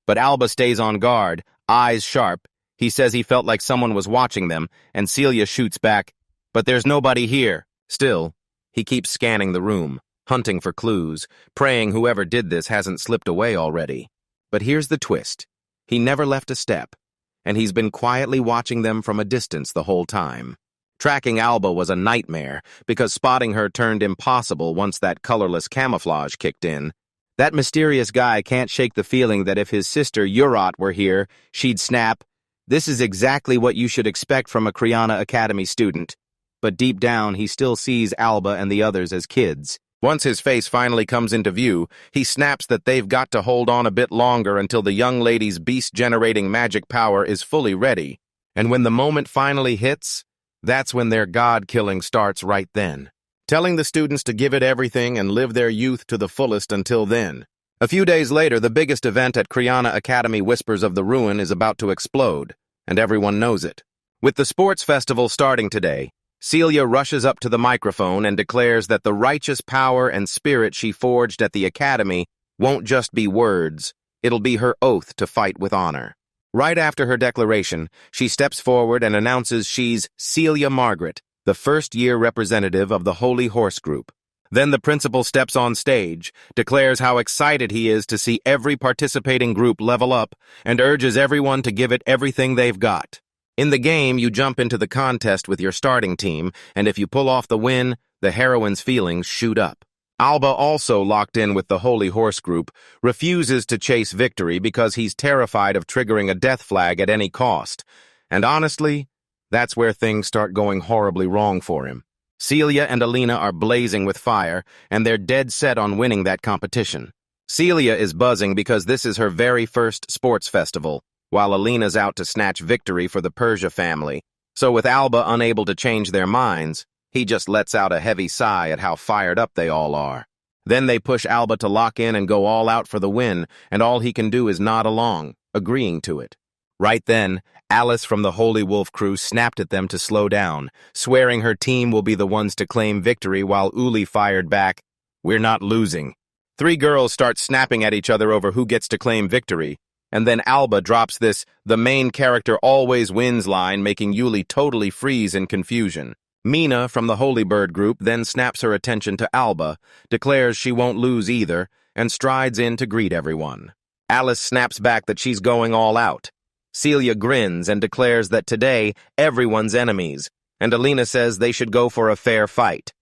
But Alba stays on guard, eyes sharp. He says he felt like someone was watching them, and Celia shoots back, "But there's nobody here." Still, he keeps scanning the room, hunting for clues, praying whoever did this hasn't slipped away already. But here's the twist. He never left a step, and he's been quietly watching them from a distance the whole time. Tracking Alba was a nightmare, because spotting her turned impossible once that colorless camouflage kicked in. That mysterious guy can't shake the feeling that if his sister Urat were here, she'd snap, "This is exactly what you should expect from a Kriana Academy student." But deep down, he still sees Alba and the others as kids. Once his face finally comes into view, he snaps that they've got to hold on a bit longer until the young lady's beast-generating magic power is fully ready. And when the moment finally hits, that's when their god-killing starts right then, telling the students to give it everything and live their youth to the fullest until then. A few days later, the biggest event at Kriana Academy Whispers of the Ruin is about to explode, and everyone knows it. With the sports festival starting today, Celia rushes up to the microphone and declares that the righteous power and spirit she forged at the academy won't just be words, it'll be her oath to fight with honor. Right after her declaration, she steps forward and announces she's Celia Margaret, the first-year representative of the Holy Horse Group. Then the principal steps on stage, declares how excited he is to see every participating group level up, and urges everyone to give it everything they've got. In the game, you jump into the contest with your starting team, and if you pull off the win, the heroine's feelings shoot up. Alba, also locked in with the Holy Horse Group, refuses to chase victory because he's terrified of triggering a death flag at any cost. And honestly, that's where things start going horribly wrong for him. Celia and Alina are blazing with fire, and they're dead set on winning that competition. Celia is buzzing because this is her very first sports festival, while Alina's out to snatch victory for the Persia family. So with Alba unable to change their minds, he just lets out a heavy sigh at how fired up they all are. Then they push Alba to lock in and go all out for the win, and all he can do is nod along, agreeing to it. Right then, Alice from the Holy Wolf crew snapped at them to slow down, swearing her team will be the ones to claim victory, while Uli fired back, "We're not losing." 3 girls start snapping at each other over who gets to claim victory, and then Alba drops this "the main character always wins" line, making Uli totally freeze in confusion. Mina from the Holy Bird group then snaps her attention to Alba, declares she won't lose either, and strides in to greet everyone. Alice snaps back that she's going all out. Celia grins and declares that today everyone's enemies, and Alina says they should go for a fair fight.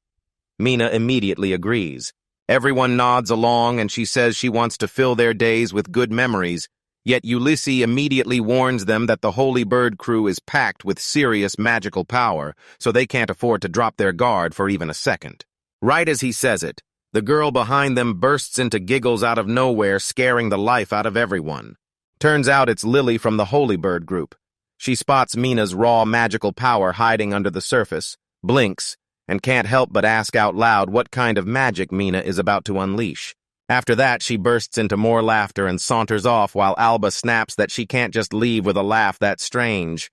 Mina immediately agrees. Everyone nods along, and she says she wants to fill their days with good memories, yet Ulysses immediately warns them that the Holy Bird crew is packed with serious magical power, so they can't afford to drop their guard for even a second. Right as he says it, the girl behind them bursts into giggles out of nowhere, scaring the life out of everyone. Turns out it's Lily from the Holy Bird group. She spots Mina's raw magical power hiding under the surface, blinks, and can't help but ask out loud what kind of magic Mina is about to unleash. After that, she bursts into more laughter and saunters off, while Alba snaps that she can't just leave with a laugh that's strange.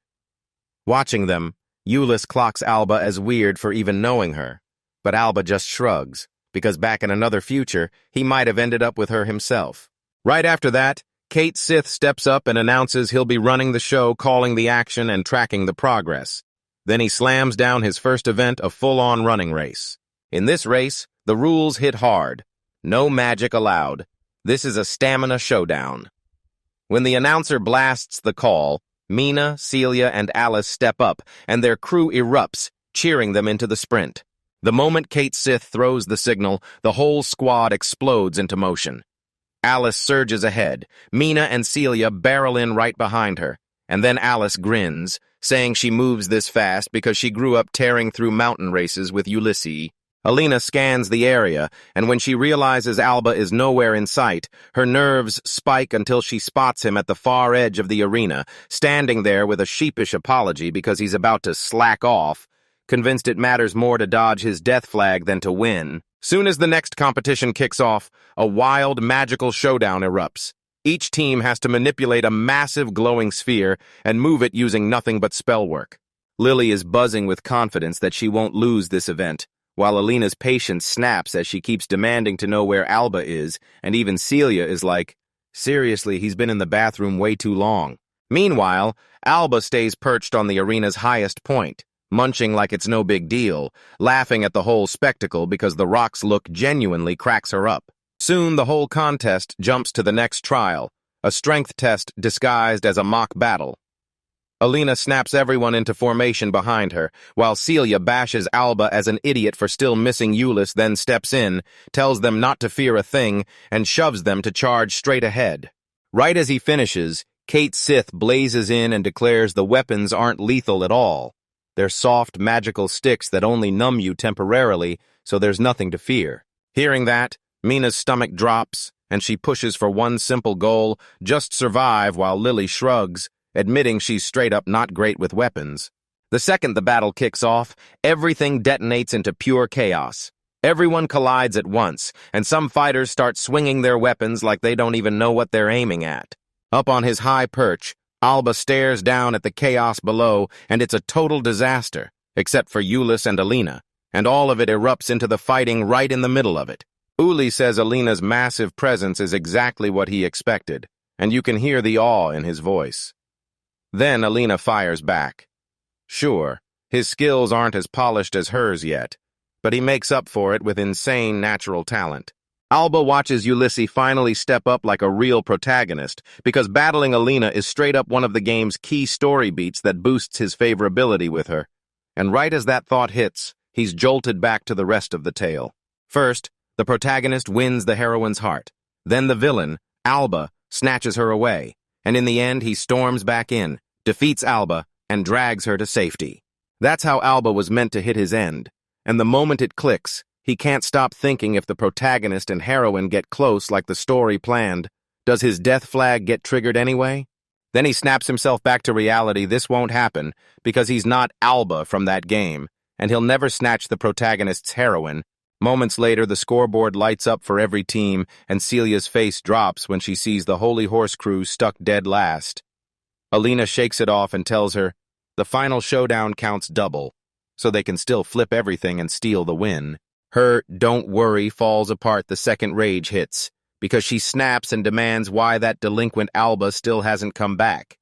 Watching them, Euless clocks Alba as weird for even knowing her, but Alba just shrugs, because back in another future, he might have ended up with her himself. Right after that, Kate Sith steps up and announces he'll be running the show, calling the action and tracking the progress. Then he slams down his first event, a full-on running race. In this race, the rules hit hard. No magic allowed. This is a stamina showdown. When the announcer blasts the call, Mina, Celia, and Alice step up, and their crew erupts, cheering them into the sprint. The moment Kate Sith throws the signal, the whole squad explodes into motion. Alice surges ahead. Mina and Celia barrel in right behind her, and then Alice grins, saying she moves this fast because she grew up tearing through mountain races with Ulysses. Alina scans the area, and when she realizes Alba is nowhere in sight, her nerves spike until she spots him at the far edge of the arena, standing there with a sheepish apology because he's about to slack off, convinced it matters more to dodge his death flag than to win. Soon as the next competition kicks off, a wild, magical showdown erupts. Each team has to manipulate a massive glowing sphere and move it using nothing but spell work. Lily is buzzing with confidence that she won't lose this event, while Alina's patience snaps as she keeps demanding to know where Alba is, and even Celia is like, seriously, he's been in the bathroom way too long. Meanwhile, Alba stays perched on the arena's highest point, munching like it's no big deal, laughing at the whole spectacle because the rock's look genuinely cracks her up. Soon the whole contest jumps to the next trial, a strength test disguised as a mock battle. Alina snaps everyone into formation behind her, while Celia bashes Alba as an idiot for still missing Euless, then steps in, tells them not to fear a thing, and shoves them to charge straight ahead. Right as he finishes, Kate Sith blazes in and declares the weapons aren't lethal at all. They're soft, magical sticks that only numb you temporarily, so there's nothing to fear. Hearing that, Mina's stomach drops, and she pushes for one simple goal, just survive, while Lily shrugs, admitting she's straight up not great with weapons. The second the battle kicks off, everything detonates into pure chaos. Everyone collides at once, and some fighters start swinging their weapons like they don't even know what they're aiming at. Up on his high perch, Alba stares down at the chaos below, and it's a total disaster, except for Ulyss and Alina, and all of it erupts into the fighting right in the middle of it. Uli says Alina's massive presence is exactly what he expected, and you can hear the awe in his voice. Then Alina fires back. Sure, his skills aren't as polished as hers yet, but he makes up for it with insane natural talent. Alba watches Ulysses finally step up like a real protagonist, because battling Alina is straight up one of the game's key story beats that boosts his favorability with her. And right as that thought hits, he's jolted back to the rest of the tale. First, the protagonist wins the heroine's heart. Then the villain, Alba, snatches her away, and in the end he storms back in, defeats Alba, and drags her to safety. That's how Alba was meant to hit his end, and the moment it clicks, he can't stop thinking if the protagonist and heroine get close like the story planned, does his death flag get triggered anyway? Then he snaps himself back to reality. This won't happen, because he's not Alba from that game, and he'll never snatch the protagonist's heroine. Moments later, the scoreboard lights up for every team, and Celia's face drops when she sees the Holy Horse crew stuck dead last. Alina shakes it off and tells her, the final showdown counts double, so they can still flip everything and steal the win. Her "don't worry" falls apart the second rage hits, because she snaps and demands why that delinquent Alba still hasn't come back.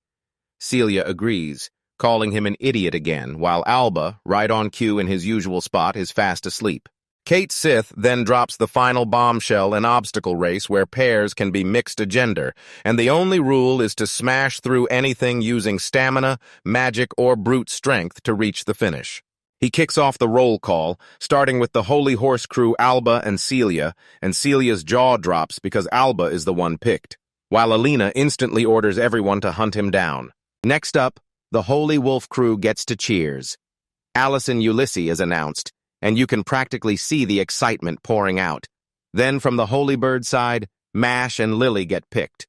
Celia agrees, calling him an idiot again, while Alba, right on cue in his usual spot, is fast asleep. Kate Sith then drops the final bombshell in obstacle race where pairs can be mixed agender, and the only rule is to smash through anything using stamina, magic, or brute strength to reach the finish. He kicks off the roll call, starting with the Holy Horse crew Alba and Celia's jaw drops because Alba is the one picked, while Alina instantly orders everyone to hunt him down. Next up, the Holy Wolf crew gets to cheers. Alice and Ulysses is announced, and you can practically see the excitement pouring out. Then from the Holy Bird side, Mash and Lily get picked.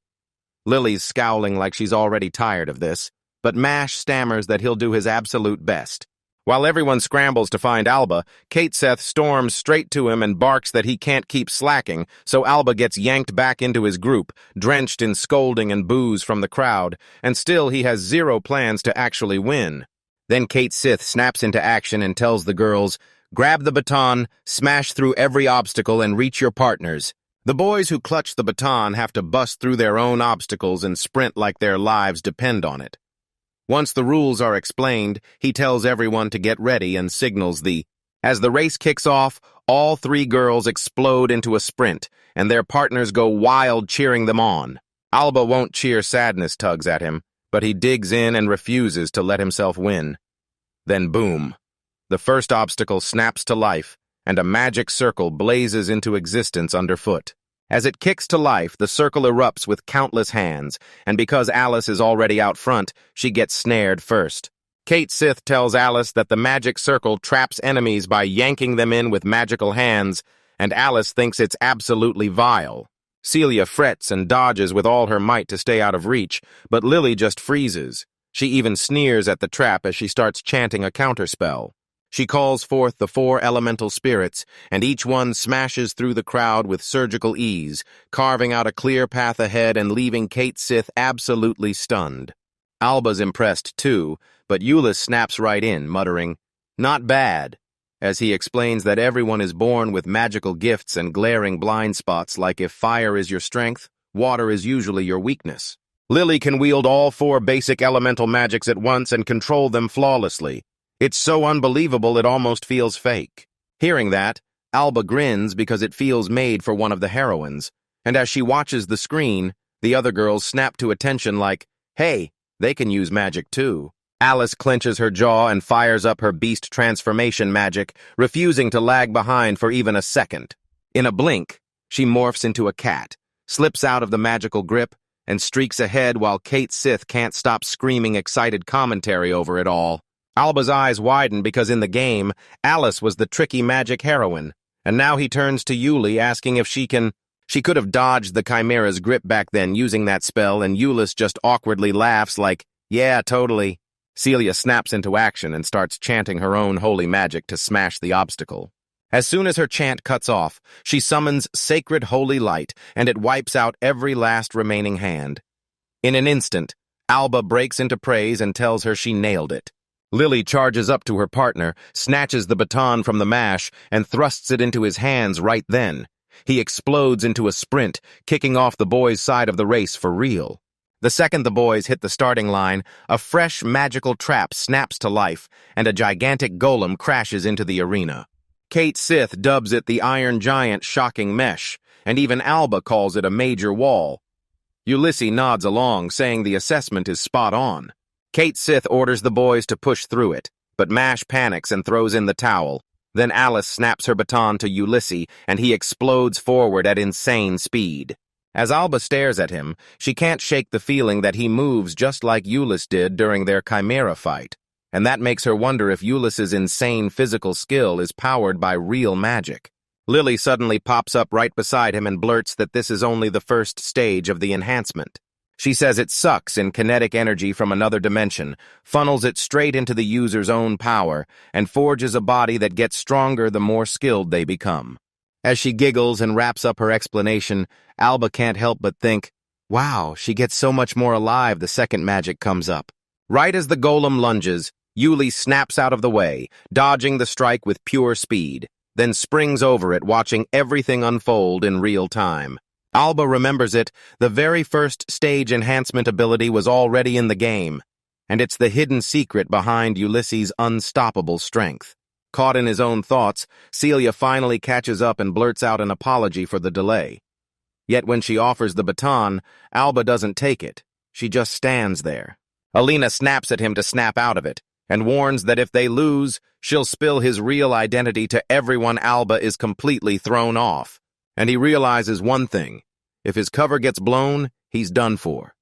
Lily's scowling like she's already tired of this, but Mash stammers that he'll do his absolute best. While everyone scrambles to find Alba, Kate Seth storms straight to him and barks that he can't keep slacking, so Alba gets yanked back into his group, drenched in scolding and boos from the crowd, and still he has zero plans to actually win. Then Kate Sith snaps into action and tells the girls, grab the baton, smash through every obstacle, and reach your partners. The boys who clutch the baton have to bust through their own obstacles and sprint like their lives depend on it. Once the rules are explained, he tells everyone to get ready and signals the. As the race kicks off, all three girls explode into a sprint, and their partners go wild cheering them on. Alba won't cheer, sadness tugs at him, but he digs in and refuses to let himself win. Then boom. The first obstacle snaps to life, and a magic circle blazes into existence underfoot. As it kicks to life, the circle erupts with countless hands, and because Alice is already out front, she gets snared first. Kate Sith tells Alice that the magic circle traps enemies by yanking them in with magical hands, and Alice thinks it's absolutely vile. Celia frets and dodges with all her might to stay out of reach, but Lily just freezes. She even sneers at the trap as she starts chanting a counterspell. She calls forth the 4 elemental spirits, and each one smashes through the crowd with surgical ease, carving out a clear path ahead and leaving Kate Sith absolutely stunned. Alba's impressed too, but Ulyss snaps right in, muttering, "Not bad," as he explains that everyone is born with magical gifts and glaring blind spots like if fire is your strength, water is usually your weakness. Lily can wield all 4 basic elemental magics at once and control them flawlessly. It's so unbelievable it almost feels fake. Hearing that, Alba grins because it feels made for one of the heroines, and as she watches the screen, the other girls snap to attention like, hey, they can use magic too. Alice clenches her jaw and fires up her beast transformation magic, refusing to lag behind for even a second. In a blink, she morphs into a cat, slips out of the magical grip, and streaks ahead while Kate Sith can't stop screaming excited commentary over it all. Alba's eyes widen because in the game, Alice was the tricky magic heroine, and now he turns to Yuli asking if she could have dodged the Chimera's grip back then using that spell, and Ulyss just awkwardly laughs like, yeah, totally. Celia snaps into action and starts chanting her own holy magic to smash the obstacle. As soon as her chant cuts off, she summons sacred holy light, and it wipes out every last remaining hand. In an instant, Alba breaks into praise and tells her she nailed it. Lily charges up to her partner, snatches the baton from the mash, and thrusts it into his hands right then. He explodes into a sprint, kicking off the boys' side of the race for real. The second the boys hit the starting line, a fresh magical trap snaps to life, and a gigantic golem crashes into the arena. Kate Sith dubs it the Iron Giant Shocking Mesh, and even Alba calls it a major wall. Ulysses nods along, saying the assessment is spot on. Kate Sith orders the boys to push through it, but Mash panics and throws in the towel. Then Alice snaps her baton to Ulysses, and he explodes forward at insane speed. As Alba stares at him, she can't shake the feeling that he moves just like Ulysses did during their Chimera fight, and that makes her wonder if Ulysses' insane physical skill is powered by real magic. Lily suddenly pops up right beside him and blurts that this is only the first stage of the enhancement. She says it sucks in kinetic energy from another dimension, funnels it straight into the user's own power, and forges a body that gets stronger the more skilled they become. As she giggles and wraps up her explanation, Alba can't help but think, wow, she gets so much more alive the second magic comes up. Right as the golem lunges, Yuli snaps out of the way, dodging the strike with pure speed, then springs over it, watching everything unfold in real time. Alba remembers it, the very first stage enhancement ability was already in the game, and it's the hidden secret behind Ulysses' unstoppable strength. Caught in his own thoughts, Celia finally catches up and blurts out an apology for the delay. Yet when she offers the baton, Alba doesn't take it. She just stands there. Alina snaps at him to snap out of it, and warns that if they lose, she'll spill his real identity to everyone. Alba is completely thrown off. And he realizes one thing. If his cover gets blown, he's done for.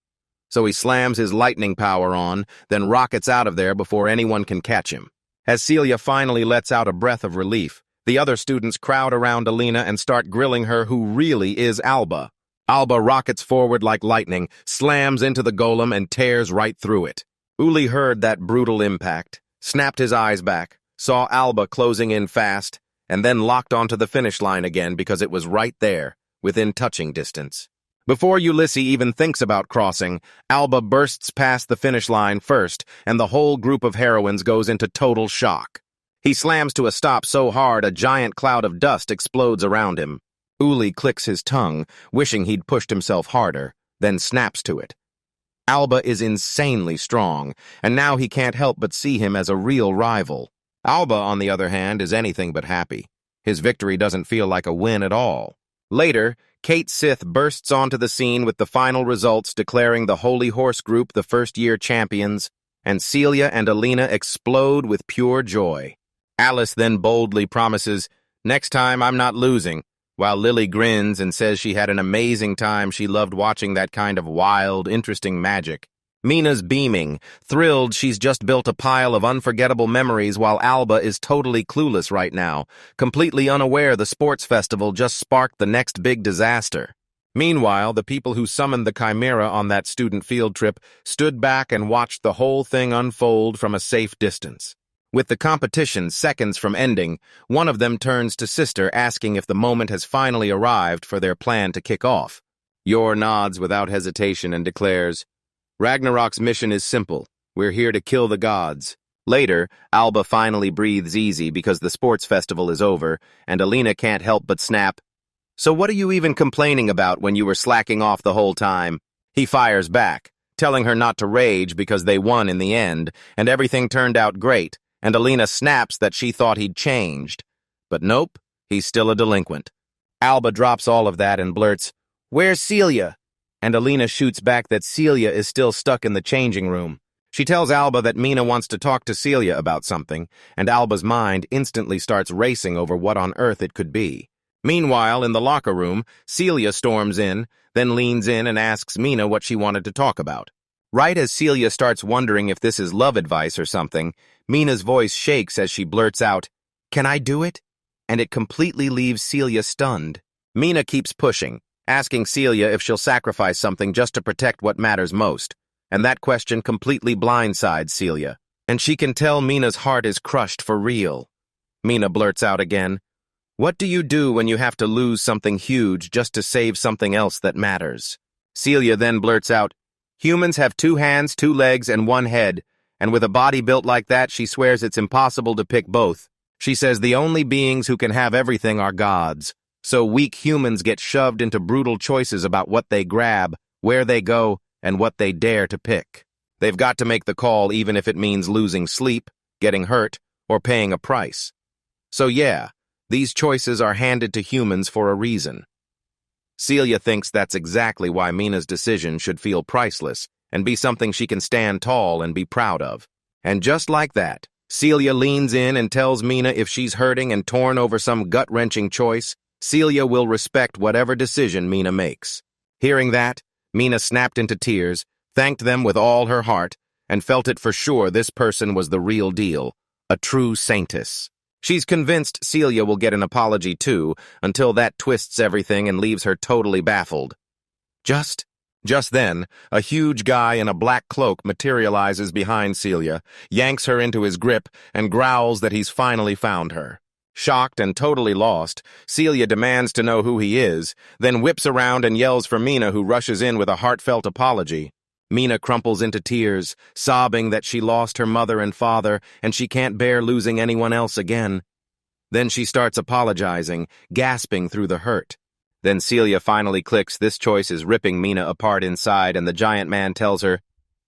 So he slams his lightning power on, then rockets out of there before anyone can catch him. As Celia finally lets out a breath of relief, the other students crowd around Alina and start grilling her who really is Alba. Alba rockets forward like lightning, slams into the golem, and tears right through it. Uli heard that brutal impact, snapped his eyes back, saw Alba closing in fast, and then locked onto the finish line again because it was right there, within touching distance. Before Ulysses even thinks about crossing, Alba bursts past the finish line first, and the whole group of heroines goes into total shock. He slams to a stop so hard a giant cloud of dust explodes around him. Uli clicks his tongue, wishing he'd pushed himself harder, then snaps to it. Alba is insanely strong, and now he can't help but see him as a real rival. Alba, on the other hand, is anything but happy. His victory doesn't feel like a win at all. Later, Kate Sith bursts onto the scene with the final results declaring the Holy Horse Group the first-year champions, and Celia and Alina explode with pure joy. Alice then boldly promises, "Next time I'm not losing," while Lily grins and says she had an amazing time. She loved watching that kind of wild, interesting magic. Mina's beaming, thrilled she's just built a pile of unforgettable memories while Alba is totally clueless right now, completely unaware the sports festival just sparked the next big disaster. Meanwhile, the people who summoned the Chimera on that student field trip stood back and watched the whole thing unfold from a safe distance. With the competition seconds from ending, one of them turns to Sister asking if the moment has finally arrived for their plan to kick off. Yor nods without hesitation and declares, "Ragnarok's mission is simple. We're here to kill the gods." Later, Alba finally breathes easy because the sports festival is over, and Alina can't help but snap, "So what are you even complaining about when you were slacking off the whole time?" He fires back, telling her not to rage because they won in the end, and everything turned out great, and Alina snaps that she thought he'd changed. But nope, he's still a delinquent. Alba drops all of that and blurts, "Where's Celia?" And Alina shoots back that Celia is still stuck in the changing room. She tells Alba that Mina wants to talk to Celia about something, and Alba's mind instantly starts racing over what on earth it could be. Meanwhile, in the locker room, Celia storms in, then leans in and asks Mina what she wanted to talk about. Right as Celia starts wondering if this is love advice or something, Mina's voice shakes as she blurts out, "Can I do it?" And it completely leaves Celia stunned. Mina keeps pushing, asking Celia if she'll sacrifice something just to protect what matters most. And that question completely blindsides Celia, and she can tell Mina's heart is crushed for real. Mina blurts out again, "What do you do when you have to lose something huge just to save something else that matters?" Celia then blurts out, "Humans have 2 hands, 2 legs, and 1 head, and with a body built like that, she swears it's impossible to pick both. She says the only beings who can have everything are gods, so weak humans get shoved into brutal choices about what they grab, where they go, and what they dare to pick. They've got to make the call even if it means losing sleep, getting hurt, or paying a price. So yeah, these choices are handed to humans for a reason. Celia thinks that's exactly why Mina's decision should feel priceless and be something she can stand tall and be proud of. And just like that, Celia leans in and tells Mina if she's hurting and torn over some gut-wrenching choice, Celia will respect whatever decision Mina makes. Hearing that, Mina snapped into tears, thanked them with all her heart, and felt it for sure this person was the real deal, a true saintess. She's convinced Celia will get an apology too, until that twists everything and leaves her totally baffled. Just then, a huge guy in a black cloak materializes behind Celia, yanks her into his grip, and growls that he's finally found her. Shocked and totally lost, Celia demands to know who he is, then whips around and yells for Mina, who rushes in with a heartfelt apology. Mina crumples into tears, sobbing that she lost her mother and father, and she can't bear losing anyone else again. Then she starts apologizing, gasping through the hurt. Then Celia finally clicks this choice is ripping Mina apart inside, and the giant man tells her,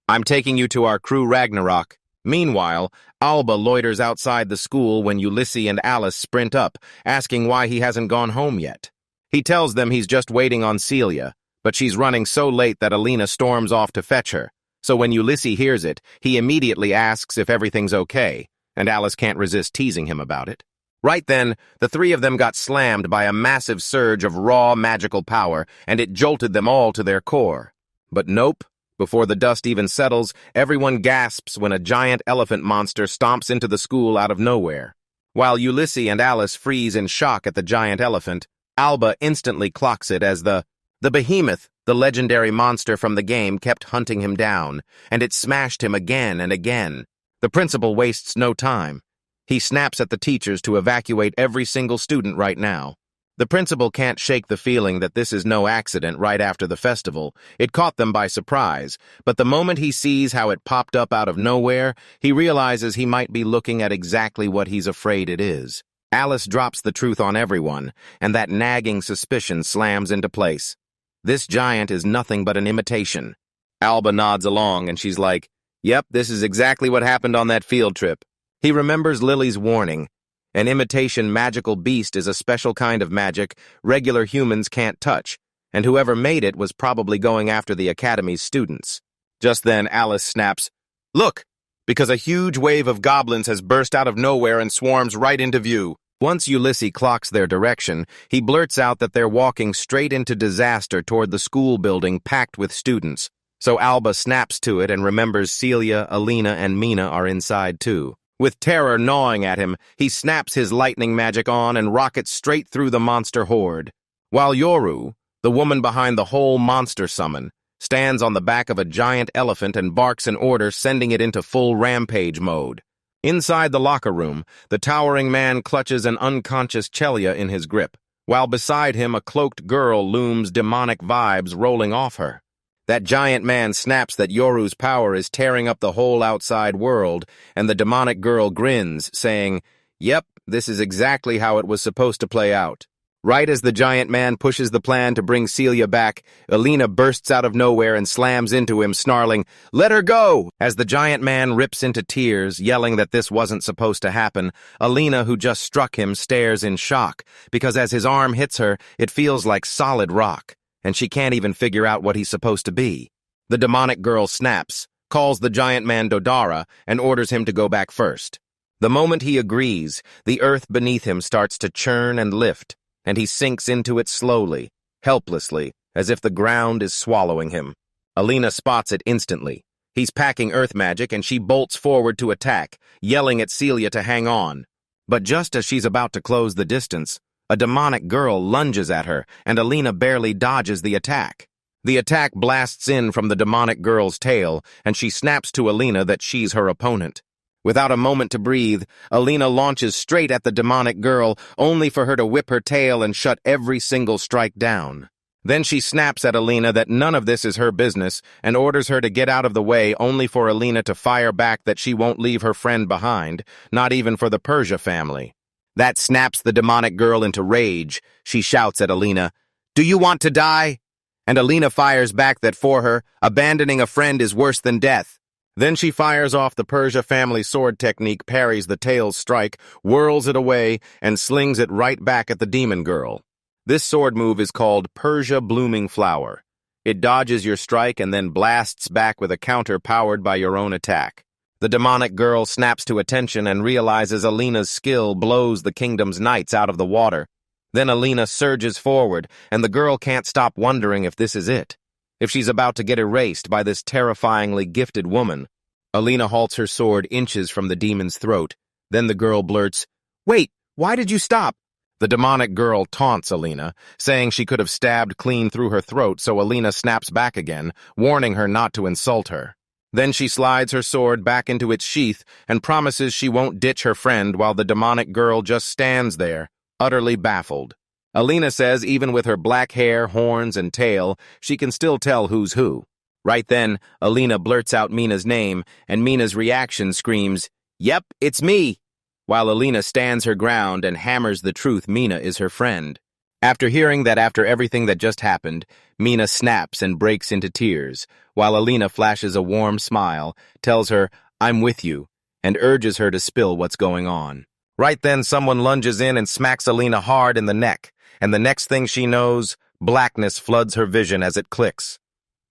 "I'm taking you to our crew Ragnarok." Meanwhile, Alba loiters outside the school when Ulysses and Alice sprint up, asking why he hasn't gone home yet. He tells them he's just waiting on Celia, but she's running so late that Alina storms off to fetch her. So when Ulysses hears it, he immediately asks if everything's okay, and Alice can't resist teasing him about it. Right then, the three of them got slammed by a massive surge of raw magical power, and it jolted them all to their core. But nope. Before the dust even settles, everyone gasps when a giant elephant monster stomps into the school out of nowhere. While Ulysses and Alice freeze in shock at the giant elephant, Alba instantly clocks it as the behemoth, the legendary monster from the game, kept hunting him down, and it smashed him again and again. The principal wastes no time. He snaps at the teachers to evacuate every single student right now. The principal can't shake the feeling that this is no accident right after the festival. It caught them by surprise, but the moment he sees how it popped up out of nowhere, he realizes he might be looking at exactly what he's afraid it is. Alice drops the truth on everyone, and that nagging suspicion slams into place. This giant is nothing but an imitation. Alba nods along, and she's like, "Yep, this is exactly what happened on that field trip." He remembers Lily's warning. An imitation magical beast is a special kind of magic regular humans can't touch, and whoever made it was probably going after the Academy's students. Just then, Alice snaps, "Look!" because a huge wave of goblins has burst out of nowhere and swarms right into view. Once Ulysses clocks their direction, he blurts out that they're walking straight into disaster toward the school building packed with students. So Alba snaps to it and remembers Celia, Alina, and Mina are inside too. With terror gnawing at him, he snaps his lightning magic on and rockets straight through the monster horde. While Yoru, the woman behind the whole monster summon, stands on the back of a giant elephant and barks an order, sending it into full rampage mode. Inside the locker room, the towering man clutches an unconscious Chelia in his grip, while beside him a cloaked girl looms, demonic vibes rolling off her. That giant man snaps that Yoru's power is tearing up the whole outside world, and the demonic girl grins, saying, "Yep, this is exactly how it was supposed to play out." Right as the giant man pushes the plan to bring Celia back, Alina bursts out of nowhere and slams into him, snarling, "Let her go!" As the giant man rips into tears, yelling that this wasn't supposed to happen, Alina, who just struck him, stares in shock, because as his arm hits her, it feels like solid rock, and she can't even figure out what he's supposed to be. The demonic girl snaps, calls the giant man Dodara, and orders him to go back first. The moment he agrees, the earth beneath him starts to churn and lift, and he sinks into it slowly, helplessly, as if the ground is swallowing him. Alina spots it instantly. He's packing earth magic, and she bolts forward to attack, yelling at Celia to hang on. But just as she's about to close the distance, a demonic girl lunges at her, and Alina barely dodges the attack. The attack blasts in from the demonic girl's tail, and she snaps to Alina that she's her opponent. Without a moment to breathe, Alina launches straight at the demonic girl, only for her to whip her tail and shut every single strike down. Then she snaps at Alina that none of this is her business and orders her to get out of the way, only for Alina to fire back that she won't leave her friend behind, not even for the Persia family. That snaps the demonic girl into rage. She shouts at Alina, "Do you want to die?" And Alina fires back that for her, abandoning a friend is worse than death. Then she fires off the Persia family sword technique, parries the tail's strike, whirls it away, and slings it right back at the demon girl. This sword move is called Persia Blooming Flower. It dodges your strike and then blasts back with a counter powered by your own attack. The demonic girl snaps to attention and realizes Alina's skill blows the kingdom's knights out of the water. Then Alina surges forward, and the girl can't stop wondering if this is it, if she's about to get erased by this terrifyingly gifted woman. Alina halts her sword inches from the demon's throat. Then the girl blurts, "Wait, why did you stop?" The demonic girl taunts Alina, saying she could have stabbed clean through her throat, so Alina snaps back again, warning her not to insult her. Then she slides her sword back into its sheath and promises she won't ditch her friend while the demonic girl just stands there, utterly baffled. Alina says even with her black hair, horns, and tail, she can still tell who's who. Right then, Alina blurts out Mina's name, and Mina's reaction screams, "Yep, it's me!" While Alina stands her ground and hammers the truth Mina is her friend. After hearing that after everything that just happened, Mina snaps and breaks into tears, while Alina flashes a warm smile, tells her, "I'm with you," and urges her to spill what's going on. Right then, someone lunges in and smacks Alina hard in the neck, and the next thing she knows, blackness floods her vision as it clicks.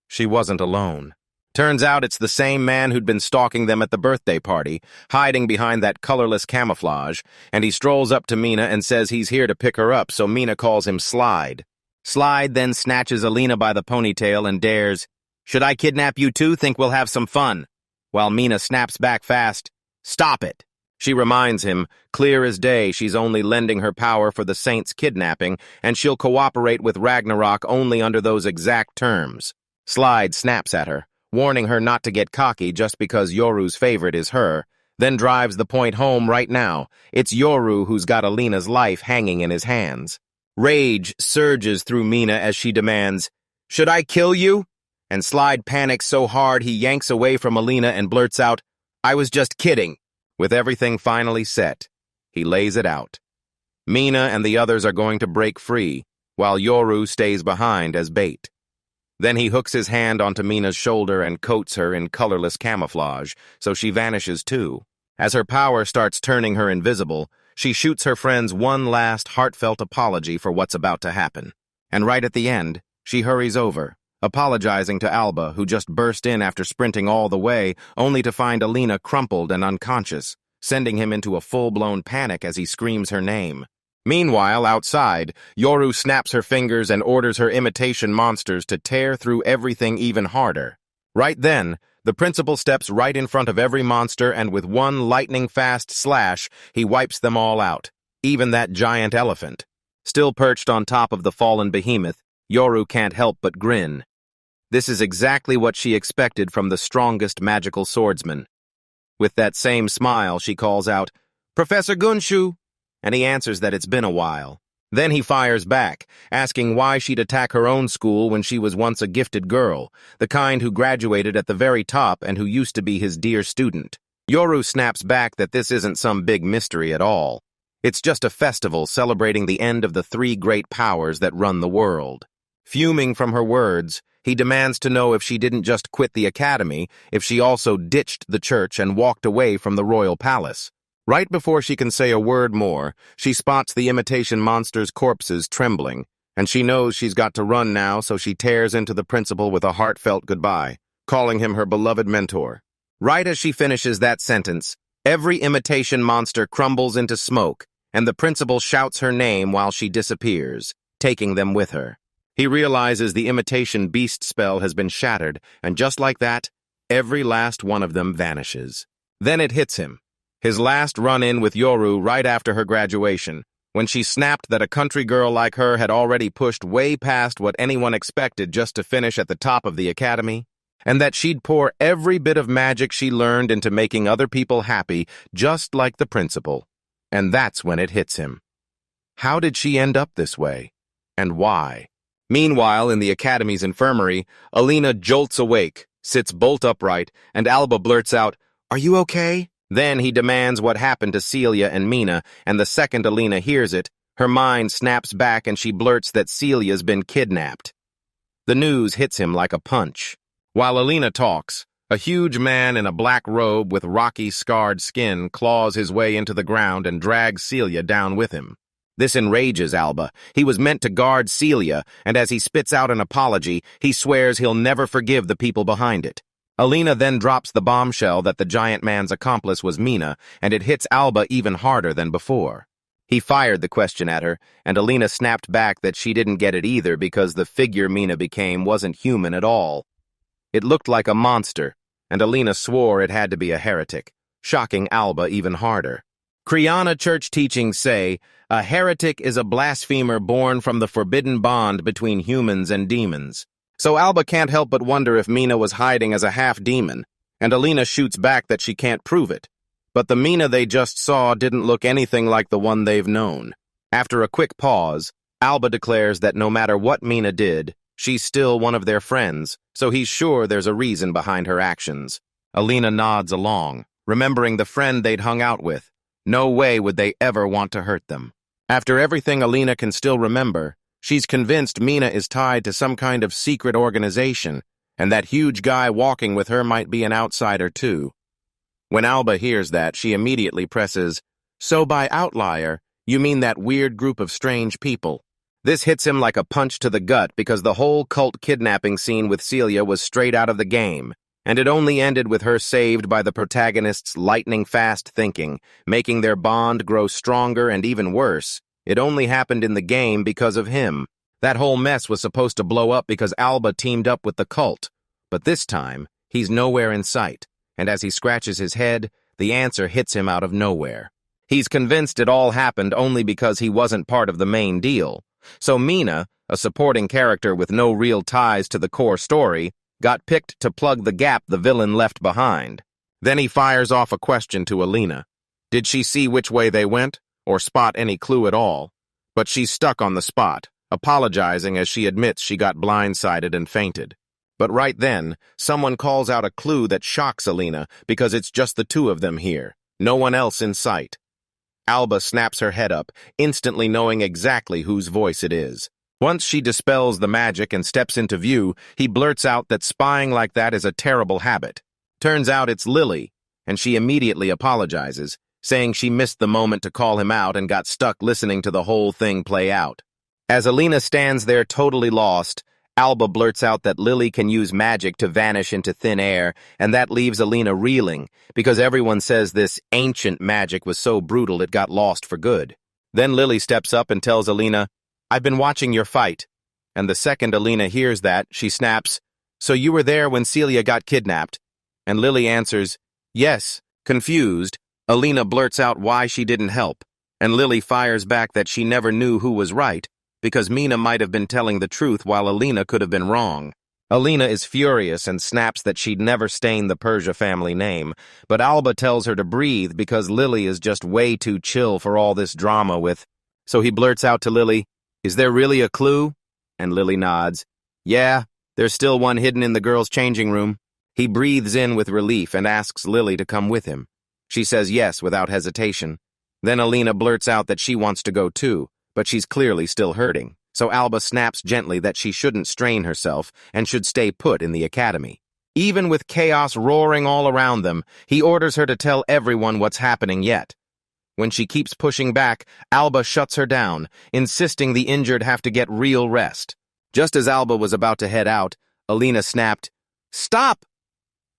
She wasn't alone. Turns out it's the same man who'd been stalking them at the birthday party, hiding behind that colorless camouflage, and he strolls up to Mina and says he's here to pick her up, so Mina calls him Slide. Slide then snatches Alina by the ponytail and dares, "Should I kidnap you too? Think we'll have some fun?" While Mina snaps back fast, "Stop it!" She reminds him, clear as day, she's only lending her power for the saint's kidnapping, and she'll cooperate with Ragnarok only under those exact terms. Slide snaps at her, warning her not to get cocky just because Yoru's favorite is her, then drives the point home right now. It's Yoru who's got Alina's life hanging in his hands. Rage surges through Mina as she demands, "Should I kill you?" And Slide panics so hard he yanks away from Alina and blurts out, "I was just kidding." With everything finally set, he lays it out. Mina and the others are going to break free, while Yoru stays behind as bait. Then he hooks his hand onto Mina's shoulder and coats her in colorless camouflage, so she vanishes too. As her power starts turning her invisible, she shoots her friends one last heartfelt apology for what's about to happen. And right at the end, she hurries over, apologizing to Alba, who just burst in after sprinting all the way, only to find Alina crumpled and unconscious, sending him into a full-blown panic as he screams her name. Meanwhile, outside, Yoru snaps her fingers and orders her imitation monsters to tear through everything even harder. Right then, the principal steps right in front of every monster and with one lightning-fast slash, he wipes them all out, even that giant elephant. Still perched on top of the fallen behemoth, Yoru can't help but grin. This is exactly what she expected from the strongest magical swordsman. With that same smile, she calls out, "Professor Gunshu!" And he answers that it's been a while. Then he fires back, asking why she'd attack her own school when she was once a gifted girl, the kind who graduated at the very top and who used to be his dear student. Yoru snaps back that this isn't some big mystery at all. It's just a festival celebrating the end of the three great powers that run the world. Fuming from her words, he demands to know if she didn't just quit the academy, if she also ditched the church and walked away from the royal palace. Right before she can say a word more, she spots the imitation monster's corpses trembling, and she knows she's got to run now, so she tears into the principal with a heartfelt goodbye, calling him her beloved mentor. Right as she finishes that sentence, every imitation monster crumbles into smoke, and the principal shouts her name while she disappears, taking them with her. He realizes the imitation beast spell has been shattered, and just like that, every last one of them vanishes. Then it hits him. His last run-in with Yoru right after her graduation, when she snapped that a country girl like her had already pushed way past what anyone expected just to finish at the top of the academy, and that she'd pour every bit of magic she learned into making other people happy, just like the principal. And that's when it hits him. How did she end up this way? And why? Meanwhile, in the Academy's infirmary, Alina jolts awake, sits bolt upright, and Alba blurts out, "Are you okay?" Then he demands what happened to Celia and Mina, and the second Alina hears it, her mind snaps back and she blurts that Celia's been kidnapped. The news hits him like a punch. While Alina talks, a huge man in a black robe with rocky, scarred skin claws his way into the ground and drags Celia down with him. This enrages Alba. He was meant to guard Celia, and as he spits out an apology, he swears he'll never forgive the people behind it. Alina then drops the bombshell that the giant man's accomplice was Mina, and it hits Alba even harder than before. He fired the question at her, and Alina snapped back that she didn't get it either because the figure Mina became wasn't human at all. It looked like a monster, and Alina swore it had to be a heretic, shocking Alba even harder. Kriana church teachings say, a heretic is a blasphemer born from the forbidden bond between humans and demons. So Alba can't help but wonder if Mina was hiding as a half-demon, and Alina shoots back that she can't prove it. But the Mina they just saw didn't look anything like the one they've known. After a quick pause, Alba declares that no matter what Mina did, she's still one of their friends, so he's sure there's a reason behind her actions. Alina nods along, remembering the friend they'd hung out with. No way would they ever want to hurt them. After everything Alina can still remember, she's convinced Mina is tied to some kind of secret organization, and that huge guy walking with her might be an outsider too. When Alba hears that, she immediately presses, "So by outlier, you mean that weird group of strange people?" This hits him like a punch to the gut because the whole cult kidnapping scene with Celia was straight out of the game, and it only ended with her saved by the protagonist's lightning-fast thinking, making their bond grow stronger, and even worse, it only happened in the game because of him. That whole mess was supposed to blow up because Alba teamed up with the cult, but this time, he's nowhere in sight, and as he scratches his head, the answer hits him out of nowhere. He's convinced it all happened only because he wasn't part of the main deal. So Mina, a supporting character with no real ties to the core story, got picked to plug the gap the villain left behind. Then he fires off a question to Alina. Did she see which way they went, or spot any clue at all? But she's stuck on the spot, apologizing as she admits she got blindsided and fainted. But right then, someone calls out a clue that shocks Alina because it's just the two of them here, no one else in sight. Alba snaps her head up, instantly knowing exactly whose voice it is. Once she dispels the magic and steps into view, he blurts out that spying like that is a terrible habit. Turns out it's Lily, and she immediately apologizes, saying she missed the moment to call him out and got stuck listening to the whole thing play out. As Alina stands there totally lost, Alba blurts out that Lily can use magic to vanish into thin air, and that leaves Alina reeling, because everyone says this ancient magic was so brutal it got lost for good. Then Lily steps up and tells Alina, "I've been watching your fight." And the second Alina hears that, she snaps, "So you were there when Celia got kidnapped?" And Lily answers, "Yes." Confused, Alina blurts out why she didn't help, and Lily fires back that she never knew who was right, because Mina might have been telling the truth while Alina could have been wrong. Alina is furious and snaps that she'd never stain the Persia family name, but Alba tells her to breathe because Lily is just way too chill for all this drama with. So he blurts out to Lily, "Is there really a clue?" And Lily nods. "Yeah, there's still one hidden in the girls' changing room." He breathes in with relief and asks Lily to come with him. She says yes without hesitation. Then Alina blurts out that she wants to go too, but she's clearly still hurting, so Alba snaps gently that she shouldn't strain herself and should stay put in the academy. Even with chaos roaring all around them, he orders her to tell everyone what's happening yet. When she keeps pushing back, Alba shuts her down, insisting the injured have to get real rest. Just as Alba was about to head out, Alina snapped, "Stop!"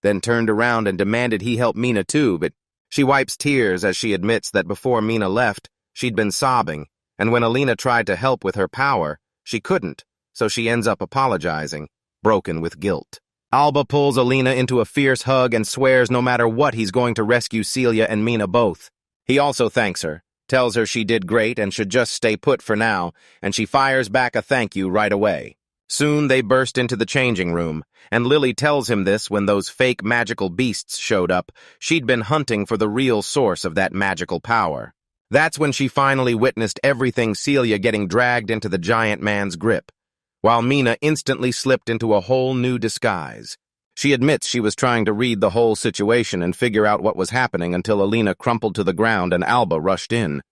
Then turned around and demanded he help Mina too, but she wipes tears as she admits that before Mina left, she'd been sobbing, and when Alina tried to help with her power, she couldn't, so she ends up apologizing, broken with guilt. Alba pulls Alina into a fierce hug and swears no matter what he's going to rescue Celia and Mina both. He also thanks her, tells her she did great and should just stay put for now, and she fires back a thank you right away. Soon they burst into the changing room, and Lily tells him this when those fake magical beasts showed up. She'd been hunting for the real source of that magical power. That's when she finally witnessed everything Celia getting dragged into the giant man's grip. while Mina instantly slipped into a whole new disguise. She admits she was trying to read the whole situation and figure out what was happening until Alina crumpled to the ground and Alba rushed in.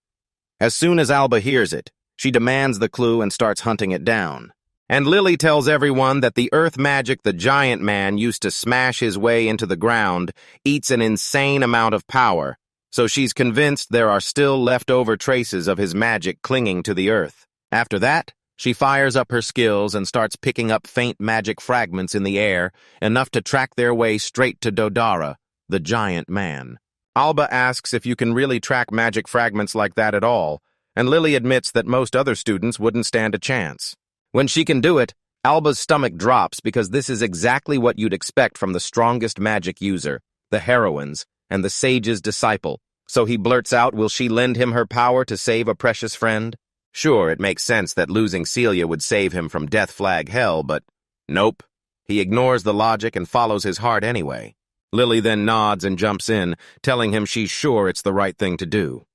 As soon as Alba hears it, she demands the clue and starts hunting it down. And Lily tells everyone that the earth magic the giant man used to smash his way into the ground eats an insane amount of power, so she's convinced there are still leftover traces of his magic clinging to the earth. After that, she fires up her skills and starts picking up faint magic fragments in the air, enough to track their way straight to Dodara, the giant man. Alba asks if you can really track magic fragments like that at all, and Lily admits that most other students wouldn't stand a chance. When she can do it, Alba's stomach drops because this is exactly what you'd expect from the strongest magic user, the heroine's, and the sage's disciple. So he blurts out, will she lend him her power to save a precious friend? Sure, it makes sense that losing Celia would save him from death flag hell, but nope. He ignores the logic and follows his heart anyway. Lily then nods and jumps in, telling him she's sure it's the right thing to do.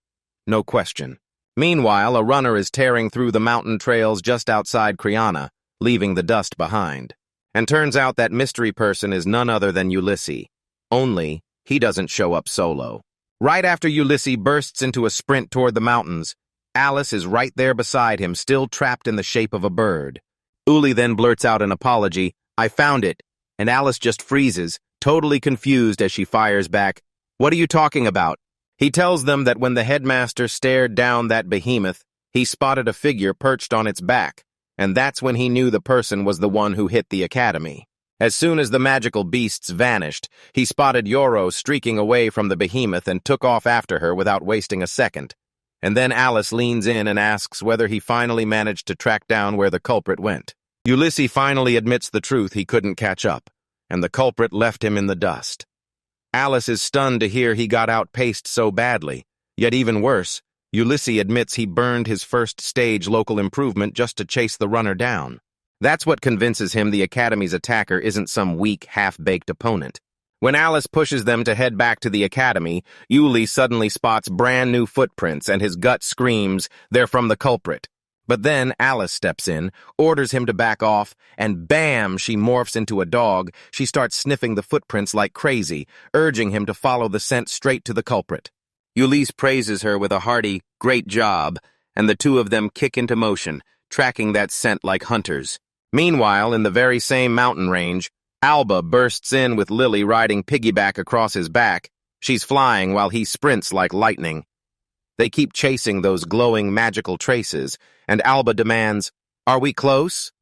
No question. Meanwhile, a runner is tearing through the mountain trails just outside Kriana, leaving the dust behind. And turns out that mystery person is none other than Ulysses. Only, he doesn't show up solo. Right after Ulysses bursts into a sprint toward the mountains, Alice is right there beside him, still trapped in the shape of a bird. Uli then blurts out an apology, I found it, and Alice just freezes, totally confused as she fires back, what are you talking about? He tells them that when the headmaster stared down that behemoth, he spotted a figure perched on its back, and that's when he knew the person was the one who hit the academy. As soon as the magical beasts vanished, he spotted Yoro streaking away from the behemoth and took off after her without wasting a second. And then Alice leans in and asks whether he finally managed to track down where the culprit went. Ulysses finally admits the truth, he couldn't catch up, and the culprit left him in the dust. Alice is stunned to hear he got outpaced so badly, yet even worse, Ulysses admits he burned his first stage local improvement just to chase the runner down. That's what convinces him the Academy's attacker isn't some weak, half-baked opponent. When Alice pushes them to head back to the Academy, Uli suddenly spots brand new footprints and his gut screams they're from the culprit. But then Alice steps in, orders him to back off, and bam, she morphs into a dog. She starts sniffing the footprints like crazy, urging him to follow the scent straight to the culprit. Ulysses praises her with a hearty, great job, and the two of them kick into motion, tracking that scent like hunters. Meanwhile, in the very same mountain range, Alba bursts in with Lily riding piggyback across his back. She's flying while he sprints like lightning. They keep chasing those glowing magical traces, and Alba demands, are we close?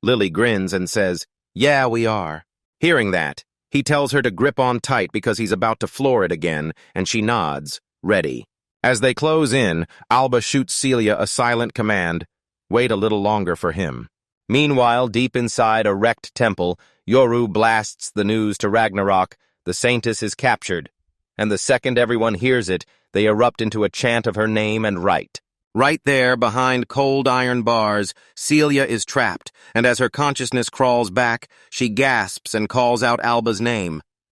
Lily grins and says, yeah, we are. Hearing that, he tells her to grip on tight because he's about to floor it again, and she nods, ready. As they close in, Alba shoots Celia a silent command, wait a little longer for him. Meanwhile, deep inside a wrecked temple, Yoru blasts the news to Ragnarok, the Saintess is captured, and the second everyone hears it, they erupt into a chant of her name and right. Right there, behind cold iron bars, Celia is trapped, and as her consciousness crawls back, she gasps and calls out Alba's name.